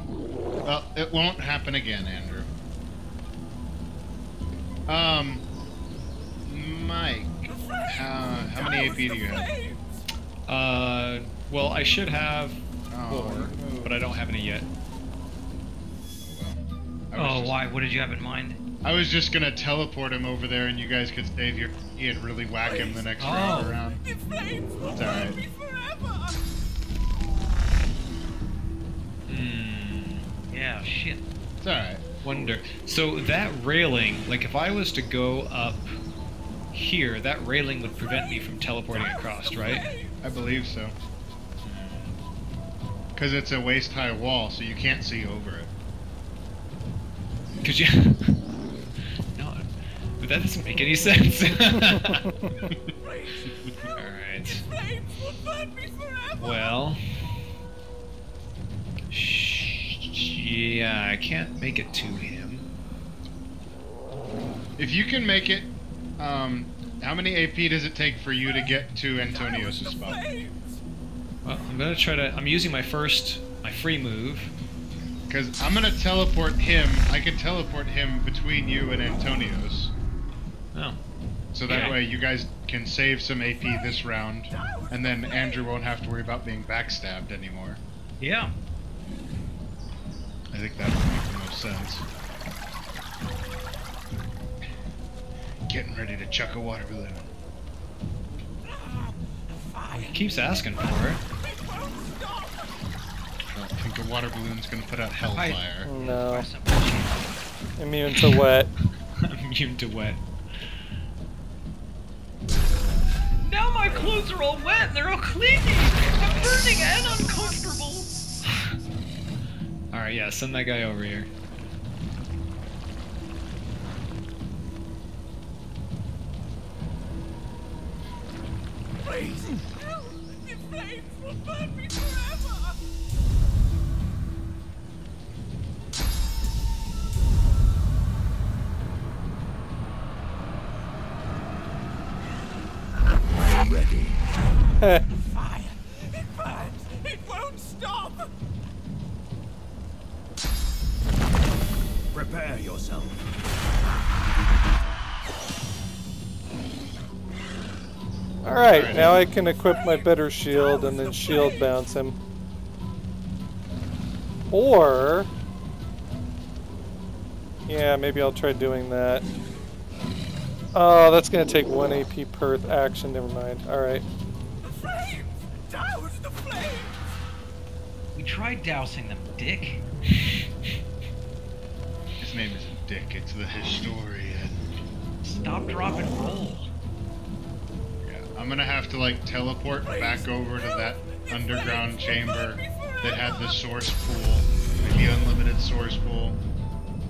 E: Well, it won't happen again, Andrew. Mike, how many AP do you have?
C: Well, I should have 4, but I don't have any yet.
A: Why? What did you have in mind?
E: I was just gonna teleport him over there, and you guys could save your and really whack him the next round around. It's alright.
A: Yeah, shit.
E: It's alright.
C: Wonder. So that railing, like if I was to go up here, that railing would prevent me from teleporting across, right?
E: I believe so. Because it's a waist-high wall, so you can't see over it.
C: Could you? No, but that doesn't make any sense. Alright. Well. Yeah, I can't make it to him.
E: If you can make it, how many AP does it take for you to get to Antonios' spot?
C: Well, I'm gonna try to. I'm using my free move.
E: Because I'm gonna teleport him. I can teleport him between you and Antonios.
C: Oh.
E: So that way you guys can save some AP this round, and then Andrew won't have to worry about being backstabbed anymore.
A: Yeah.
E: I think that would make the most sense. Getting ready to chuck a water balloon.
C: He keeps asking for it.
E: I don't think a water balloon's gonna put out hellfire.
G: No. Immune to wet.
C: Immune to wet.
A: Now my clothes are all wet and they're all clinging. I'm burning and uncomfortable.
C: Alright, yeah, send that guy over here.
L: Please! Help! The flames will burn me forever!
I: Ready. Fire.
L: stop!
K: Prepare yourself.
G: Alright, now I can equip my better shield and then shield bounce him. Or... yeah, maybe I'll try doing that. Oh, that's gonna take 1 AP per action, never mind. Alright.
L: The flames! Douse the flames!
A: We tried dousing them, Dick.
E: His name isn't Dick, it's the historian.
A: Stop, drop, and roll.
E: Yeah, I'm gonna have to like teleport back over to that underground chamber that had the source pool, like the unlimited source pool,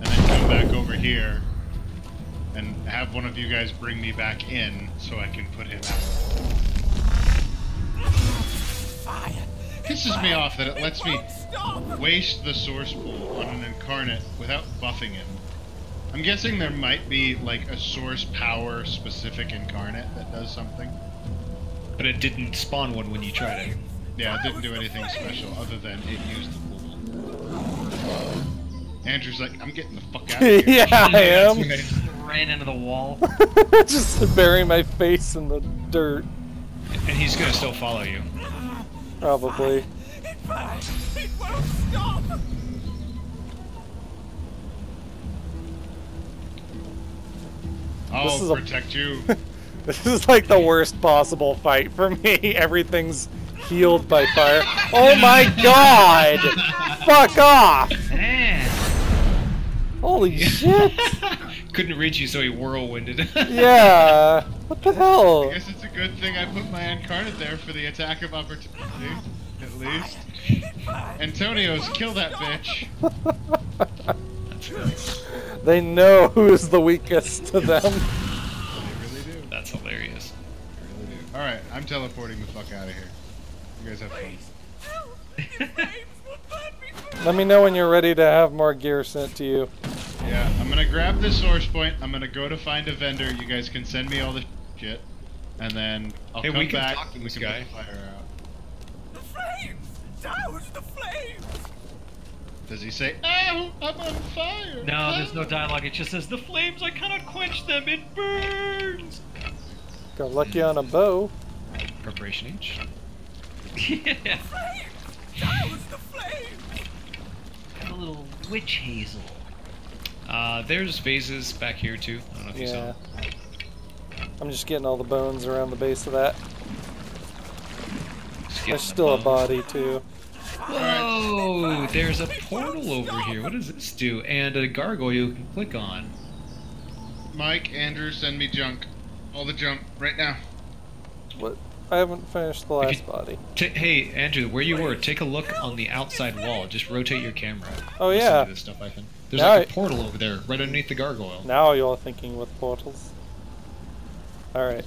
E: and then come back over here and have one of you guys bring me back in so I can put him out.
I: Fire.
E: Pisses me off that it lets me waste the source pool on an incarnate without buffing him. I'm guessing there might be like a source power specific incarnate that does something.
C: But it didn't spawn one when you tried it.
E: Yeah, it didn't do anything special other than it used the pool. Andrew's like, I'm getting the fuck out of here.
G: Yeah, I am.
A: Ran into the wall.
G: Just bury my face in the dirt.
C: And he's gonna still follow you.
G: Probably.
L: It won't stop!
E: I'll
G: This is a-
E: protect you.
G: This is like the worst possible fight for me. Everything's healed by fire. Oh my god! Fuck off!
A: Man.
G: Holy shit!
C: Couldn't reach you, so he whirlwinded.
G: Yeah. What the hell?
E: I guess it's a good thing I put my incarnate there for the attack of opportunity, at least. Antonio's, kill that bitch.
G: They know who's the weakest to them.
E: They really do.
C: That's hilarious.
E: They really do. Alright, I'm teleporting the fuck out of here. You guys have fun.
G: Let me know when you're ready to have more gear sent to you.
E: Yeah, I'm gonna grab this source point. I'm gonna go to find a vendor. You guys can send me all the shit, and then I'll
C: Hey,
E: come
C: we can
E: back.
C: talk to
E: and
C: this
E: we can
C: guy.
E: put the fire out.
L: The flames! Douse the flames!
E: Does he say, "Ow, I'm on fire"?
A: No, there's no dialogue. It just says, the flames, I cannot quench them. It burns.
G: Got lucky on a bow.
C: Preparation H.
A: Yeah.
L: Douse the flames!
A: Got a little witch hazel.
C: There's vases back here too. I don't know if you saw.
G: Yeah. I'm just getting all the bones around the base of that.
C: Just
G: There's
C: getting
G: still
C: the
G: a body too.
C: Whoa! There's a portal over here. What does this do? And a gargoyle you can click on.
E: Mike, Andrew, send me junk. All the junk right now.
G: What? I haven't finished the last body.
C: Hey, Andrew, where you were, take a look on the outside wall. Just rotate your camera.
G: Oh,
C: Listen
G: yeah.
C: to this stuff, I think. There's
G: Now
C: like a portal over there, right underneath the gargoyle.
G: Now you're thinking with portals. Alright.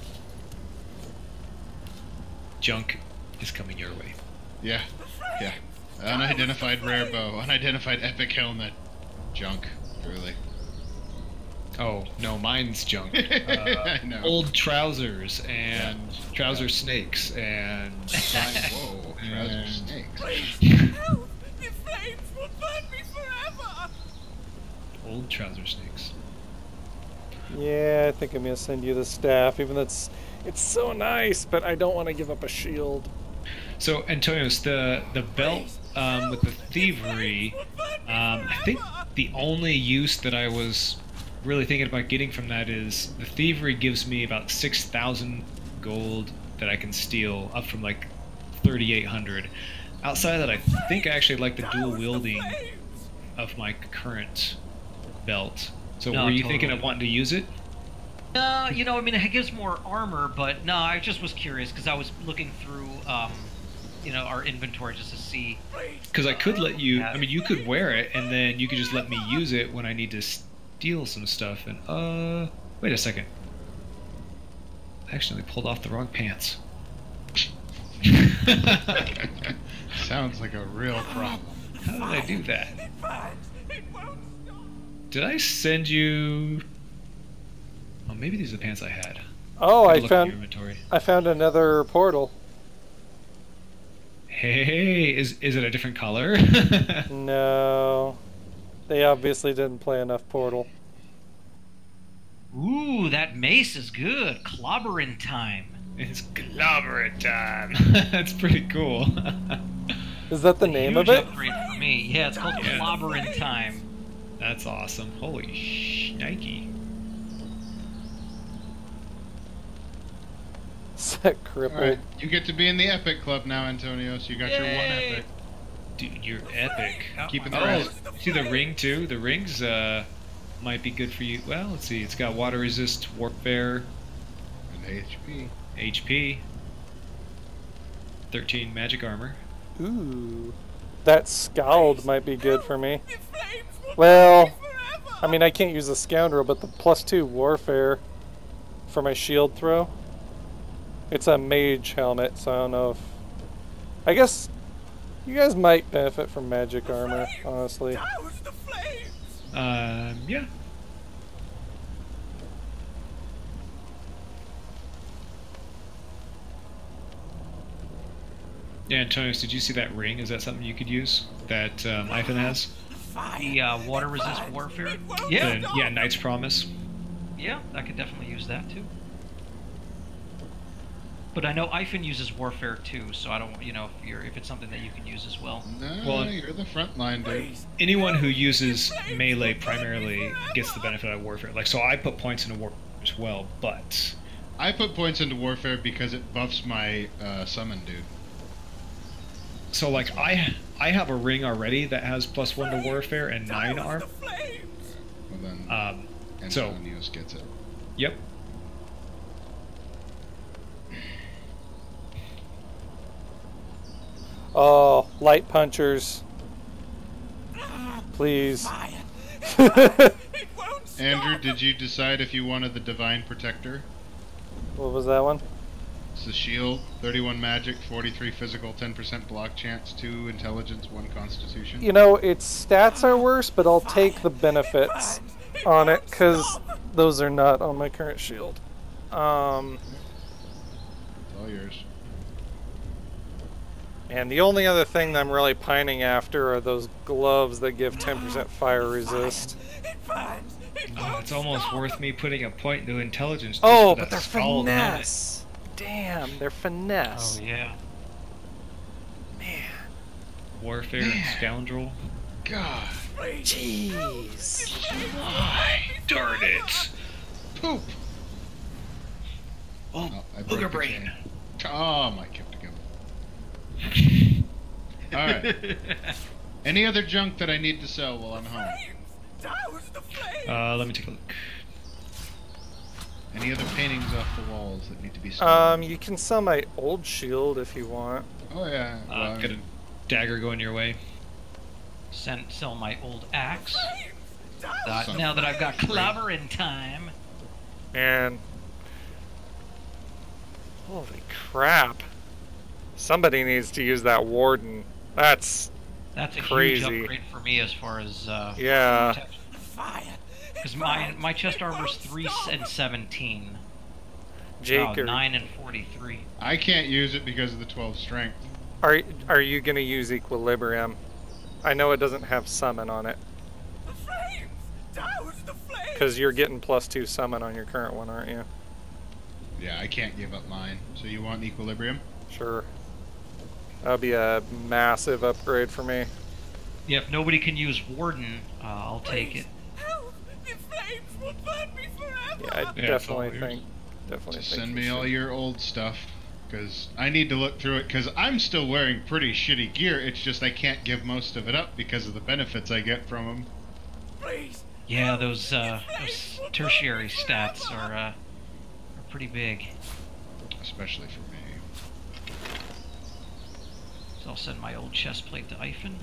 C: Junk is coming your way.
E: Yeah, yeah. Unidentified rare bow, unidentified epic helmet. Junk, really.
C: Oh, no, mine's junk.
E: I know.
C: Old trousers and trouser snakes and...
E: Whoa, trouser snakes.
L: Help! The flames will burn me forever!
C: Old trouser snakes.
G: Yeah, I think I'm gonna send you the staff, even though it's so nice, but I don't want to give up a shield.
C: So, Antonios, the belt with the thievery, I think the only use that I was really thinking about getting from that is the thievery gives me about 6,000 gold that I can steal, up from like 3,800. Outside of that, I think I actually like the dual wielding of my current belt. So
A: No,
C: were you
A: totally.
C: thinking of wanting to use it?
A: No, you know, I mean, it gives more armor, but no, I just was curious because I was looking through, you know, our inventory just to see.
C: Because I could let you,
A: Yeah.
C: I mean, you could wear it, and then you could just let me use it when I need to steal some stuff. And, wait a second. I accidentally pulled off the wrong pants.
E: Sounds like a real problem.
C: How did I do that? Did I send you... Oh, maybe these are the pants I had.
G: Oh,
C: Gotta
G: I
C: look in your
G: found
C: inventory.
G: another portal.
C: Hey, is it a different color?
G: No. They obviously didn't play enough Portal.
A: Ooh, that mace is good. Clobbering time.
C: It's clobbering time. That's pretty cool.
G: Is that the
A: It's a
G: name
A: huge
G: of it?
A: upgrade for me. Yeah, it's called
C: Yeah.
A: Clobbering time.
C: That's awesome. Holy shnikey.
G: Set crippled.
E: Alright, you get to be in the Epic Club now, Antonio, so you got your one
A: Yay!
E: Epic.
C: Dude, you're epic.
E: Keeping the
C: Oh,
E: rest.
C: see the ring too? The rings might be good for you. Well, let's see. It's got water resist, warfare,
E: And HP.
C: HP, 13 magic armor.
G: Ooh. That Scald might be good for me. Well, I mean, I can't use the Scoundrel, but the +2 Warfare for my shield throw. It's a mage helmet, so I don't know if... I guess you guys might benefit from magic armor, honestly.
C: Yeah. Yeah, Antonius, did you see that ring? Is that something you could use that Ivan has?
A: The water resist warfare. Yeah,
C: Yeah, Knight's Promise.
A: yeah, I could definitely use that too. But I know Ivan uses warfare too, so I don't, if it's something that you can use as well.
E: No,
C: Well,
E: you're the front line, dude.
C: Anyone who uses melee primarily gets the benefit of warfare. Like, so I put points into warfare as well, but
E: I put points into warfare because it buffs my summon, dude.
C: so like I have a ring already that has +1 to warfare and 9 arm.
E: Well then,
C: So
E: Antonios gets it.
C: yep.
G: Oh, light punchers. Please.
E: Andrew, did you decide if you wanted the Divine Protector?
G: What was that one?
E: It's the shield, 31 magic, 43 physical, 10% block chance, 2 intelligence, 1 constitution.
G: You know, its stats are worse, but I'll take the benefits on it, because those are not on my current shield.
E: It's all yours.
G: And the only other thing that I'm really pining after are those gloves that give 10% fire resist.
C: Oh, it's almost worth me putting a point into intelligence. Just
G: Oh,
C: for
G: but
C: that
G: they're
C: skull
G: finesse. Damn, they're finesse.
A: Oh yeah.
G: Man.
C: Warfare and scoundrel.
E: God.
G: Jeez.
C: Why? Darn it.
E: Poop.
C: Oh,
E: I broke
C: booger
E: the
C: brain.
E: chain. Oh, my kept together. Alright. Any other junk that I need to sell while I'm home?
C: Let me take a look.
E: Any other paintings off the walls that need to be sold?
G: You can sell my old shield if you want.
E: Oh yeah. Well,
C: Got a dagger going your way.
A: Sell my old axe. Now that I've got clobbering time.
G: And holy crap. Somebody needs to use that warden. That's
A: a
G: crazy.
A: huge upgrade for me as far as
G: yeah.
A: Because my chest armor's 3 and 17.
G: Jake,
A: 9 and 43.
E: I can't use it because of the 12 strength.
G: are you gonna use equilibrium? I know it doesn't have summon on it. Because you're getting +2 summon on your current one, aren't you?
E: Yeah, I can't give up mine. So you want equilibrium?
G: Sure. That would be a massive upgrade for me.
A: Yeah, if nobody can use warden, I'll take it.
G: Yeah, I
C: Yeah,
G: definitely
C: it's all
G: think. Definitely
E: Just
G: think
E: send
G: you
E: me all
G: should.
E: your old stuff. Because I need to look through it. Because I'm still wearing pretty shitty gear. It's just I can't give most of it up because of the benefits I get from them.
A: Yeah, those tertiary stats are pretty big.
E: Especially for me.
A: So I'll send my old chest plate to Ivan.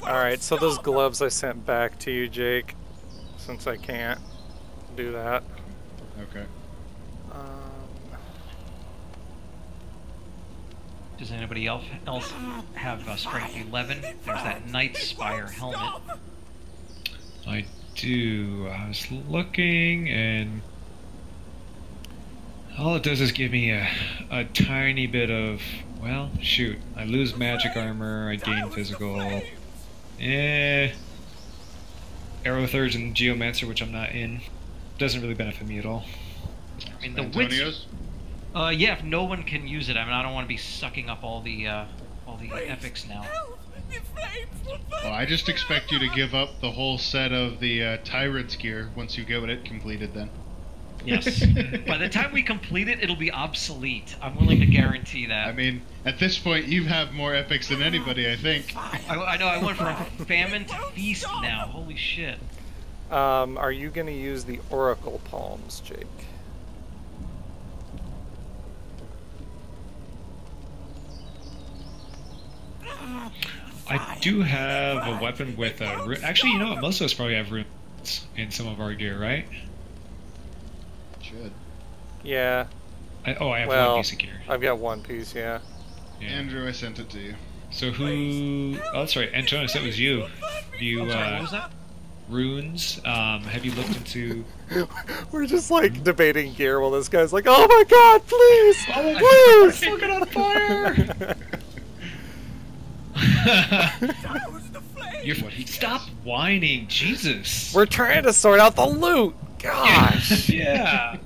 G: Alright, so those gloves I sent back to you, Jake, since I can't do that.
E: Okay.
A: Does anybody else have strength 11? There's that Knight's Spire helmet.
C: I do. I was looking, and All it does is give me a tiny bit of, well, shoot. I lose magic armor, I gain physical. Arrow Thirds and Geomancer, which I'm not in, doesn't really benefit me at all.
A: I mean, the
E: Antonio's?
A: yeah, if no one can use it, I mean, I don't want to be sucking up all the epics now.
E: Well, I just expect you to give up the whole set of the Tyrant's gear once you get it completed then.
A: Yes. By the time we complete it, it'll be obsolete. I'm willing to guarantee that.
E: I mean, at this point, you have more epics than anybody, I think.
A: I know, I went from famine to feast now. Holy shit.
G: Are you going to use the Oracle Palms, Jake?
C: I do have a weapon with a... Actually, you know what? Most of us probably have runes in some of our gear, right?
E: Should.
G: Yeah.
C: I have
G: well,
C: one piece of gear.
G: I've got one piece, yeah.
E: Andrew, I sent it to you.
C: So who... Oh, that's right. Antonius, that was you. You,
A: what was that?
C: Runes. Have you looked into...
G: We're just, like, debating gear while this guy's like, oh my god, please! Oh, please!
C: Look on fire! Stop whining, Jesus!
G: We're trying to sort out the loot! Gosh!
C: Yeah!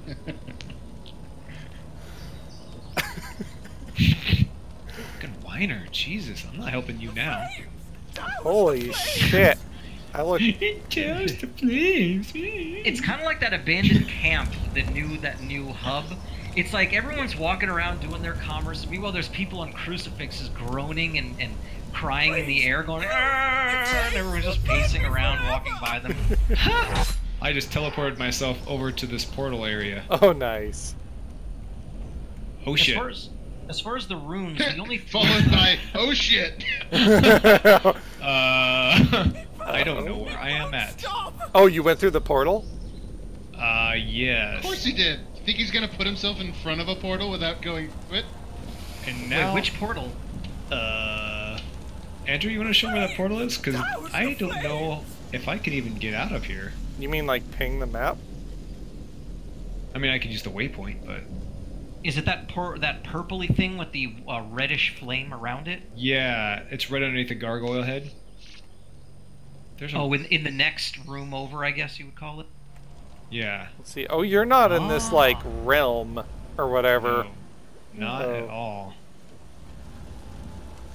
C: Fucking whiner, Jesus, I'm not helping you now.
G: Holy shit! I look...
C: Just please.
A: It's kind of like that abandoned camp, that new hub. It's like everyone's walking around doing their commerce. Meanwhile, there's people on crucifixes groaning and crying in the air, going, "Arr!" And everyone's just pacing around, walking by them.
C: I just teleported myself over to this portal area.
G: Oh, nice.
C: Oh shit.
A: As far as the runes, the only
E: followed by oh shit.
C: I don't know where I am at.
G: Oh, you went through the portal?
C: Yes.
E: Of course he did. You think he's gonna put himself in front of a portal without going what?
C: And now,
A: wait, which portal?
C: Andrew, you want to show me where that portal is? Because I don't know if I can even get out of here.
G: You mean like ping the map?
C: I mean, I could use the waypoint, but...
A: Is it that purpley thing with the reddish flame around it?
C: Yeah, it's right underneath the gargoyle head. There's
A: in the next room over, I guess you would call it?
C: Yeah.
G: Let's see. Oh, you're not in this, like, realm or whatever.
C: No, not at all.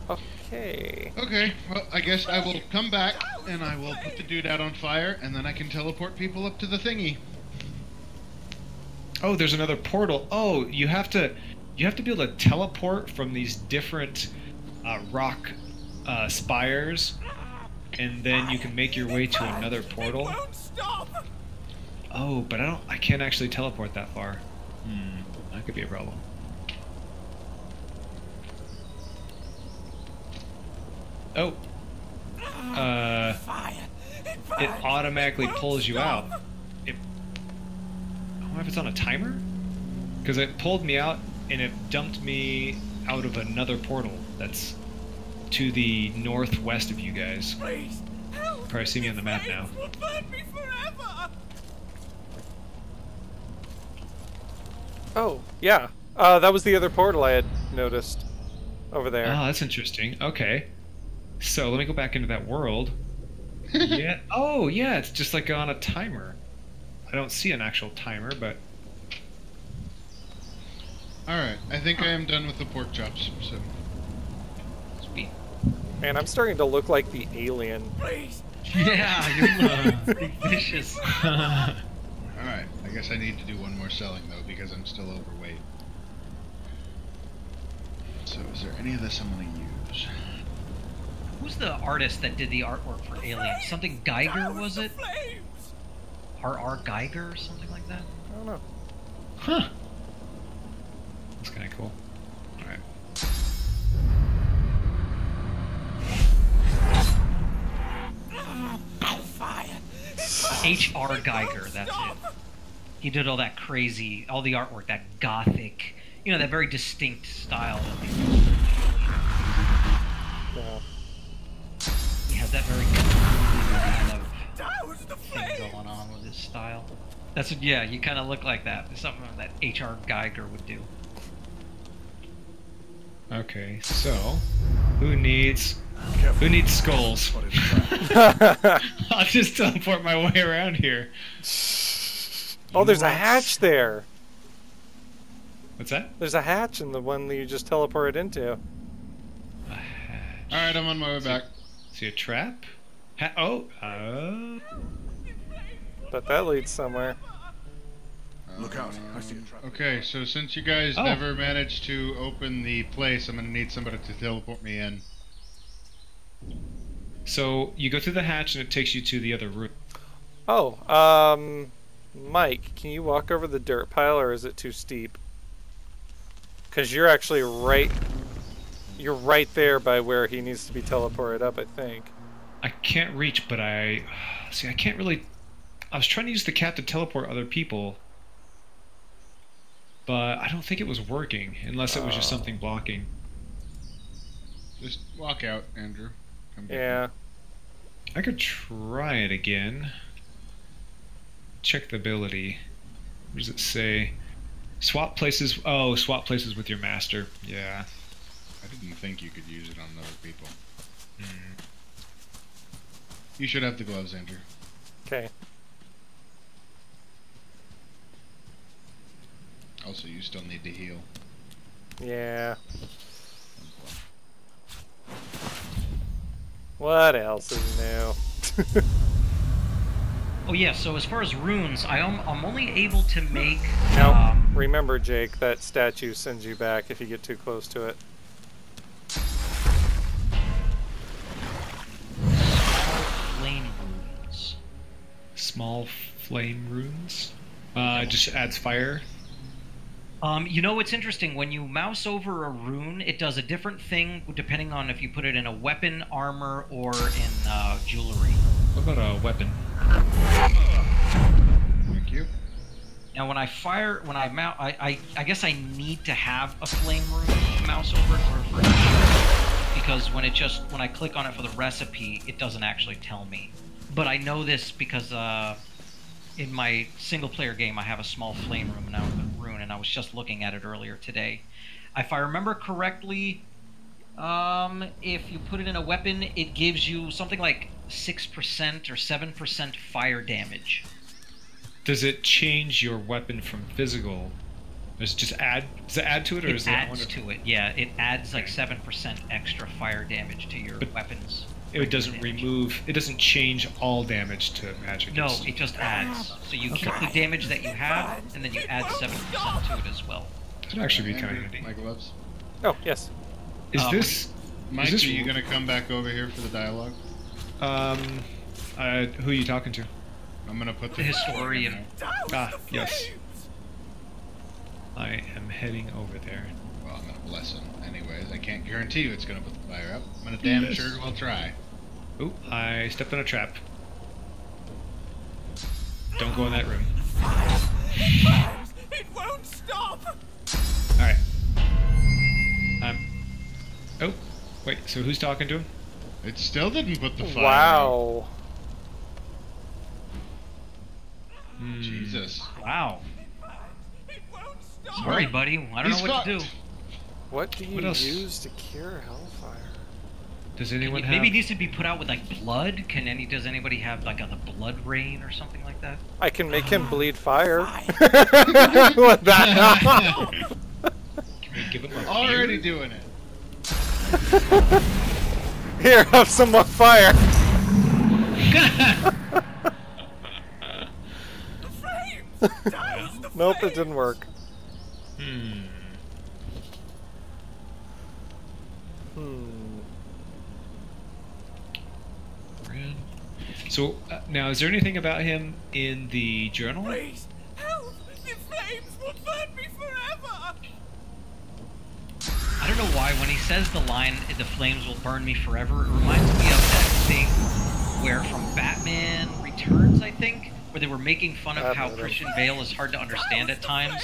G: Okay.
E: Okay, well, I guess I will come back and I will put the dude out on fire and then I can teleport people up to the thingy.
C: Oh, there's another portal. Oh, you have to be able to teleport from these different rock spires, and then you can make your way to another portal. Oh, but I can't actually teleport that far. That could be a problem. Oh. It automatically pulls you out. I wonder if it's on a timer? Because it pulled me out and it dumped me out of another portal that's to the northwest of you guys. Probably see me on the map now.
G: Oh, yeah. That was the other portal I had noticed over there.
C: Oh, that's interesting. Okay. So let me go back into that world. Yeah. Oh, yeah, it's just like on a timer. I don't see an actual timer, but...
E: Alright, I think I am done with the pork chops, so...
A: Sweet.
G: Man, I'm starting to look like the alien.
A: Yeah, you're vicious.
E: Alright, I guess I need to do one more selling, though, because I'm still overweight. So, is there any of this I'm gonna use?
A: Who's the artist that did the artwork for Alien? Something Geiger, was it? R.R. Geiger or something like that?
G: I don't know.
C: Huh. That's kind of cool. Alright.
A: H.R. Geiger, that's it. He did all that crazy, all the artwork, that gothic, you know, that very distinct style.
G: Yeah.
A: He has that very kind of thing going on with his style. That's what, yeah, you kind of look like that. It's something that H.R. Geiger would do.
C: Okay, so who needs skulls? I'll just teleport my way around here.
G: Oh, there's a hatch there.
C: What's that?
G: There's a hatch in the one that you just teleported into.
C: A hatch.
E: All right, I'm on my way back.
C: See a trap?
G: But that leads somewhere.
K: Look out, I see a trap.
E: Okay, so since you guys never managed to open the place, I'm gonna need somebody to teleport me in.
C: So you go through the hatch and it takes you to the other room.
G: Oh, Mike, can you walk over the dirt pile, or is it too steep? Because you're actually you're right there by where he needs to be teleported up, I think.
C: I can't reach, but I can't really. I was trying to use the cat to teleport other people, but I don't think it was working, unless it was just something blocking.
E: Just walk out, Andrew. Come get
G: Yeah.
E: me.
C: I could try it again. Check the ability. What does it say? Swap places. Oh, swap places with your master. Yeah.
E: I didn't think you could use it on other people. You should have the gloves, Andrew.
G: Okay.
E: Also, you still need to heal.
G: Yeah. What else is new?
A: Oh yeah, so as far as runes, I'm only able to make...
G: Now, remember, Jake, that statue sends you back if you get too close to it.
A: Flame runes.
C: Small flame runes. Just adds fire.
A: You know what's interesting? When you mouse over a rune, it does a different thing depending on if you put it in a weapon, armor, or in jewelry.
C: What about a weapon?
E: Thank you.
A: Now, when I fire, when I mount, I guess I need to have a flame rune to mouse over it for because when I click on it for the recipe, it doesn't actually tell me. But I know this because in my single-player game, I have a small flame rune, and I was just looking at it earlier today. If I remember correctly, if you put it in a weapon, it gives you something like 6% or 7% fire damage.
C: Does it change your weapon from physical? Does it just add? Does it add to it, or is it?
A: It adds to it. Yeah, it adds like 7% extra fire damage to your weapons.
C: It doesn't remove. It doesn't change all damage to magic.
A: No, it just adds. So you keep the damage that you have, and then you add 7% to it as well.
C: That'd actually be kind of handy.
E: My gloves.
G: Oh, yes.
C: Is this?
E: Mike,
C: is this
E: are you gonna come back over here for the dialogue?
C: Who are you talking to?
E: I'm gonna put
A: the historian.
C: Yes. I am heading over there.
E: Well, I'm gonna bless him. Anyways, I can't guarantee you it's gonna put the fire up. I'm gonna damn sure we'll try.
C: Ooh, I stepped on a trap. Don't go in that room.
L: It won't stop.
C: Alright. Oh, wait, so who's talking to him?
E: It still didn't put the fire
G: Wow.
E: out. Jesus.
A: Wow.
L: It won't stop.
A: Sorry, buddy. I don't know what to do.
G: What do you
C: What else?
G: use to cure hellfire?
C: Does anyone have?
A: Maybe it needs to be put out with like blood. Does anybody have like the blood rain or something like that?
G: I can make him bleed fire. What that?
C: Can we give him a
E: Already
C: beer?
E: doing it.
G: Here, have some more fire.
L: The flames. Douse the
G: Nope, it
L: flames.
G: didn't work.
C: So now, is there anything about him in the journal?
L: Please, help! The flames will burn me forever.
A: I don't know why when he says the line, "The flames will burn me forever," it reminds me of that thing where from Batman Returns, I think, where they were making fun of how Christian Bale is hard to understand at times.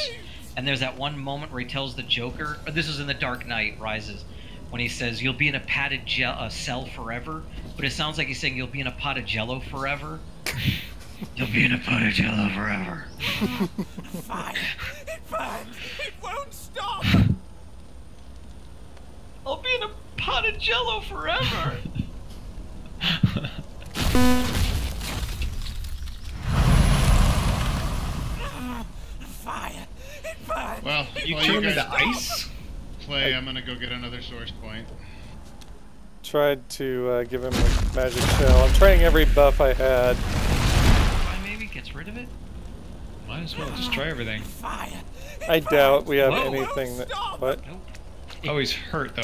A: And there's that one moment where he tells the Joker, or this is in The Dark Knight Rises, when he says, "You'll be in a padded cell forever," but it sounds like he's saying, "You'll be in a pot of Jello forever." You'll be in a pot of jello forever.
L: Fire! It burns! It won't stop!
A: I'll be in a pot of jello forever.
L: Fire! It burns!
E: Well,
C: You
E: while
C: turn
E: guys
C: into ice?
E: play, I'm gonna go get another source point.
G: Tried to give him a magic shell. I'm trying every buff I had.
A: Maybe gets rid of it.
C: Might as well just try everything.
L: Fire!
G: I doubt we have
A: Whoa.
G: anything that. What?
A: Nope.
C: Oh, he's hurt though.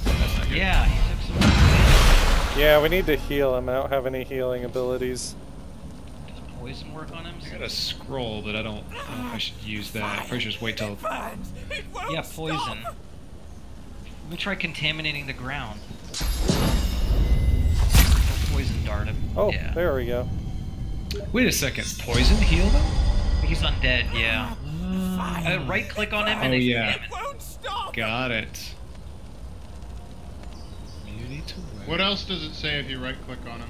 C: That's not good.
A: Yeah, he took some.
G: Yeah, we need to heal him. I don't have any healing abilities.
A: Does poison work on him?
C: I got a scroll, but I don't know if I should use that. I probably should just wait till.
L: Burns! It won't
A: Yeah,
L: stop!
A: poison. Let me try contaminating the ground. Poison dart him.
G: Oh,
A: Yeah.
G: there we go.
C: Wait a second. Poison heal them?
A: He's undead, yeah. Right click on him and
C: Oh, yeah.
L: It won't stop!
C: Got it. Immunity to
E: What else does it say if you right click on him?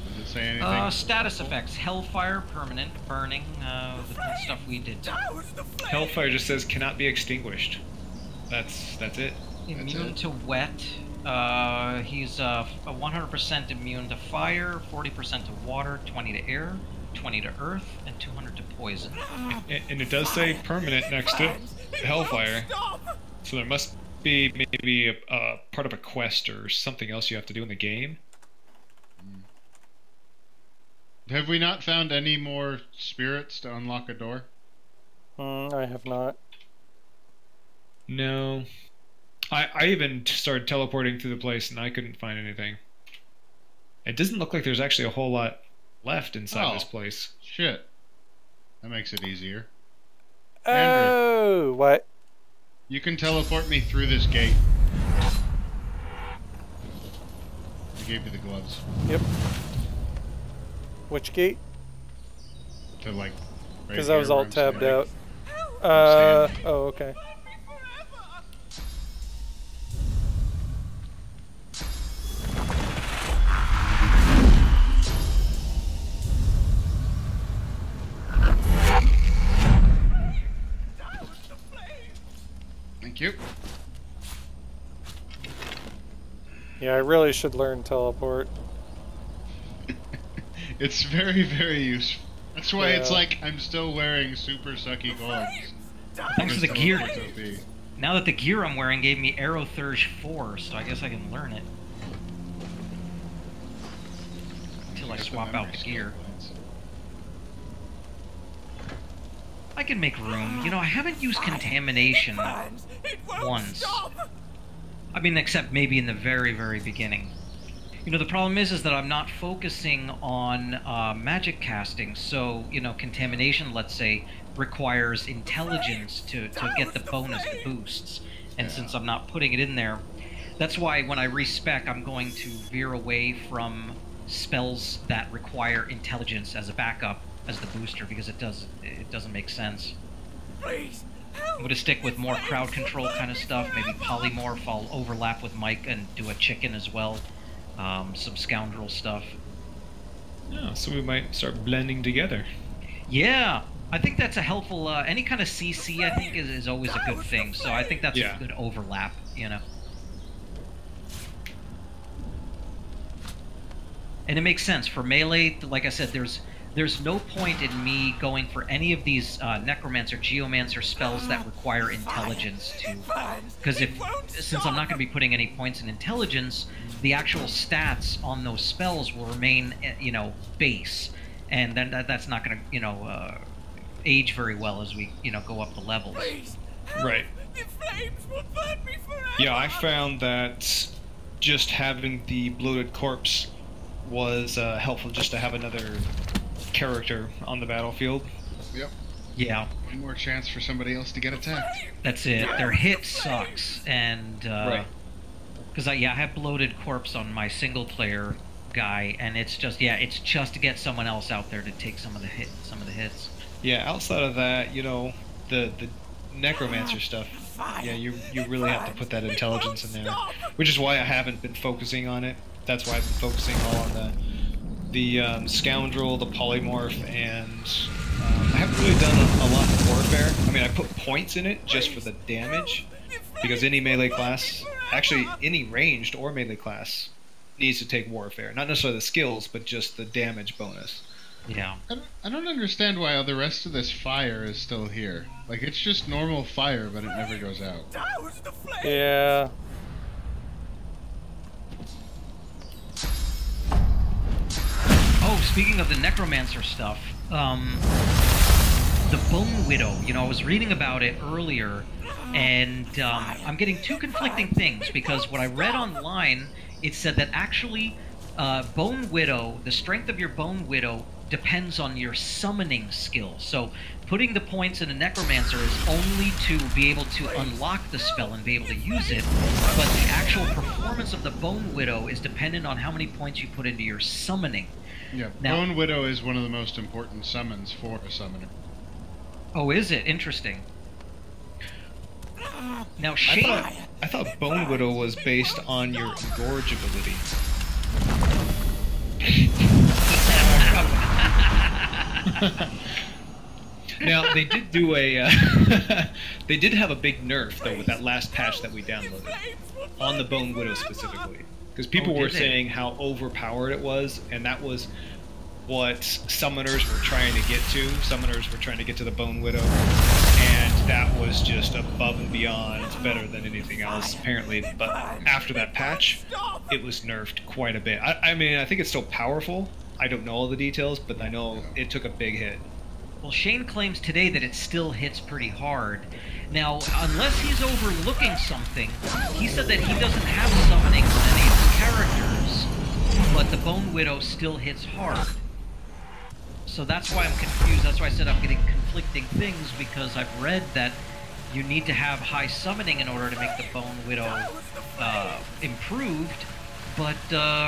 E: Does it say anything?
A: Status effects: Hellfire, permanent, burning, the stuff we did.
L: Douse the flame!
C: Hellfire just says cannot be extinguished. That's it.
A: Immune
E: it.
A: to wet. He's 100% immune to fire, 40% to water, 20 to air, 20 to earth, and 200 to poison.
C: And it does say permanent next to Hellfire. So there must be maybe a part of a quest or something else you have to do in the game.
E: Have we not found any more spirits to unlock a door?
G: I have not.
C: No. I even started teleporting through the place and I couldn't find anything. It doesn't look like there's actually a whole lot left inside this place.
E: Shit. That makes it easier.
G: Oh, what?
E: You can teleport me through this gate. I gave you the gloves.
G: Yep. Which gate?
E: To like.
G: Because I was all tabbed out.
E: I'm standing.
G: Oh, okay.
E: Thank you.
G: Yeah, I really should learn teleport.
E: It's very, very useful. That's why it's
G: Yeah.
E: like I'm still wearing super sucky gloves.
A: Thanks to the gear.
E: Teleport's OP.
A: Now that the gear I'm wearing gave me Aerothurge 4, so I guess I can learn it. Until I
E: Got the
A: swap
E: memory
A: out the
E: skill
A: gear.
E: points.
A: I can make room. You know, I haven't used contamination once. I mean, except maybe in the very, very beginning. You know, the problem is that I'm not focusing on magic casting, so, you know, contamination, let's say, requires intelligence to get the bonus boosts. And since I'm not putting it in there, that's why when I respec, I'm going to veer away from spells that require intelligence as a backup, as the booster, because it doesn't make sense. I'm going to stick with more crowd control kind of stuff, maybe polymorph. I'll overlap with Mike and do a chicken as well. Some scoundrel stuff.
C: Oh, so we might start blending together.
A: Yeah, I think that's a helpful, any kind of CC I think is always a good thing, so I think that's a good overlap, you know. And it makes sense. For melee, like I said, there's no point in me going for any of these necromancer, geomancer spells that require intelligence to, because since I'm not going to be putting any points in intelligence, the actual stats on those spells will remain, you know, base, and then that's not going to, you know, age very well as we, you know, go up the levels.
C: Right. Yeah, I found that just having the bloated corpse was helpful, just to have another character on the battlefield.
E: Yep.
A: Yeah.
E: One more chance for somebody else to get attacked.
A: That's it. Their hit sucks, and
C: Right.
A: because I have bloated corpse on my single player guy, and it's just to get someone else out there to take some of the hits.
C: Yeah, outside of that, you know, the necromancer stuff, yeah, you really have to put that intelligence in there, which is why I haven't been focusing on it. That's why I've been focusing all on the Scoundrel, the Polymorph, and I haven't really done a lot of Warfare. I mean, I put points in it just for the damage, because any melee class, actually any ranged or melee class, needs to take Warfare. Not necessarily the skills, but just the damage bonus.
A: Yeah.
E: I don't understand why the rest of this fire is still here. Like, it's just normal fire, but it never goes out.
G: Yeah.
A: Oh, speaking of the Necromancer stuff, the Bone Widow, you know, I was reading about it earlier, and I'm getting two conflicting things, because what I read online, it said that actually Bone Widow, the strength of your Bone Widow depends on your summoning skill. So putting the points in a Necromancer is only to be able to unlock the spell and be able to use it, but the actual performance of the Bone Widow is dependent on how many points you put into your summoning.
E: Yeah,
A: Now,
E: Bone Widow is one of the most important summons for a summoner.
A: oh, is it? Interesting. Now, Shane...
C: I thought Bone Widow was based on your Engorge ability. Now, they did do a... they did have a big nerf, though, with that last patch that we downloaded. On the Bone Widow specifically. Because people were saying how overpowered it was, and that was what summoners were trying to get to. Summoners were trying to get to the Bone Widow, and that was just above and beyond better than anything else, apparently. But after that patch, it was nerfed quite a bit. I mean, I think it's still powerful. I don't know all the details, but I know it took a big hit.
A: Well, Shane claims today that it still hits pretty hard. Now, unless he's overlooking something, he said that he doesn't have summoning on any of his characters, but the Bone Widow still hits hard. So that's why I'm confused. That's why I said I'm getting conflicting things, because I've read that you need to have high summoning in order to make the Bone Widow improved, but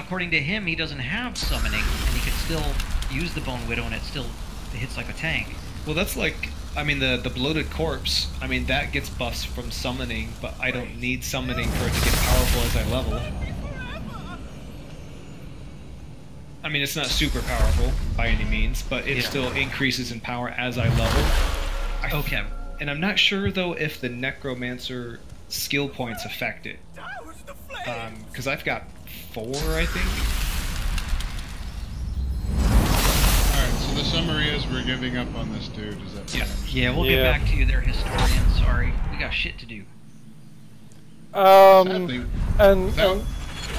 A: according to him, he doesn't have summoning, and he could still use the Bone Widow, and it still hits like a tank.
C: Well, that's like, I mean, the Bloated Corpse, I mean, that gets buffs from summoning, but I don't need summoning for it to get powerful as I level. I mean, it's not super powerful by any means, but it still increases in power as I level.
A: Okay.
C: And I'm not sure, though, if the Necromancer skill points affect it. Because I've got 4, I think.
E: So the summary is we're giving up on this dude, is that
A: Yeah, we'll get back to you there, historian. Sorry. We got shit to do.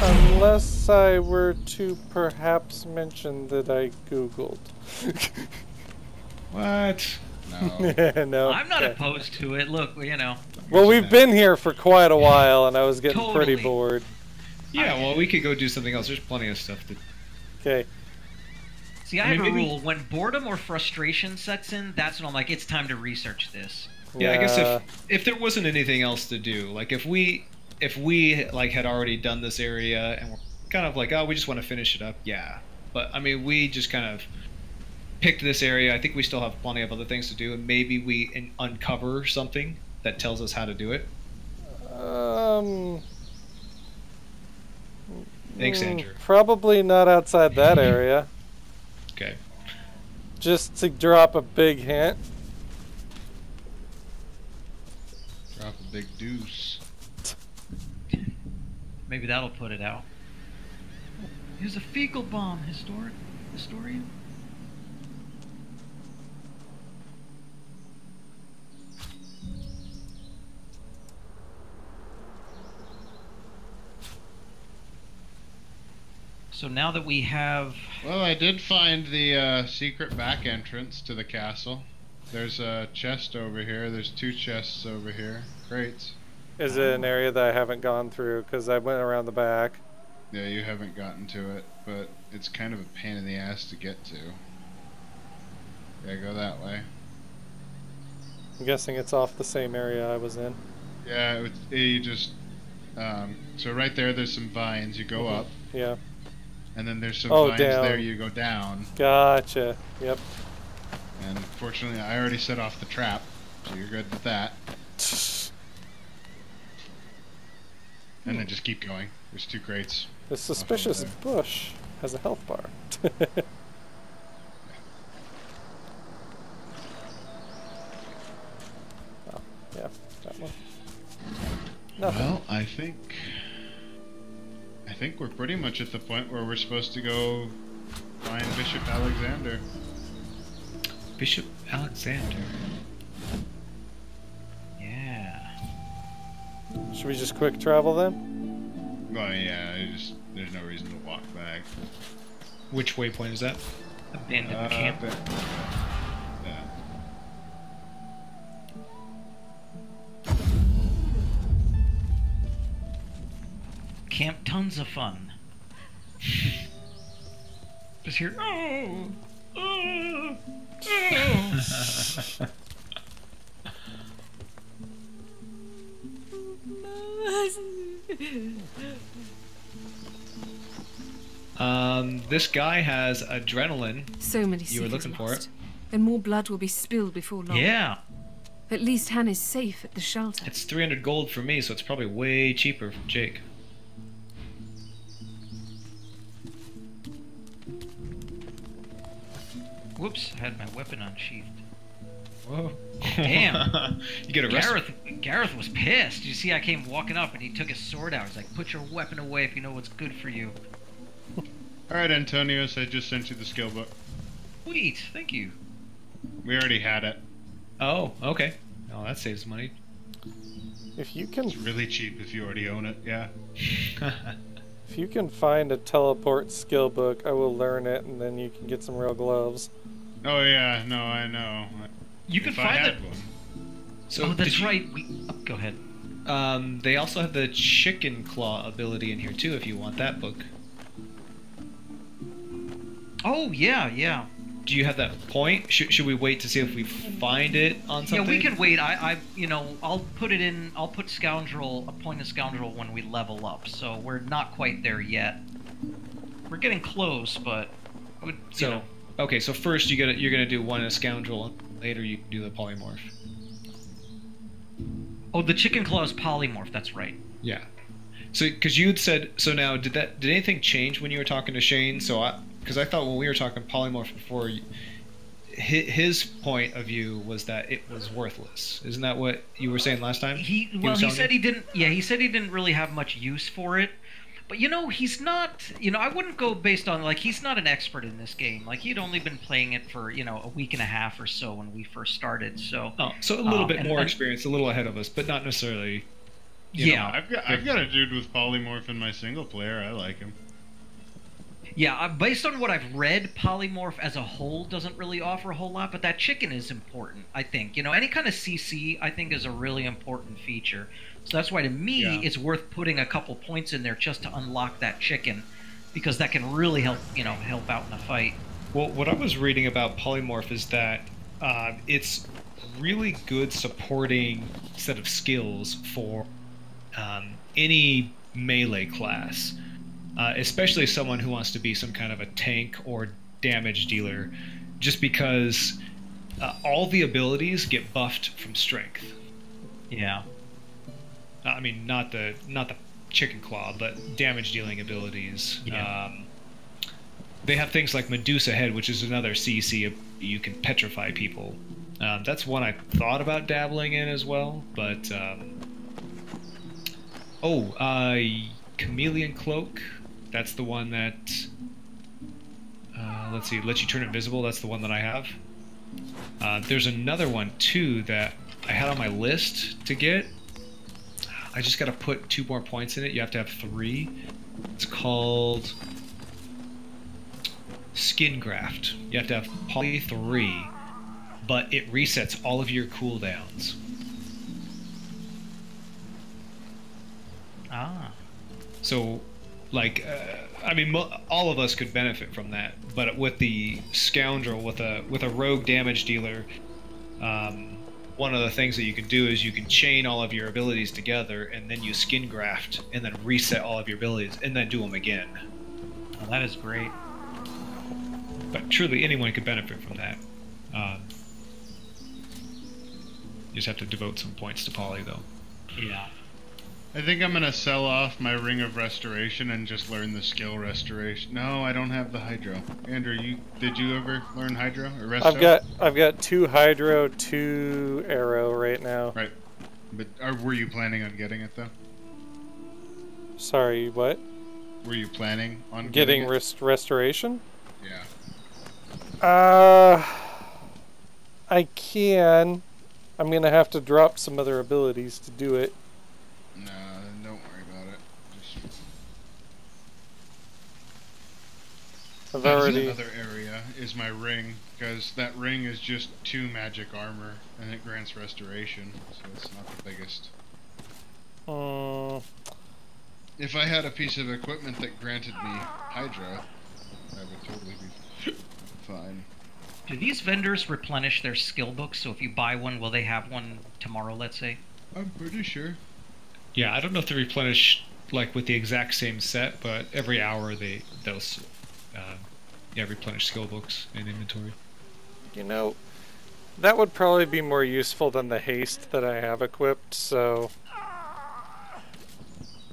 G: Unless I were to perhaps mention that I Googled.
C: What?
E: No.
G: No.
A: I'm not opposed to it. Look, you know.
G: Well, we've been here for quite a while, and I was getting pretty bored.
C: Yeah, well, we could go do something else. There's plenty of stuff to...
G: Okay.
A: See, I have a rule. When boredom or frustration sets in, that's when I'm like, it's time to research this.
C: Yeah, I guess if there wasn't anything else to do, like if we like had already done this area and we're kind of like, oh, we just want to finish it up, yeah. But I mean, we just kind of picked this area. I think we still have plenty of other things to do, and maybe we uncover something that tells us how to do it. Thanks, Andrew.
G: Probably not outside that area.
C: Okay.
G: Just to drop a big hint.
E: Drop a big deuce.
A: Maybe that'll put it out. Here's a fecal bomb, historian. So now that we have...
E: Well, I did find the secret back entrance to the castle. There's a chest over here. There's 2 chests over here. Crates.
G: Is it an area that I haven't gone through? Because I went around the back.
E: Yeah, you haven't gotten to it, but it's kind of a pain in the ass to get to. Yeah, go that way.
G: I'm guessing it's off the same area I was in.
E: Yeah, you just... so right there's some vines. You go up.
G: Yeah.
E: And then there's some vines
G: down.
E: there, you go down.
G: Gotcha. Yep.
E: And fortunately, I already set off the trap, so you're good with that. And then just keep going. There's 2 crates.
G: The suspicious bush has a health bar. Oh, yeah, that one. Nothing.
E: Well, I think we're pretty much at the point where we're supposed to go find Bishop Alexander.
C: Bishop Alexander.
A: Yeah.
G: Should we just quick travel then?
E: Well, yeah, there's no reason to walk back.
C: Which waypoint is that?
A: Abandoned camp.
E: Yeah.
A: Camp, tons of fun. Just hear, oh, oh, oh.
C: This guy has adrenaline.
M: So many
C: You were looking for it.
M: And more blood will be spilled before long.
A: Yeah.
M: At least Han is safe at the shelter.
C: It's 300 gold for me, so it's probably way cheaper for Jake.
A: Whoops, I had my weapon unsheathed.
C: Whoa.
A: Damn.
C: You get arrested.
A: Gareth was pissed. You see, I came walking up and he took his sword out. He's like, put your weapon away if you know what's good for you.
E: Alright, Antonius, I just sent you the skill book.
A: Sweet, thank you.
E: We already had it.
C: Oh, okay. Oh, that saves money.
G: If you can,
E: It's really cheap if you already own it, yeah.
G: if you can find a teleport skill book, I will learn it, and then you can get some real gloves.
E: Oh yeah, no, I know.
A: You can
E: If I
A: find
E: had
A: it.
E: one.
C: So
A: Oh, that's
C: did you-
A: right. Go ahead.
C: They also have the chicken claw ability in here too, if you want that book.
A: Oh, yeah.
C: Do you have that point? Should we wait to see if we find it on something?
A: Yeah, we can wait. I'll put it in. I'll put scoundrel, a point of scoundrel when we level up. So we're not quite there yet. We're getting close, but you know.
C: Okay, so first you're gonna do one as scoundrel, and later you do the polymorph.
A: Oh, the chicken claw is polymorph. That's right.
C: Yeah. So, because you'd said, so now did anything change when you were talking to Shane? So because I thought when we were talking polymorph before, his point of view was that it was worthless. Isn't that what you were saying last time?
A: He said he didn't. Yeah, he said he didn't really have much use for it. But he's not. I wouldn't go based on he's not an expert in this game. Like he'd only been playing it for a week and a half or so when we first started. So
C: so a little bit more experience, a little ahead of us, but not necessarily.
A: Yeah,
E: I've got a dude with polymorph in my single player. I like him.
A: Yeah, based on what I've read, polymorph as a whole doesn't really offer a whole lot, but that chicken is important, I think. Any kind of CC, I think, is a really important feature. So that's why, to me, it's worth putting a couple points in there just to unlock that chicken, because that can really help, help out in a fight.
C: Well, what I was reading about polymorph is that it's really good supporting set of skills for any melee class. Especially someone who wants to be some kind of a tank or damage dealer, just because all the abilities get buffed from strength.
A: Yeah.
C: I mean, not the chicken claw, but damage dealing abilities.
A: Yeah.
C: They have things like Medusa Head, which is another CC. You can petrify people. That's one I thought about dabbling in as well, but Chameleon Cloak. That's the one that, let's see, lets you turn invisible. That's the one that I have. There's another one, too, that I had on my list to get. I just got to put 2 more points in it. You have to have 3. It's called Skin Graft. You have to have poly 3, but it resets all of your cooldowns.
A: Ah.
C: So... all of us could benefit from that, but with the scoundrel, with a rogue damage dealer, one of the things that you can do is you can chain all of your abilities together, and then you skin graft, and then reset all of your abilities, and then do them again.
A: Oh, that is great.
C: But truly, anyone could benefit from that. You just have to devote some points to poly, though.
A: Yeah.
E: I think I'm gonna sell off my Ring of Restoration and just learn the skill Restoration. No, I don't have the Hydro. Andrew, did you ever learn Hydro or Resto?
G: I've got 2 Hydro, 2 Arrow right now.
E: Right, but were you planning on getting it though?
G: Sorry, what?
E: Were you planning on
G: getting
E: it?
G: Restoration?
E: Yeah.
G: I can. I'm gonna have to drop some other abilities to do it.
E: No, don't worry about it.
G: I've already...
E: Another area is my ring, because that ring is just 2 magic armor, and it grants restoration, so it's not the biggest. If I had a piece of equipment that granted me Hydra, I would totally be fine.
A: Do these vendors replenish their skill books? So if you buy one, will they have one tomorrow, let's say?
E: I'm pretty sure.
C: Yeah, I don't know if they replenish like with the exact same set, but every hour they'll replenish skill books and inventory.
G: You know, that would probably be more useful than the haste that I have equipped, so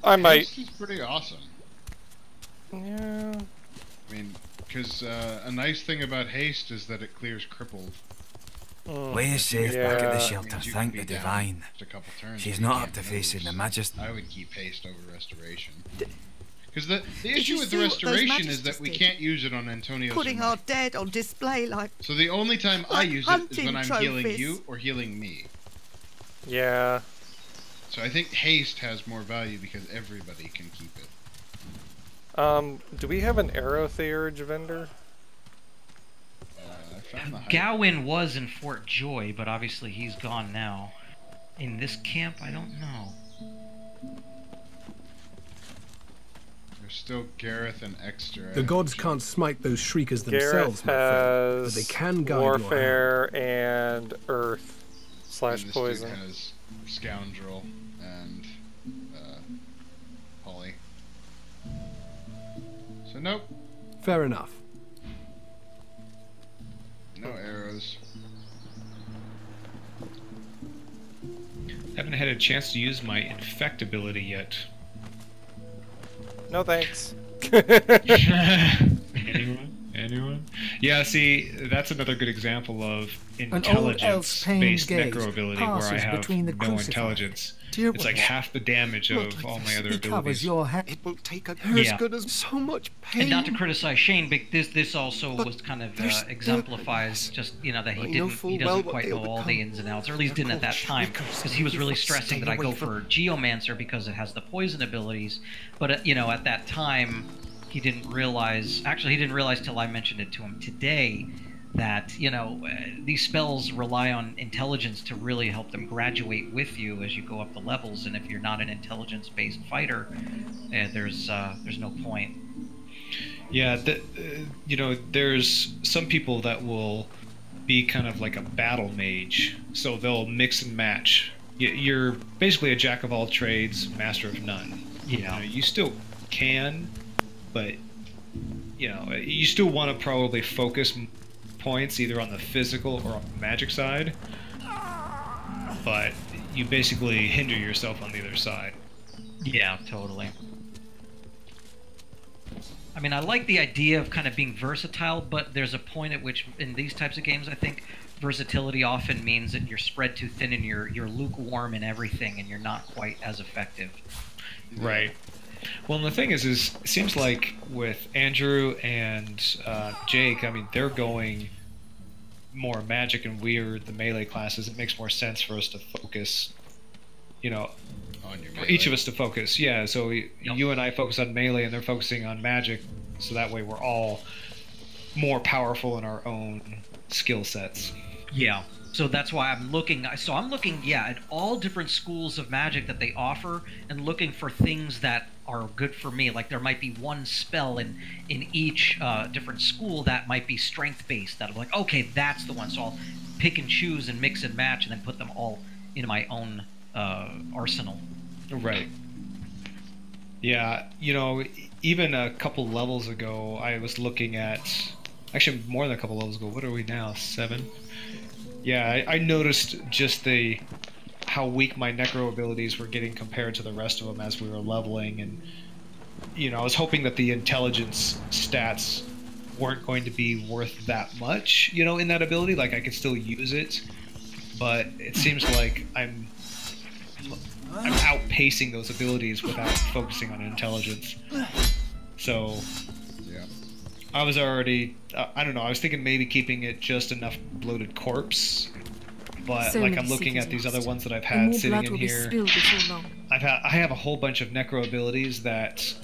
G: I might.
E: Haste is pretty awesome.
G: Yeah.
E: I mean, because a nice thing about haste is that it clears crippled.
L: We're safe back at the shelter, thank the Divine. She's not up to facing the Majesty.
E: I would keep haste over restoration. Because the issue with the restoration is that we can't use it on Antonio's.
N: Putting our dead on display like.
E: So the only time I use it is when I'm healing
N: trophies.
E: you or healing me.
G: Yeah.
E: So I think haste has more value because everybody can keep it.
G: Do we have an arrow theurge vendor?
A: Gawain was in Fort Joy, but obviously he's gone now. In this camp, I don't know.
E: There's still Gareth and Exeter.
O: The gods can't smite those shriekers themselves, my friend, but they can guide
G: warfare and earth / poison.
E: Dude has scoundrel and Holly. So nope.
O: Fair enough.
E: No arrows.
C: Haven't had a chance to use my infect ability yet.
G: No thanks.
C: Anyone? Yeah, see, that's another good example of intelligence-based necro ability where I have no intelligence. It's like half the damage of all my other abilities.
L: It will take a as good as so much pain.
A: And not to criticize Shane, but this also was kind of exemplifies just that he doesn't quite know all the ins and outs, or at least didn't at that time, because he was really stressing that I go for Geomancer because it has the poison abilities. But at that time, he didn't realize. Actually, he didn't realize till I mentioned it to him today that these spells rely on intelligence to really help them graduate with you as you go up the levels, and if you're not an intelligence-based fighter, there's no point.
C: Yeah, there's some people that will be kind of like a battle mage, so they'll mix and match. You're basically a jack of all trades, master of none.
A: Yeah.
C: You still can, but you still want to probably focus points either on the physical or on the magic side, but you basically hinder yourself on the other side.
A: Yeah, totally. I mean, I like the idea of kind of being versatile, but there's a point at which in these types of games, I think versatility often means that you're spread too thin and you're lukewarm in everything and you're not quite as effective.
C: Right. Well, and the thing is it seems like with Andrew and Jake, I mean, they're going more magic and weird, the melee classes. It makes more sense for us to focus,
E: on your
C: for each of us to focus. Yeah, so you and I focus on melee and they're focusing on magic, so that way we're all more powerful in our own skill sets.
A: Yeah. So that's why I'm looking. So I'm looking, at all different schools of magic that they offer, and looking for things that are good for me. Like there might be one spell in each different school that might be strength based. That I'm like, okay, that's the one. So I'll pick and choose and mix and match, and then put them all into my own arsenal.
C: Right. Yeah. Even a couple levels ago, I was looking at. Actually, more than a couple levels ago. What are we now? 7. Yeah, I noticed just how weak my necro abilities were getting compared to the rest of them as we were leveling, and I was hoping that the intelligence stats weren't going to be worth that much, in that ability. Like, I could still use it, but it seems like I'm outpacing those abilities without focusing on intelligence. So, yeah, I was already, I don't know, I was thinking maybe keeping it just enough bloated corpse, but
M: So
C: like I'm looking at these other ones that I've had sitting in here. I have a whole bunch of necro abilities that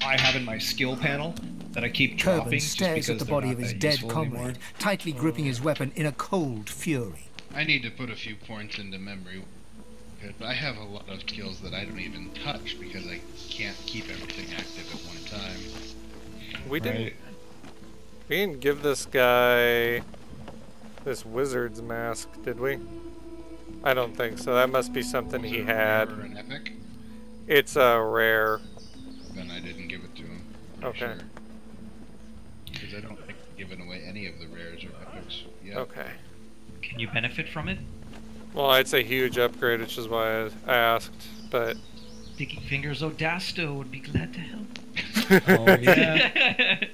C: I have in my skill panel that I keep dropping
D: Kerben
C: just
D: stares at
C: because
D: the
C: they're
D: body
C: not
D: of his
C: that
D: dead
C: useful
D: comrade,
C: anymore.
D: tightly gripping his weapon in a cold fury.
E: I need to put a few points into memory. But I have a lot of skills that I don't even touch because I can't keep everything active at one time.
G: We didn't give this guy this wizard's mask, did we? I don't think so. That must be something he had.
E: Rare or an epic?
G: It's a rare.
E: Then I didn't give it to him.
G: Okay.
E: Because I don't think I've given away any of the rares or epics yet.
G: Okay.
A: Can you benefit from it?
G: Well, it's a huge upgrade, which is why I asked, but...
A: Sticky Fingers Odasto would be glad to help.
C: Oh, yeah.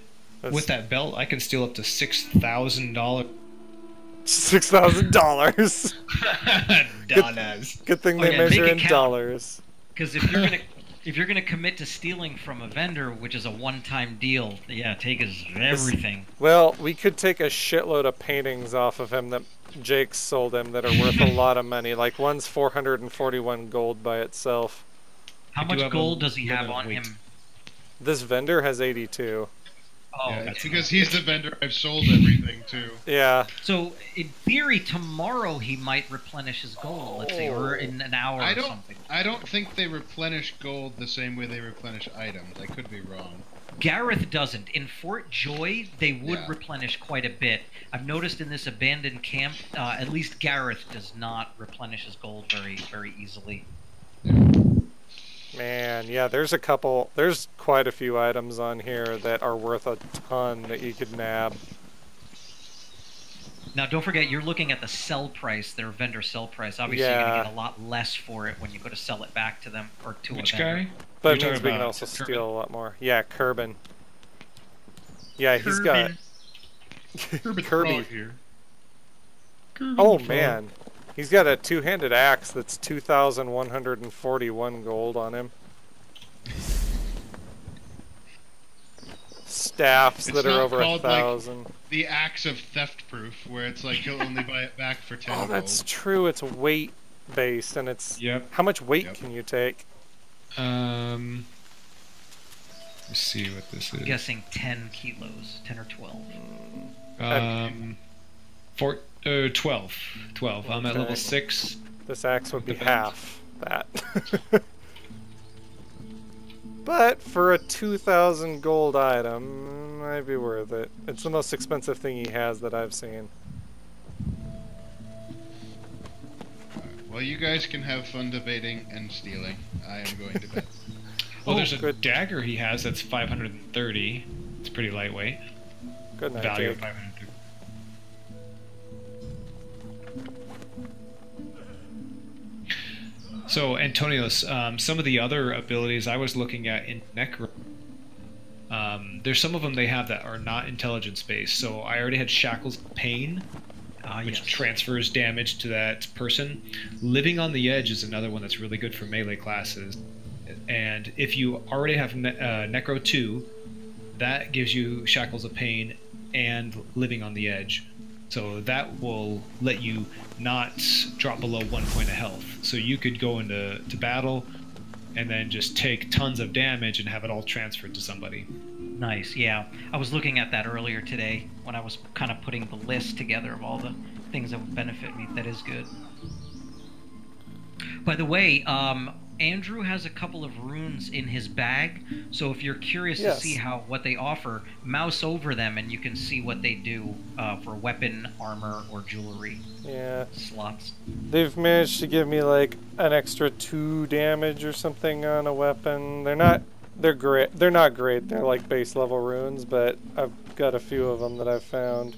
C: With that belt, I can steal up to $6,000.
G: $6,000.
C: Dollars.
G: Good thing they measure in dollars.
A: Because if you're gonna commit to stealing from a vendor, which is a one-time deal, yeah, take his everything.
G: Well, we could take a shitload of paintings off of him that Jake sold him that are worth a lot of money. Like one's 441 gold by itself.
A: How much gold does he have on him?
G: This vendor has 82.
A: Oh,
E: yeah, it's because he's the vendor I've sold everything to.
G: Yeah.
A: So, in theory, tomorrow he might replenish his gold, let's say, or in an hour or something.
E: I don't think they replenish gold the same way they replenish items. I could be wrong.
A: Gareth doesn't. In Fort Joy, they would replenish quite a bit. I've noticed in this abandoned camp, at least Gareth does not replenish his gold very, very easily.
G: Man, yeah, there's quite a few items on here that are worth a ton that you could nab.
A: Now, don't forget, you're looking at the sell price, their vendor sell price. Obviously, you're going to get a lot less for it when you go to sell it back to them, or to
C: Which
A: a vendor.
C: guy?
G: But it means we can also steal a lot more. Yeah, Kerben. Yeah, he's got... Kirby.
E: Here.
G: Oh, man. He's got a two-handed axe that's 2,141 gold on him. Staffs that are over 1,000.
E: Like the axe of theft proof, where it's like you'll only buy it back for 10
G: gold. Oh, that's true. It's weight based, and it's...
C: Yep.
G: How much weight can you take?
C: Let's see what this is.
A: I'm guessing 10 kilos, 10 or 12.
C: 12. 12. I'm at level 6.
G: This axe would be half that. But for a 2,000 gold item, might be worth it. It's the most expensive thing he has that I've seen.
E: Well, you guys can have fun debating and stealing. I am going to bed.
C: Well, there's a dagger he has that's 530. It's pretty lightweight.
G: Good night,
C: Value
G: Jake.
C: of 530. So, Antonios, some of the other abilities I was looking at in Necro, there's some of them they have that are not intelligence-based. So I already had Shackles of Pain, which transfers damage to that person. Living on the Edge is another one that's really good for melee classes. And if you already have Necro 2, that gives you Shackles of Pain and Living on the Edge. So that will let you not drop below 1 point of health. So you could go into battle and then just take tons of damage and have it all transferred to somebody.
A: Nice, yeah. I was looking at that earlier today when I was kind of putting the list together of all the things that would benefit me. That is good. By the way, Andrew has a couple of runes in his bag, so if you're curious to see what they offer, mouse over them and you can see what they do for weapon, armor, or jewelry.
G: Yeah.
A: Slots.
G: They've managed to give me like an extra 2 damage or something on a weapon. They're great. They're not great. They're like base level runes, but I've got a few of them that I've found.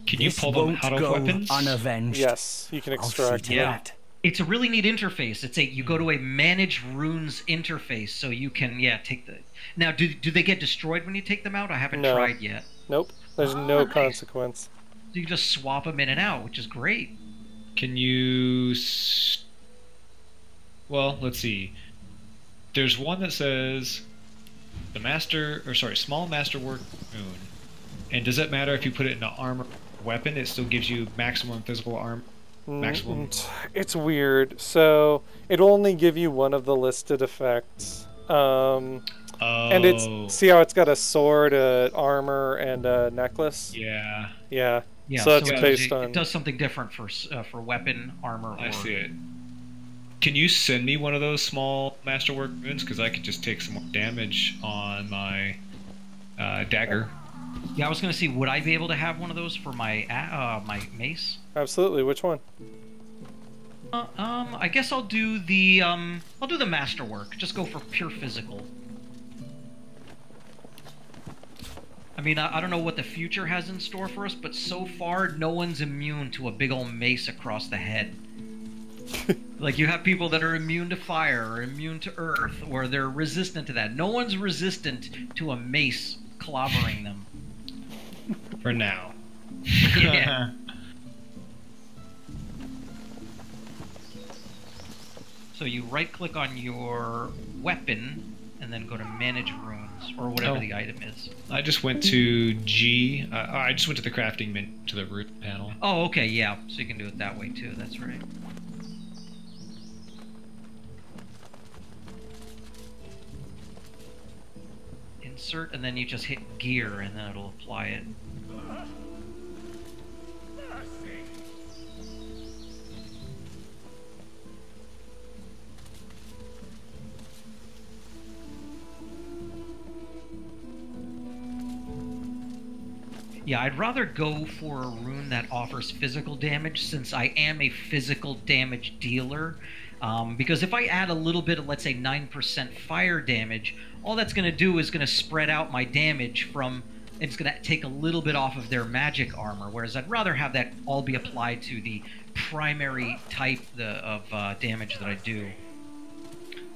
C: Can you pull them out of weapons?
I: Unavenged.
G: Yes, you can extract.
A: Yeah. It's a really neat interface. You go to a manage runes interface, so you can take the. Now, do they get destroyed when you take them out? I haven't tried yet.
G: Nope. There's no consequence.
A: So you can just swap them in and out, which is great.
C: Can you? Well, let's see. There's one that says the small masterwork rune. And does it matter if you put it in an armor weapon? It still gives you maximum physical armor. Maximum.
G: It's weird. So it'll only give you one of the listed effects. And it's see how it's got a sword, armor, and a necklace.
C: Yeah.
G: Yeah.
A: Yeah.
G: So that's based on.
A: It does something different for weapon, armor.
C: I see it. Can you send me one of those small masterwork runes? Because I could just take some more damage on my dagger.
A: Yeah, I was gonna see, would I be able to have one of those for my my mace?
G: Absolutely. Which one?
A: I guess I'll do the masterwork. Just go for pure physical. I mean, I don't know what the future has in store for us, but so far, no one's immune to a big old mace across the head. Like, you have people that are immune to fire, or immune to earth, or they're resistant to that. No one's resistant to a mace clobbering them.
C: For now.
A: Yeah. So you right-click on your weapon, and then go to Manage Runes, or whatever the item is.
C: I just went to G. I just went to the crafting menu, to the root panel.
A: Oh, okay, yeah. So you can do it that way, too. That's right. Insert, and then you just hit gear, and then it'll apply it. Yeah, I'd rather go for a rune that offers physical damage, since I am a physical damage dealer. Because if I add a little bit of, let's say, 9% fire damage, all that's going to do is going to spread out my damage from... It's going to take a little bit off of their magic armor, whereas I'd rather have that all be applied to the primary type of damage that I do.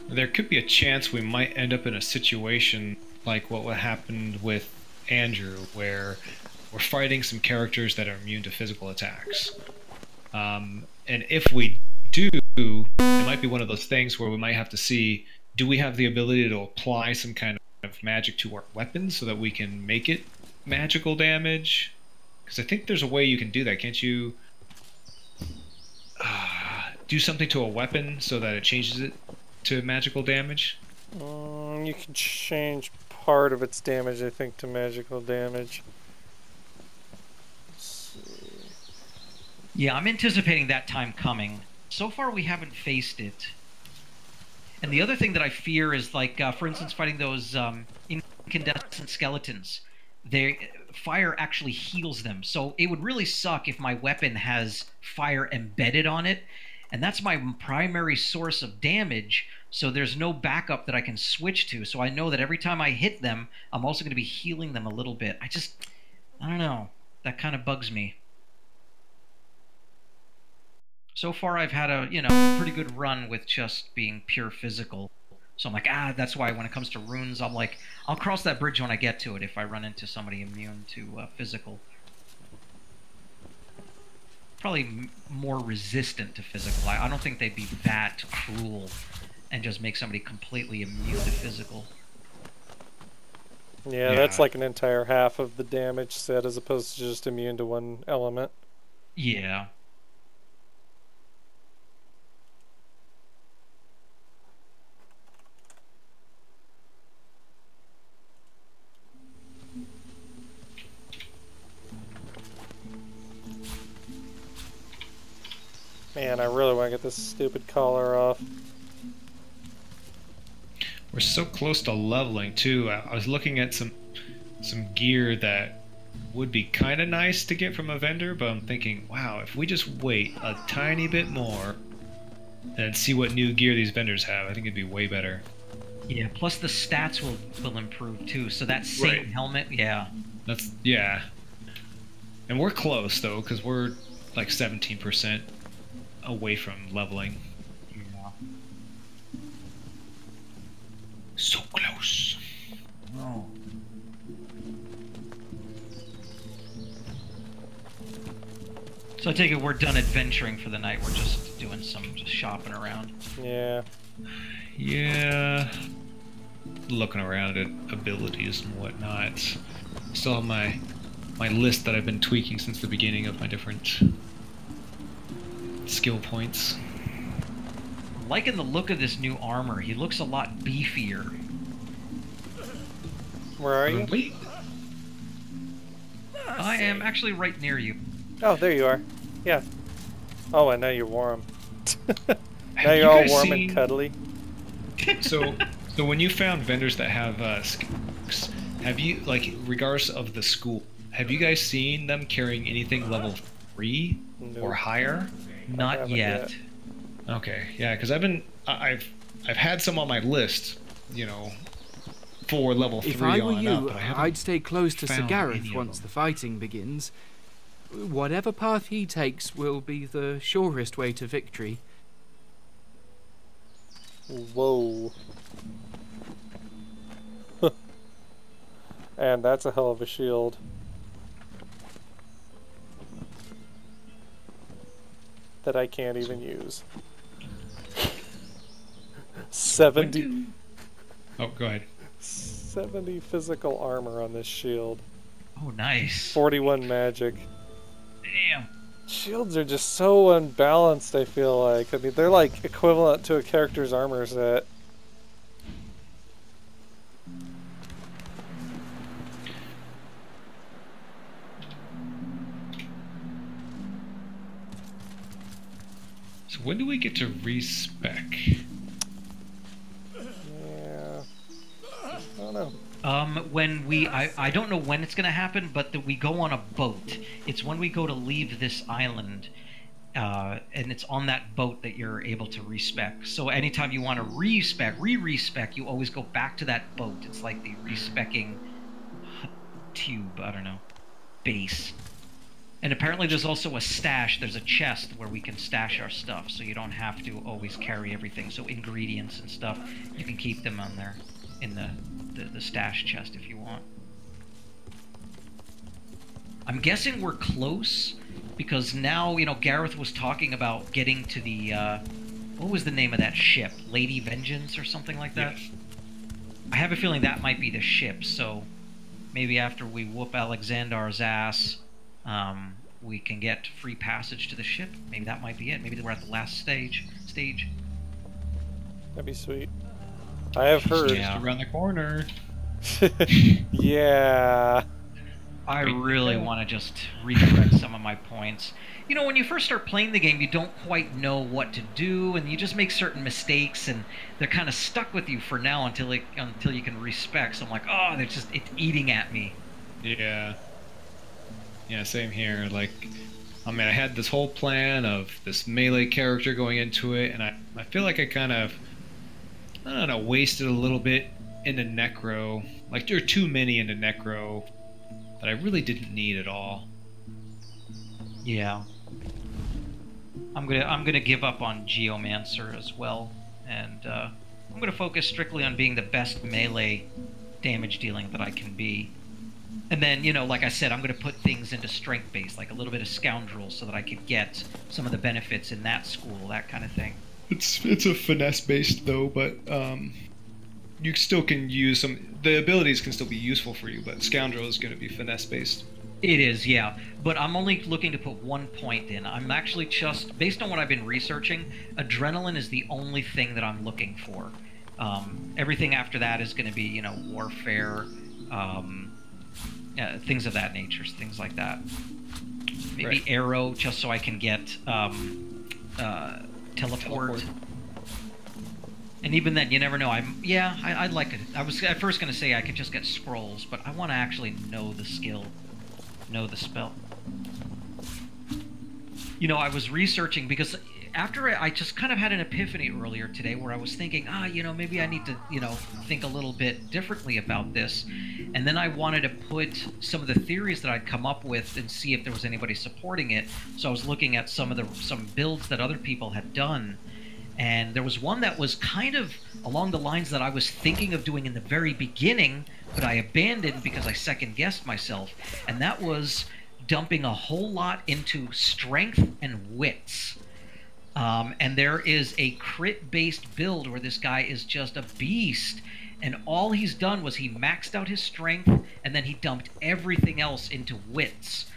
C: There could be a chance we might end up in a situation like what happened with Andrew, where we're fighting some characters that are immune to physical attacks. And if we do, it might be one of those things where we might have to see, do we have the ability to apply some kind of magic to our weapons so that we can make it magical damage? Because I think there's a way you can do that. Can't you do something to a weapon so that it changes it to magical damage?
G: You can change part of its damage, I think, to magical damage.
A: Yeah, I'm anticipating that time coming. So far, we haven't faced it. And the other thing that I fear is, like, for instance, fighting those incandescent skeletons. Fire actually heals them. So it would really suck if my weapon has fire embedded on it. And that's my primary source of damage. So there's no backup that I can switch to. So I know that every time I hit them, I'm also going to be healing them a little bit. I don't know. That kind of bugs me. So far, I've had a, pretty good run with just being pure physical. So I'm like, that's why when it comes to runes, I'm like, I'll cross that bridge when I get to it if I run into somebody immune to physical. Probably more resistant to physical. I don't think they'd be that cruel and just make somebody completely immune to physical.
G: Yeah, that's like an entire half of the damage set as opposed to just immune to one element.
A: Yeah.
G: Man, I really want to get this stupid collar off.
C: We're so close to leveling, too. I was looking at some gear that would be kind of nice to get from a vendor, but I'm thinking, wow, if we just wait a tiny bit more and see what new gear these vendors have, I think it'd be way better.
A: Yeah, plus the stats will improve, too. So that same helmet, yeah.
C: Yeah. And we're close, though, because we're like 17%. away from leveling.
A: Yeah.
C: So close.
L: No.
A: So I take it we're done adventuring for the night. We're just doing some shopping around.
G: Yeah.
C: Yeah. Looking around at abilities and whatnot. Still have my list that I've been tweaking since the beginning of my different skill points.
A: Liking the look of this new armor. He looks a lot beefier.
G: Where are you?
C: Wait.
A: I am actually right near you.
G: Oh, there you are. Yeah. Oh, and now you're warm. Now
C: Have
G: you're all
C: you guys
G: warm
C: seen-
G: and cuddly.
C: So when you found vendors that have skunks, have you, like, regardless of the school, have you guys seen them carrying anything level 3 or higher?
A: Not yet.
C: Okay, yeah, because I've had some on my list, you know, for level 3
P: If I were
C: on
P: you,
C: up, but I haven't
P: I'd stay close to Sir
C: found
P: Gareth
C: any of
P: once
C: them.
P: the fighting begins. Whatever path he takes will be the surest way to victory.
G: Whoa. And that's a hell of a shield. That I can't even use. 70.
C: Oh, go ahead.
G: 70 physical armor on this shield.
A: Oh, nice.
G: 41 magic.
A: Damn.
G: Shields are just so unbalanced, I feel like. I mean, they're like equivalent to a character's armor set.
C: So when do we get to respec?
G: Yeah. I don't know.
A: When I don't know when it's gonna happen, but that we go on a boat. It's when we go to leave this island, and it's on that boat that you're able to respec. So anytime you want to re-respec, you always go back to that boat. It's like the respecking tube, I don't know, base. And apparently there's also a stash, there's a chest where we can stash our stuff, so you don't have to always carry everything. So ingredients and stuff, you can keep them on there in the stash chest if you want. I'm guessing we're close, because now, you know, Gareth was talking about getting to the, what was the name of that ship? Lady Vengeance or something like that?
C: Yes.
A: I have a feeling that might be the ship, so maybe after we whoop Alexander's ass, we can get free passage to the ship. Maybe that might be it. Maybe we're at the last stage.
G: That'd be sweet. I have heard.
C: Just around the corner.
G: Yeah.
A: I really want to just redirect some of my points. You know, when you first start playing the game, you don't quite know what to do, and you just make certain mistakes, and they're kind of stuck with you for now until you can respec. So I'm like, oh, it's eating at me.
C: Yeah. Yeah, same here. Like, I mean, I had this whole plan of this melee character going into it, and I feel like I kind of, I don't know, wasted a little bit into Necro. Like, there are too many into Necro that I really didn't need at all.
A: Yeah. I'm gonna give up on Geomancer as well, and I'm gonna focus strictly on being the best melee damage dealing that I can be. And then, you know, like I said, I'm going to put things into strength base, like a little bit of Scoundrel, so that I could get some of the benefits in that school, that kind of thing.
C: It's a finesse based though, but you still can use the abilities can still be useful for you, but Scoundrel is going to be finesse based.
A: It is, yeah, but I'm only looking to put 1 point in. I'm actually just, based on what I've been researching, Adrenaline is the only thing that I'm looking for. Everything after that is going to be, you know, Warfare, things of that nature, things like that. Maybe
C: Right.
A: Arrow, just so I can get teleport. And even then, you never know. I'd like it. I was at first going to say I could just get scrolls, but I want to actually know the skill, know the spell. You know, I was researching because after I just kind of had an epiphany earlier today where I was thinking, maybe I need to, think a little bit differently about this. And then I wanted to put some of the theories that I'd come up with and see if there was anybody supporting it. So I was looking at some builds that other people had done. And there was one that was kind of along the lines that I was thinking of doing in the very beginning, but I abandoned because I second-guessed myself. And that was dumping a whole lot into strength and wits. And there is a crit-based build where this guy is just a beast. And all he's done was he maxed out his strength, and then he dumped everything else into wits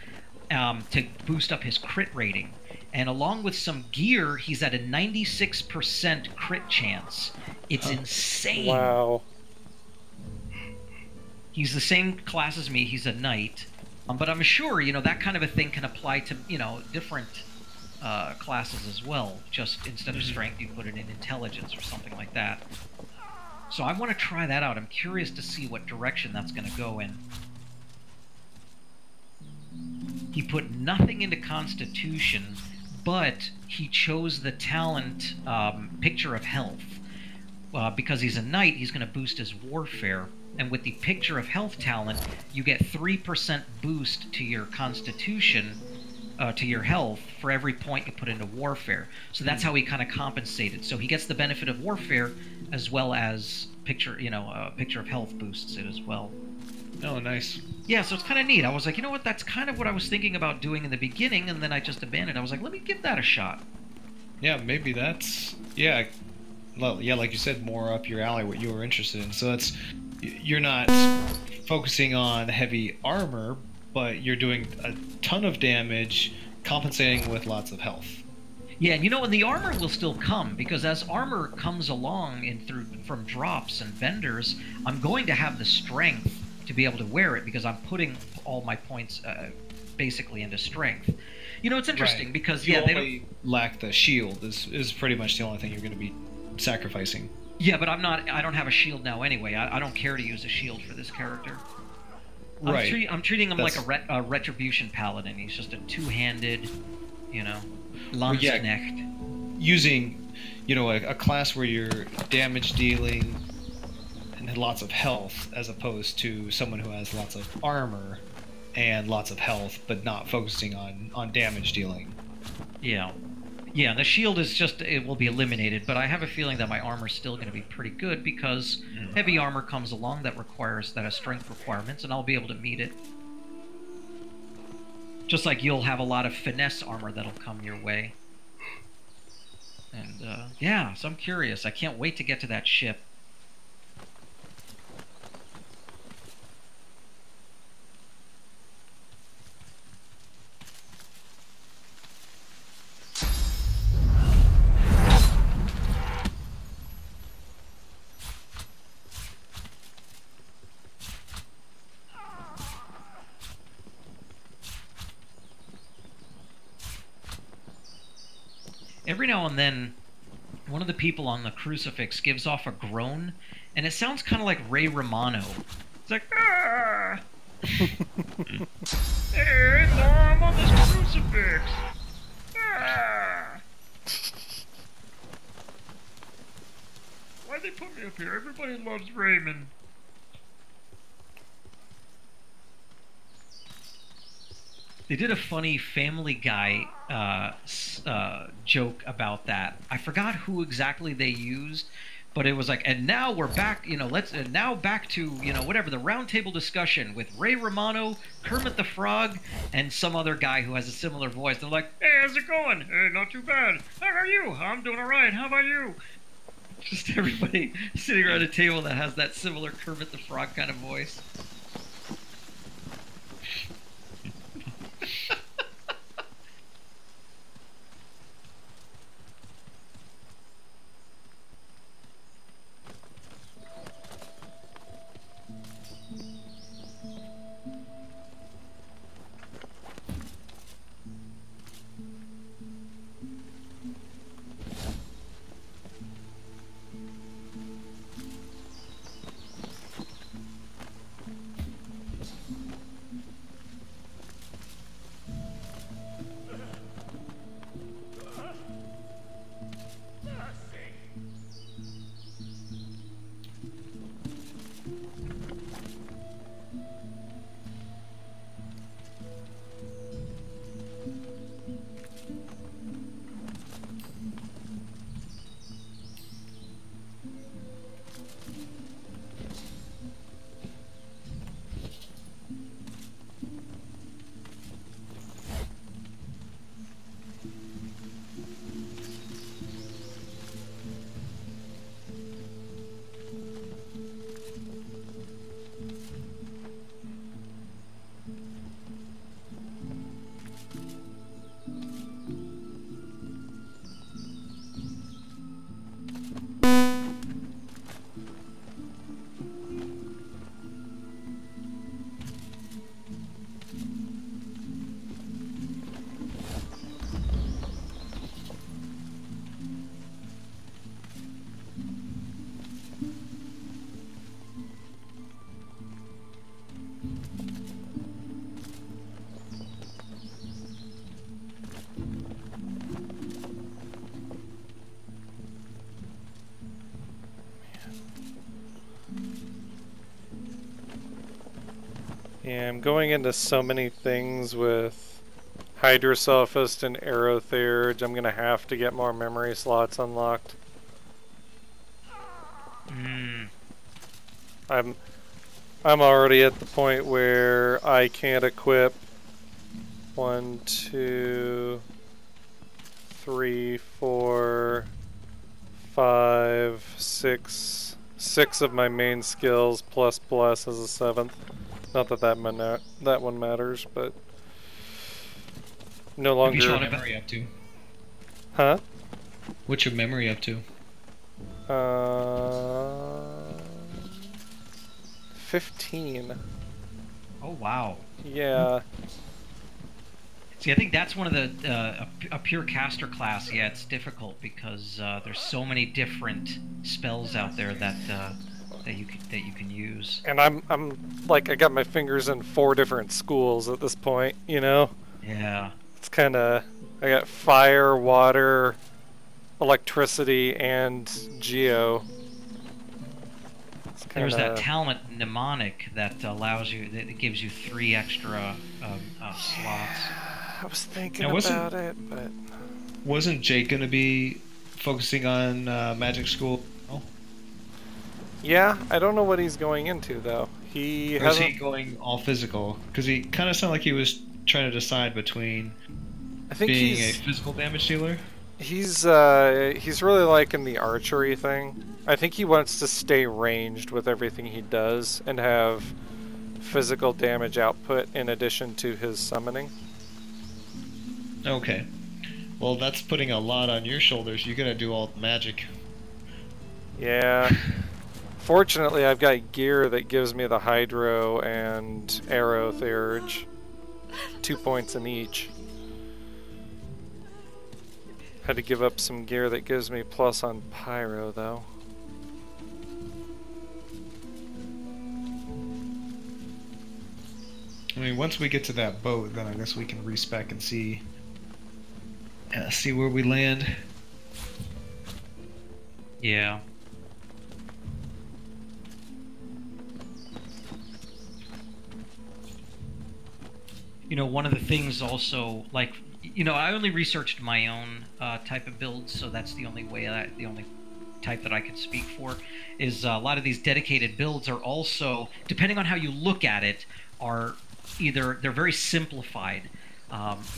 A: to boost up his crit rating. And along with some gear, he's at a 96% crit chance. It's insane.
G: Wow.
A: He's the same class as me. He's a knight. But I'm sure, that kind of a thing can apply to, different classes as well. Just instead of strength, you put it in intelligence or something like that. So I want to try that out. I'm curious to see what direction that's going to go in. He put nothing into Constitution, but he chose the talent Picture of Health. Because he's a knight, he's going to boost his warfare. And with the Picture of Health talent, you get 3% boost to your Constitution, to your health, for every point you put into warfare. So that's how he kind of compensated. So he gets the benefit of warfare as well as Picture of Health boosts it as well.
C: Oh, nice.
A: Yeah, so it's kind of neat. I was like, that's kind of what I was thinking about doing in the beginning, and then I just abandoned. I was like, let me give that a shot.
C: Yeah, maybe that's... Yeah, like you said, more up your alley, what you were interested in. So you're not focusing on heavy armor, but you're doing a ton of damage, compensating with lots of health.
A: Yeah, and the armor will still come, because as armor comes along from drops and vendors, I'm going to have the strength to be able to wear it, because I'm putting all my points basically into strength. It's interesting, because
C: they only lack the shield is pretty much the only thing you're going to be sacrificing.
A: Yeah, but I don't have a shield now anyway. I don't care to use a shield for this character.
C: Right.
A: I'm treating him like a retribution paladin. He's just a two-handed, Landsknecht.
C: Using, a class where you're damage dealing and lots of health, as opposed to someone who has lots of armor and lots of health, but not focusing on damage dealing.
A: Yeah. Yeah, the shield it will be eliminated, but I have a feeling that my armor's still going to be pretty good, because heavy armor comes along that has strength requirements, and I'll be able to meet it. Just like you'll have a lot of finesse armor that'll come your way. And, yeah, so I'm curious. I can't wait to get to that ship. Every now and then, one of the people on the crucifix gives off a groan, and it sounds kind of like Ray Romano. It's like, ah! Hey, no, I'm on this crucifix! Ah! Why'd they put me up here? Everybody loves Raymond. They did a funny Family Guy joke about that. I forgot who exactly they used, but it was like, and now we're back, back to, whatever, the roundtable discussion with Ray Romano, Kermit the Frog, and some other guy who has a similar voice. They're like, hey, how's it going? Hey, not too bad. How are you? I'm doing all right. How about you? Just everybody sitting around a table that has that similar Kermit the Frog kind of voice.
G: Yeah, I'm going into so many things with Hydrosophist and Aerotheurge. I'm gonna have to get more memory slots unlocked. I'm already at the point where I can't equip 1, 2, 3, 4, 5, 6 of my main skills plus as a 7th. Not that that one matters, but no longer.
C: What's your memory up to?
G: Huh?
C: What's your memory up to?
G: 15.
A: Oh wow.
G: Yeah.
A: See, I think that's one of the a pure caster class. Yeah, it's difficult because there's so many different spells out there that you can use.
G: And I'm like I got my fingers in 4 different schools at this point. You know.
A: Yeah.
G: It's kind of I got fire, water, electricity, and geo.
A: There's that talent mnemonic that allows you, that gives you 3 extra slots.
G: I was thinking about it, but
C: wasn't Jake gonna be focusing on magic school? Oh.
G: Yeah, I don't know what he's going into though.
C: Or is he going all physical? Because he kind of sounded like he was trying to decide between being a physical damage dealer.
G: He's really liking the archery thing. I think he wants to stay ranged with everything he does and have physical damage output in addition to his summoning.
C: Okay. Well, that's putting a lot on your shoulders. You're gonna do all the magic.
G: Yeah. Fortunately, I've got gear that gives me the Hydro and Aerotheurge. 2 points in each. Had to give up some gear that gives me plus on Pyro, though.
C: I mean, once we get to that boat, then I guess we can respec and see where we land.
A: Yeah. You know, one of the things also, like, you know, I only researched my own type of builds, so that's the only way the only type that I could speak for, is a lot of these dedicated builds are also, depending on how you look at it, are either, they're very simplified.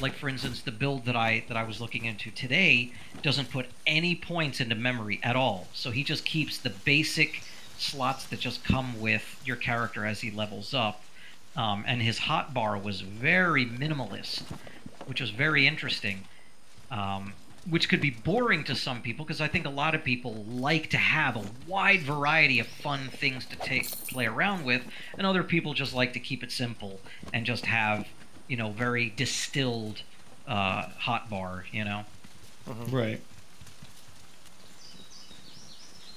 A: Like for instance, the build that I was looking into today doesn't put any points into memory at all. So he just keeps the basic slots that just come with your character as he levels up. And his hotbar was very minimalist, which was very interesting. Which could be boring to some people, because I think a lot of people like to have a wide variety of fun things to play around with, and other people just like to keep it simple and just have, you know, very distilled hotbar, you know?
C: Right.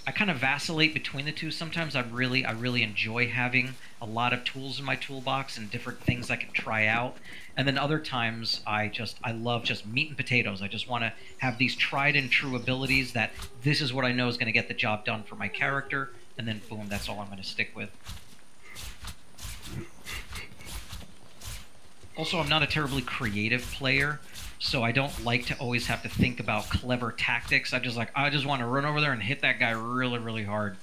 A: I kind of vacillate between the two. Sometimes I really enjoy having a lot of tools in my toolbox and different things I can try out. And then other times I love just meat and potatoes. I just want to have these tried and true abilities that this is what I know is going to get the job done for my character, and then boom, that's all I'm going to stick with. Also, I'm not a terribly creative player, so I don't like to always have to think about clever tactics. I just want to run over there and hit that guy really, really hard.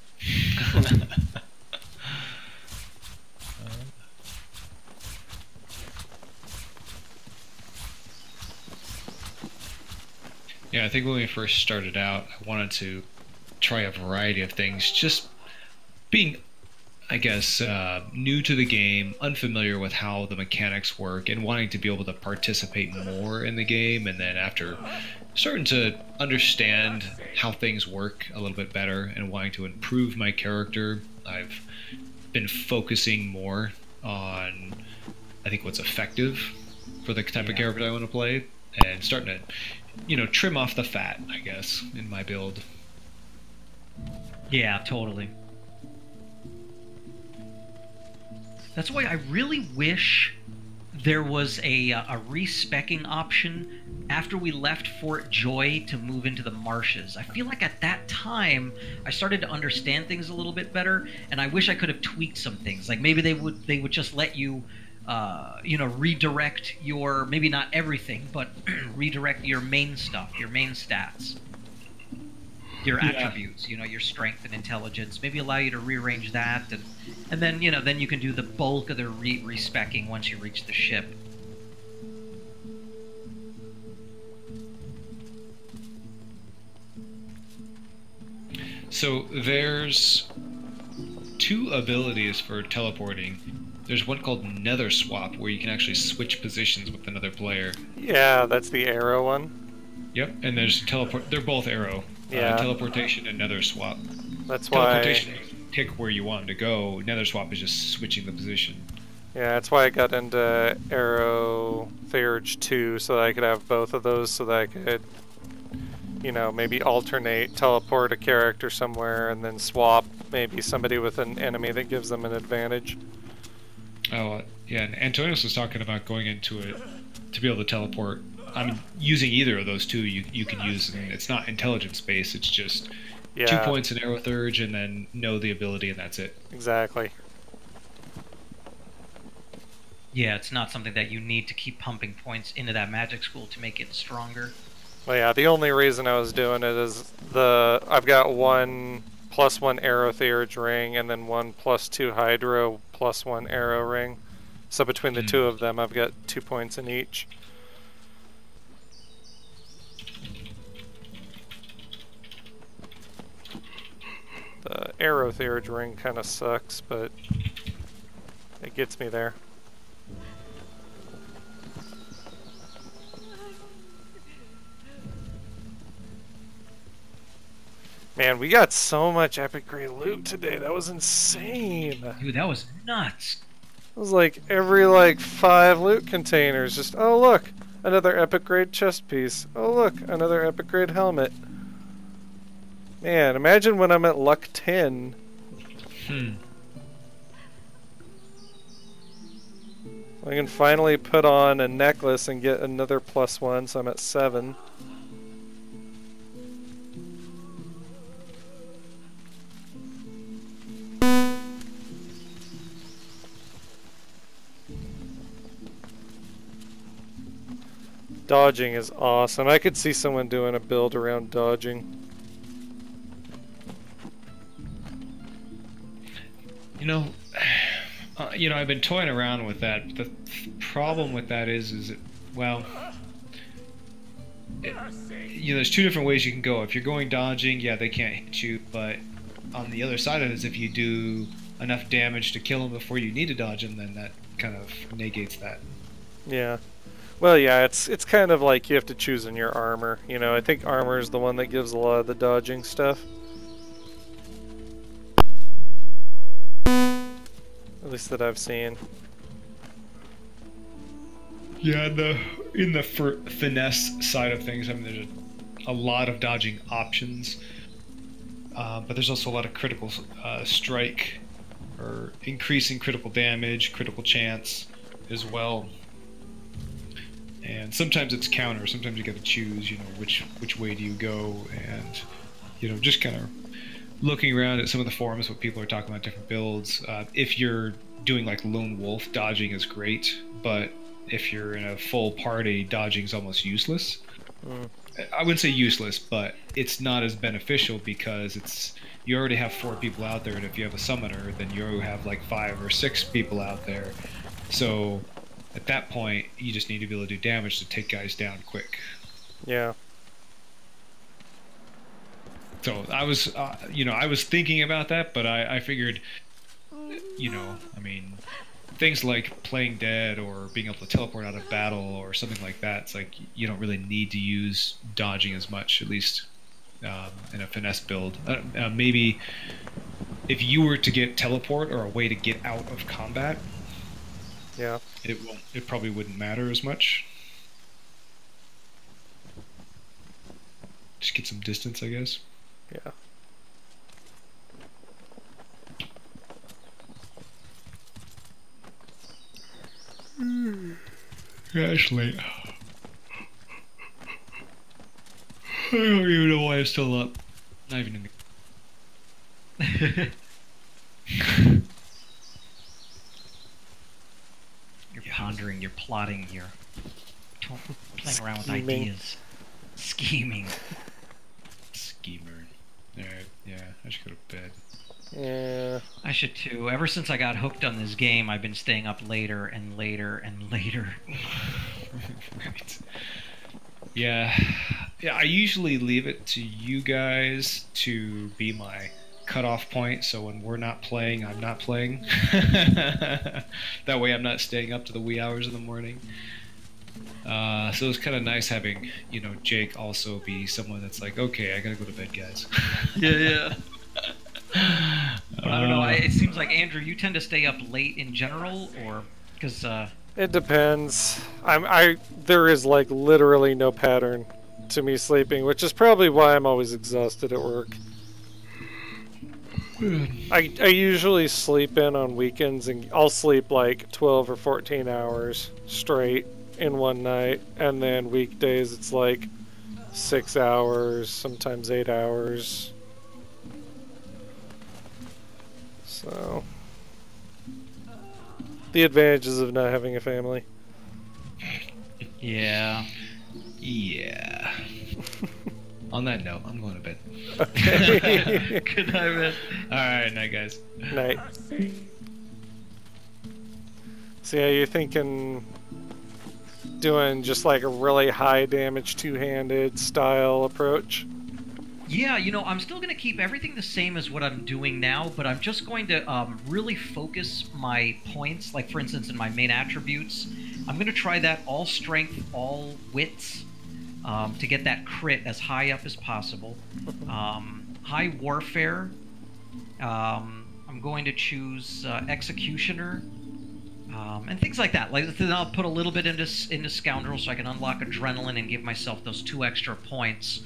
C: Yeah, I think when we first started out, I wanted to try a variety of things. Just being, I guess, new to the game, unfamiliar with how the mechanics work, and wanting to be able to participate more in the game. And then after starting to understand how things work a little bit better and wanting to improve my character, I've been focusing more on, I think, what's effective for the type of character I want to play, and starting to, you know, trim off the fat, I guess, in my build.
A: Yeah, totally. That's why I really wish there was a respecking option after we left Fort Joy to move into the marshes. I feel like at that time I started to understand things a little bit better, and I wish I could have tweaked some things. Like maybe they would just let you, redirect your, maybe not everything, but redirect your main stuff, your main stats, your attributes. Your strength and intelligence. Maybe allow you to rearrange that, and then then you can do the bulk of the respecking once you reach the ship.
C: So there's 2 abilities for teleporting. There's one called Nether Swap, where you can actually switch positions with another player.
G: Yeah, that's the arrow one.
C: Yep, and there's teleport. They're both arrow.
G: Yeah.
C: Teleportation and Nether Swap.
G: That's why.
C: Teleportation, pick where you want them to go. Nether Swap is just switching the position.
G: Yeah, that's why I got into Arrow Theurge 2, so that I could have both of those, so that I could, maybe alternate, teleport a character somewhere, and then swap maybe somebody with an enemy that gives them an advantage.
C: Oh, yeah, and Antonius was talking about going into it to be able to teleport. I mean, using either of those 2 you can use, and it's not intelligence based, it's just 2 points in Arrow Theurge and then know the ability, and that's it.
G: Exactly.
A: Yeah, it's not something that you need to keep pumping points into that magic school to make it stronger.
G: Well, yeah, the only reason I was doing it is I've got 1 +1 Arrow Theurge ring, and then 1 +2 Hydro +1 Arrow ring. So between the 2 of them, I've got 2 points in each. The Arrow Theurge ring kind of sucks, but it gets me there. Man, we got so much epic grade loot today. That was insane.
A: Dude, that was nuts.
G: It was like every 5 loot containers. Just, oh look, another epic grade chest piece. Oh look, another epic grade helmet. Man, imagine when I'm at luck 10. I can finally put on a necklace and get another +1, so I'm at 7. Dodging is awesome. I could see someone doing a build around dodging.
C: I've been toying around with that. The problem with that is there's 2 different ways you can go. If you're going dodging, yeah, they can't hit you, but on the other side of it is if you do enough damage to kill them before you need to dodge them, then that kind of negates that.
G: Yeah. Well, yeah, it's kind of like you have to choose in your armor. I think armor is the one that gives a lot of the dodging stuff. At least that I've seen.
C: Yeah, in the finesse side of things, I mean, there's a lot of dodging options, but there's also a lot of critical strike, or increasing critical damage, critical chance as well. And sometimes it's counter. Sometimes you got to choose, which way do you go, and just kind of looking around at some of the forums, what people are talking about different builds. If you're doing like lone wolf, dodging is great, but if you're in a full party, dodging is almost useless. I wouldn't say useless, but it's not as beneficial because you already have 4 people out there, and if you have a summoner, then you have like 5 or 6 people out there. So at that point, you just need to be able to do damage to take guys down quick.
G: Yeah.
C: So I was, I was thinking about that, but I figured, I mean, things like playing dead or being able to teleport out of battle or something like that, it's like you don't really need to use dodging as much, at least in a finesse build. Maybe if you were to get teleport or a way to get out of combat,
G: yeah,
C: it probably wouldn't matter as much. Just get some distance, I guess.
G: Yeah.
C: Yeah, it's late. I don't even know why I'm still up. Not even in the...
A: You're pondering, you're plotting, you're playing around with ideas. Scheming.
C: Schemer. Alright, yeah, I should go to bed.
G: Yeah.
A: I should too. Ever since I got hooked on this game, I've been staying up later and later and later.
C: Right. Yeah. Yeah, I usually leave it to you guys to be my cutoff point, so when we're not playing, I'm not playing. That way I'm not staying up to the wee hours in the morning. So it's kind of nice having, you know, Jake also be someone that's like, okay, I gotta go to bed, guys.
A: Yeah. But I don't know. It seems like, Andrew, you tend to stay up late in general, or because
G: it depends. There is like literally no pattern to me sleeping, which is probably why I'm always exhausted at work. I usually sleep in on weekends, and I'll sleep like 12 or 14 hours straight in one night, and then weekdays it's like 6 hours, sometimes 8 hours. So, the advantages of not having a family.
A: Yeah.
C: Yeah. On that note, I'm going to bed.
G: Okay.
A: Good night, man.
C: Alright, night, guys.
G: Night. So yeah, you're thinking doing just like a really high damage two-handed style approach?
A: Yeah, you know, I'm still going to keep everything the same as what I'm doing now, but I'm just going to really focus my points. Like, for instance, in my main attributes, I'm going to try that all strength, all wits, to get that crit as high up as possible. High warfare. I'm going to choose executioner. And things like that. Like, then I'll put a little bit into scoundrel so I can unlock adrenaline and give myself those 2 extra points.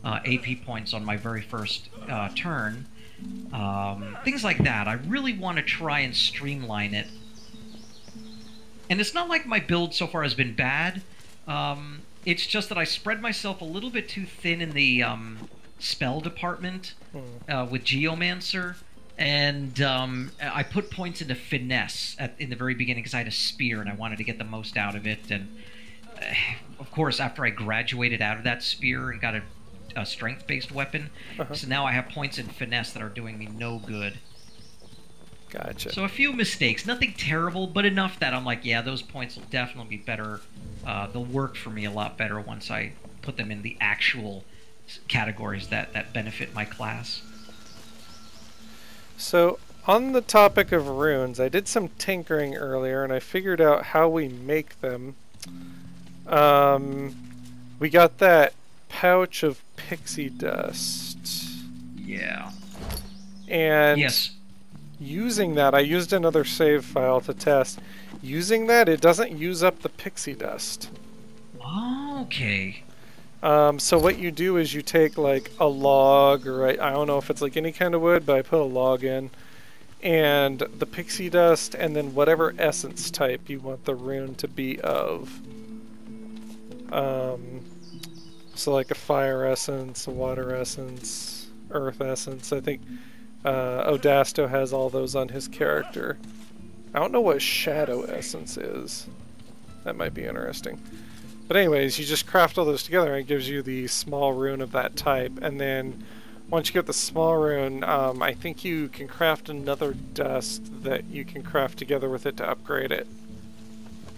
A: AP points on my very first turn. Things like that. I really want to try and streamline it. And it's not like my build so far has been bad. It's just that I spread myself a little bit too thin in the spell department with Geomancer. And I put points into finesse in the very beginning because I had a spear and I wanted to get the most out of it. And of course, after I graduated out of that spear and got a strength-based weapon, so now I have points in finesse that are doing me no good.
G: Gotcha.
A: So a few mistakes, nothing terrible, but enough that I'm like, yeah, those points will definitely be better. They'll work for me a lot better once I put them in the actual categories that benefit my class.
G: So, on the topic of runes, I did some tinkering earlier, and I figured out how we make them. We got that pouch of pixie dust.
A: Yeah.
G: And
A: yes.
G: Using that, I used another save file to test. Using that, it doesn't use up the pixie dust.
A: Okay.
G: So what you do is you take like a log, or I don't know if it's like any kind of wood, but I put a log in, and the pixie dust, and then whatever essence type you want the rune to be of. So like a fire essence, a water essence, earth essence. I think Odasto has all those on his character. I don't know what shadow essence is. That might be interesting. But anyways, you just craft all those together and it gives you the small rune of that type. And then once you get the small rune, I think you can craft another dust that you can craft together with it to upgrade it.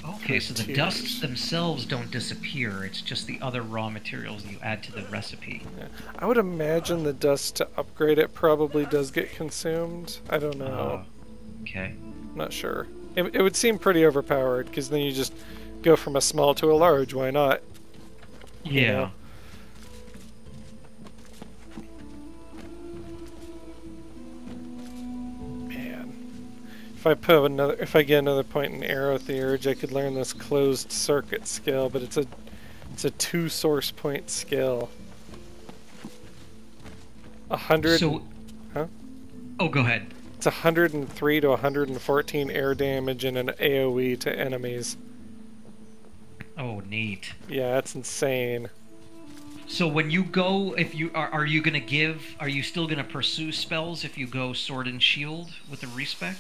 A: Okay, so the dusts themselves don't disappear, it's just the other raw materials you add to the recipe.
G: Yeah. I would imagine the dust to upgrade it probably does get consumed. I don't know.
A: Okay.
G: I'm not sure. It would seem pretty overpowered, because then you just go from a small to a large, why not?
A: Yeah.
G: You know? If I get another point in Arrow Theurge, I could learn this closed circuit skill, but it's a 2 source point skill. 100.
A: So,
G: huh?
A: Oh, go ahead.
G: It's 103 to 114 air damage and an AOE to enemies.
A: Oh, neat.
G: Yeah, it's insane.
A: So when you go, if you are you gonna give? Are you still gonna pursue spells if you go sword and shield with the respec?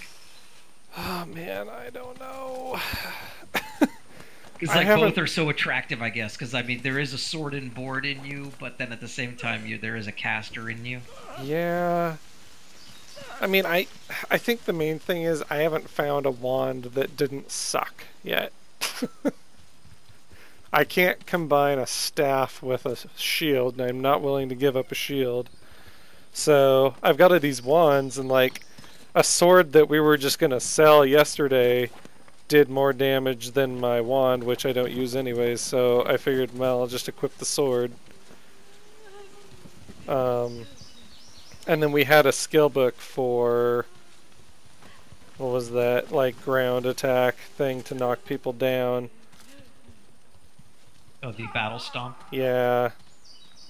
G: Oh man, I don't know.
A: Because like both are so attractive, I guess. Because I mean, there is a sword and board in you, but then at the same time, there is a caster in you.
G: Yeah. I mean, I think the main thing is I haven't found a wand that didn't suck yet. I can't combine a staff with a shield, and I'm not willing to give up a shield. So I've got these wands, and like a sword that we were just gonna sell yesterday did more damage than my wand, which I don't use anyways. So I figured, well, I'll just equip the sword. And then we had a skill book for, what was that, like ground attack thing to knock people down.
A: Oh, the battle stomp?
G: Yeah,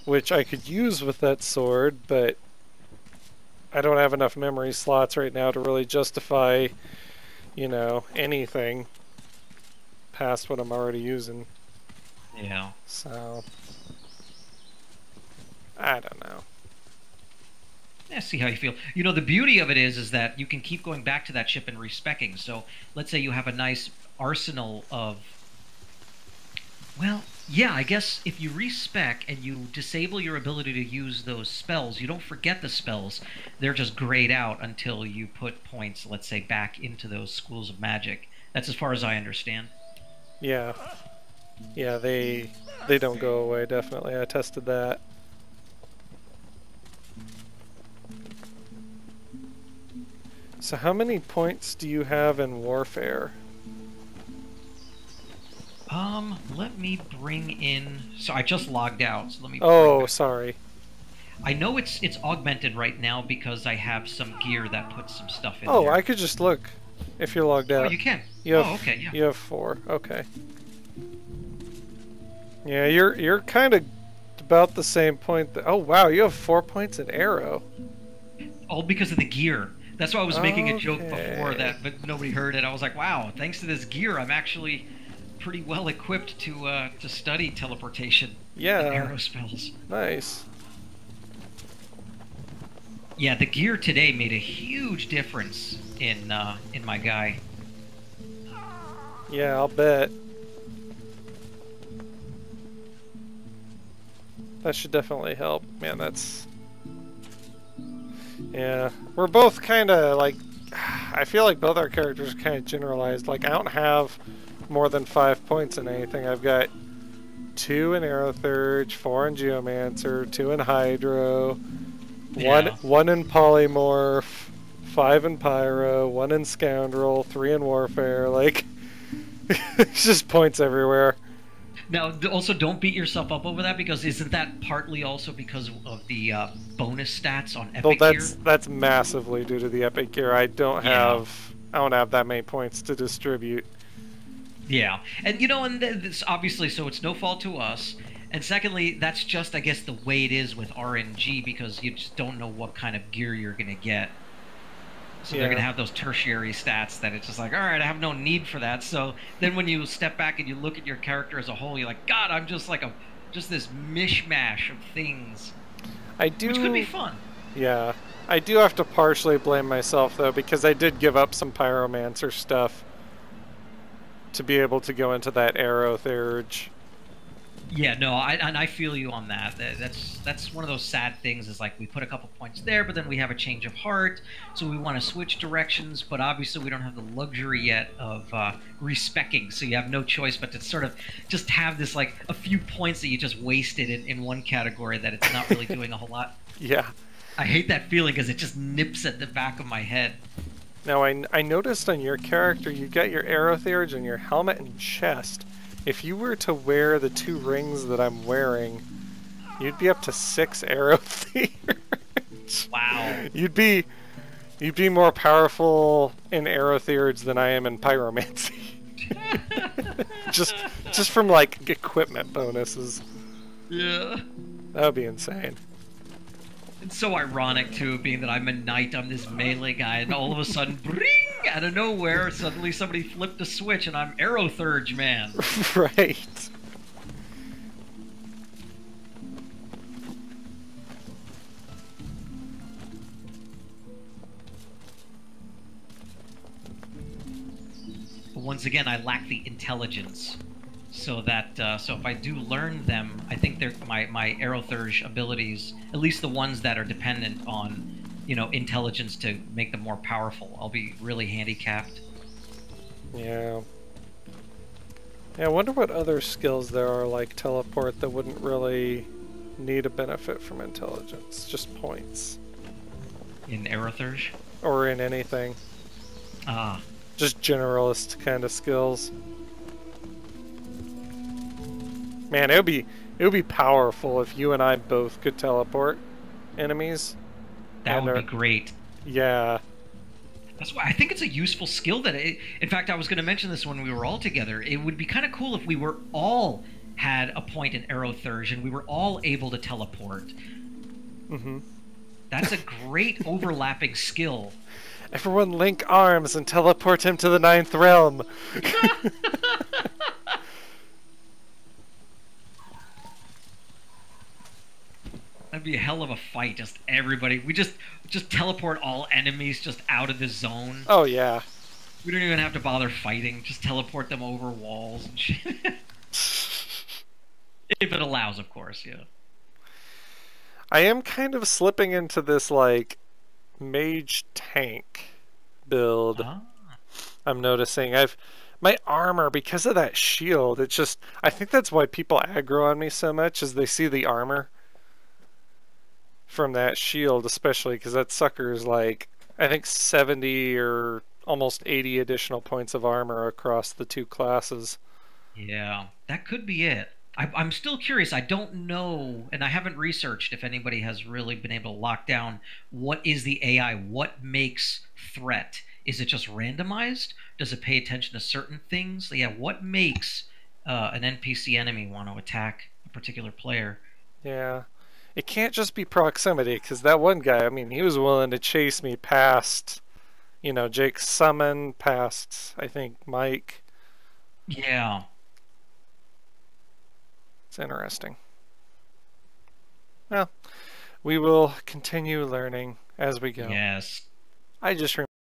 G: which I could use with that sword, but I don't have enough memory slots right now to really justify, you know, anything past what I'm already using.
A: Yeah.
G: So, I don't know.
A: Yeah, see how you feel. You know, the beauty of it is that you can keep going back to that ship and respecking. So let's say you have a nice arsenal of, well, yeah, I guess if you respec and you disable your ability to use those spells, you don't forget the spells. They're just grayed out until you put points, let's say, back into those schools of magic. That's as far as I understand.
G: Yeah. Yeah, they don't go away, definitely. I tested that. So how many points do you have in warfare?
A: Let me bring in. So I just logged out. So let me.
G: Oh, sorry.
A: I know it's augmented right now because I have some gear that puts some stuff in.
G: Oh, I could just look if you're logged out.
A: Oh, you can.
G: You have,
A: oh, okay. Yeah.
G: You have 4. Okay. Yeah, you're kind of about the same point. Oh wow, you have 4 points in arrow.
A: All because of the gear. That's why I was making a joke before that, but nobody heard it. I was like, wow, thanks to this gear, I'm actually pretty well equipped to study teleportation.
G: Yeah.
A: And arrow spells.
G: Nice.
A: Yeah, the gear today made a huge difference in my guy.
G: Yeah, I'll bet. That should definitely help. Man, that's... Yeah, we're both kind of like, I feel like both our characters are kind of generalized. Like, I don't have more than 5 points in anything. I've got 2 in Aerotheurge, 4 in Geomancer, 2 in Hydro,
A: Yeah.
G: one in Polymorph, 5 in Pyro, 1 in Scoundrel, 3 in Warfare. Like, it's just points everywhere.
A: Now, also, don't beat yourself up over that, because isn't that partly also because of the bonus stats on Epic
G: Well,
A: Gear?
G: that's massively due to the Epic Gear. I don't have that many points to distribute.
A: Yeah, and you know, and this obviously, so it's no fault to us. And secondly, that's just, I guess, the way it is with RNG, because you just don't know what kind of gear you're going to get. So they're going to have those tertiary stats that it's just like, all right, I have no need for that. So then when you step back and you look at your character as a whole, you're like, God, I'm just like just this mishmash of things. Which could be fun.
G: Yeah. I do have to partially blame myself, though, because I did give up some Pyromancer stuff to be able to go into that Aerotheurge.
A: Yeah, no, I feel you on that. That's one of those sad things, is like we put a couple points there, but then we have a change of heart, so we want to switch directions, but obviously we don't have the luxury yet of respecking, so you have no choice but to sort of just have this, like, a few points that you just wasted in one category that it's not really doing a whole lot.
G: Yeah.
A: I hate that feeling because it just nips at the back of my head.
G: Now, I noticed on your character, you got your Aerotheurge and your helmet and chest. If you were to wear the 2 rings that I'm wearing, you'd be up to 6 Aerotheurge.
A: Wow.
G: You'd be more powerful in Aerotheurge than I am in Pyromancy. just from, like, equipment bonuses.
A: Yeah.
G: That would be insane.
A: It's so ironic too, being that I'm a knight, I'm this melee guy, and all of a sudden, bring, out of nowhere, suddenly somebody flipped a switch, and I'm Aerothurge man.
G: Right.
A: But once again, I lack the intelligence, so that so if I do learn them, I think they're my Aerothurge abilities, at least the ones that are dependent on, you know, intelligence to make them more powerful, I'll be really handicapped.
G: Yeah. Yeah, I wonder what other skills there are, like teleport, that wouldn't really need a benefit from intelligence, just points.
A: In Aerothurge?
G: Or in anything.
A: Ah.
G: Just generalist kind of skills. Man, it would be powerful if you and I both could teleport enemies.
A: That would be great.
G: Yeah.
A: That's why I think it's a useful skill that in fact, I was going to mention this when we were all together. It would be kind of cool if we were all had a point in Aerothurge and we were all able to teleport.
G: Mm-hmm.
A: That's a great overlapping skill.
G: Everyone link arms and teleport him to the 9th realm.
A: That'd be a hell of a fight. Just everybody. We just teleport all enemies just out of the zone.
G: Oh yeah.
A: We don't even have to bother fighting. Just teleport them over walls and shit. If it allows, of course, yeah.
G: I am kind of slipping into this like mage tank build. I'm noticing my armor, because of that shield, it's just, I think that's why people aggro on me so much, is they see the armor from that shield, especially because that sucker is like, I think 70 or almost 80 additional points of armor across the two classes.
A: Yeah, that could be it. I'm still curious. I don't know, and I haven't researched if anybody has really been able to lock down what is the AI, what makes threat. Is it just randomized? Does it pay attention to certain things? Yeah, what makes an NPC enemy want to attack a particular player?
G: Yeah, it can't just be proximity, because that one guy, I mean, he was willing to chase me past, you know, Jake's summon, past, I think, Mike.
A: Yeah.
G: It's interesting. Well, we will continue learning as we go.
A: Yes.
G: I just remember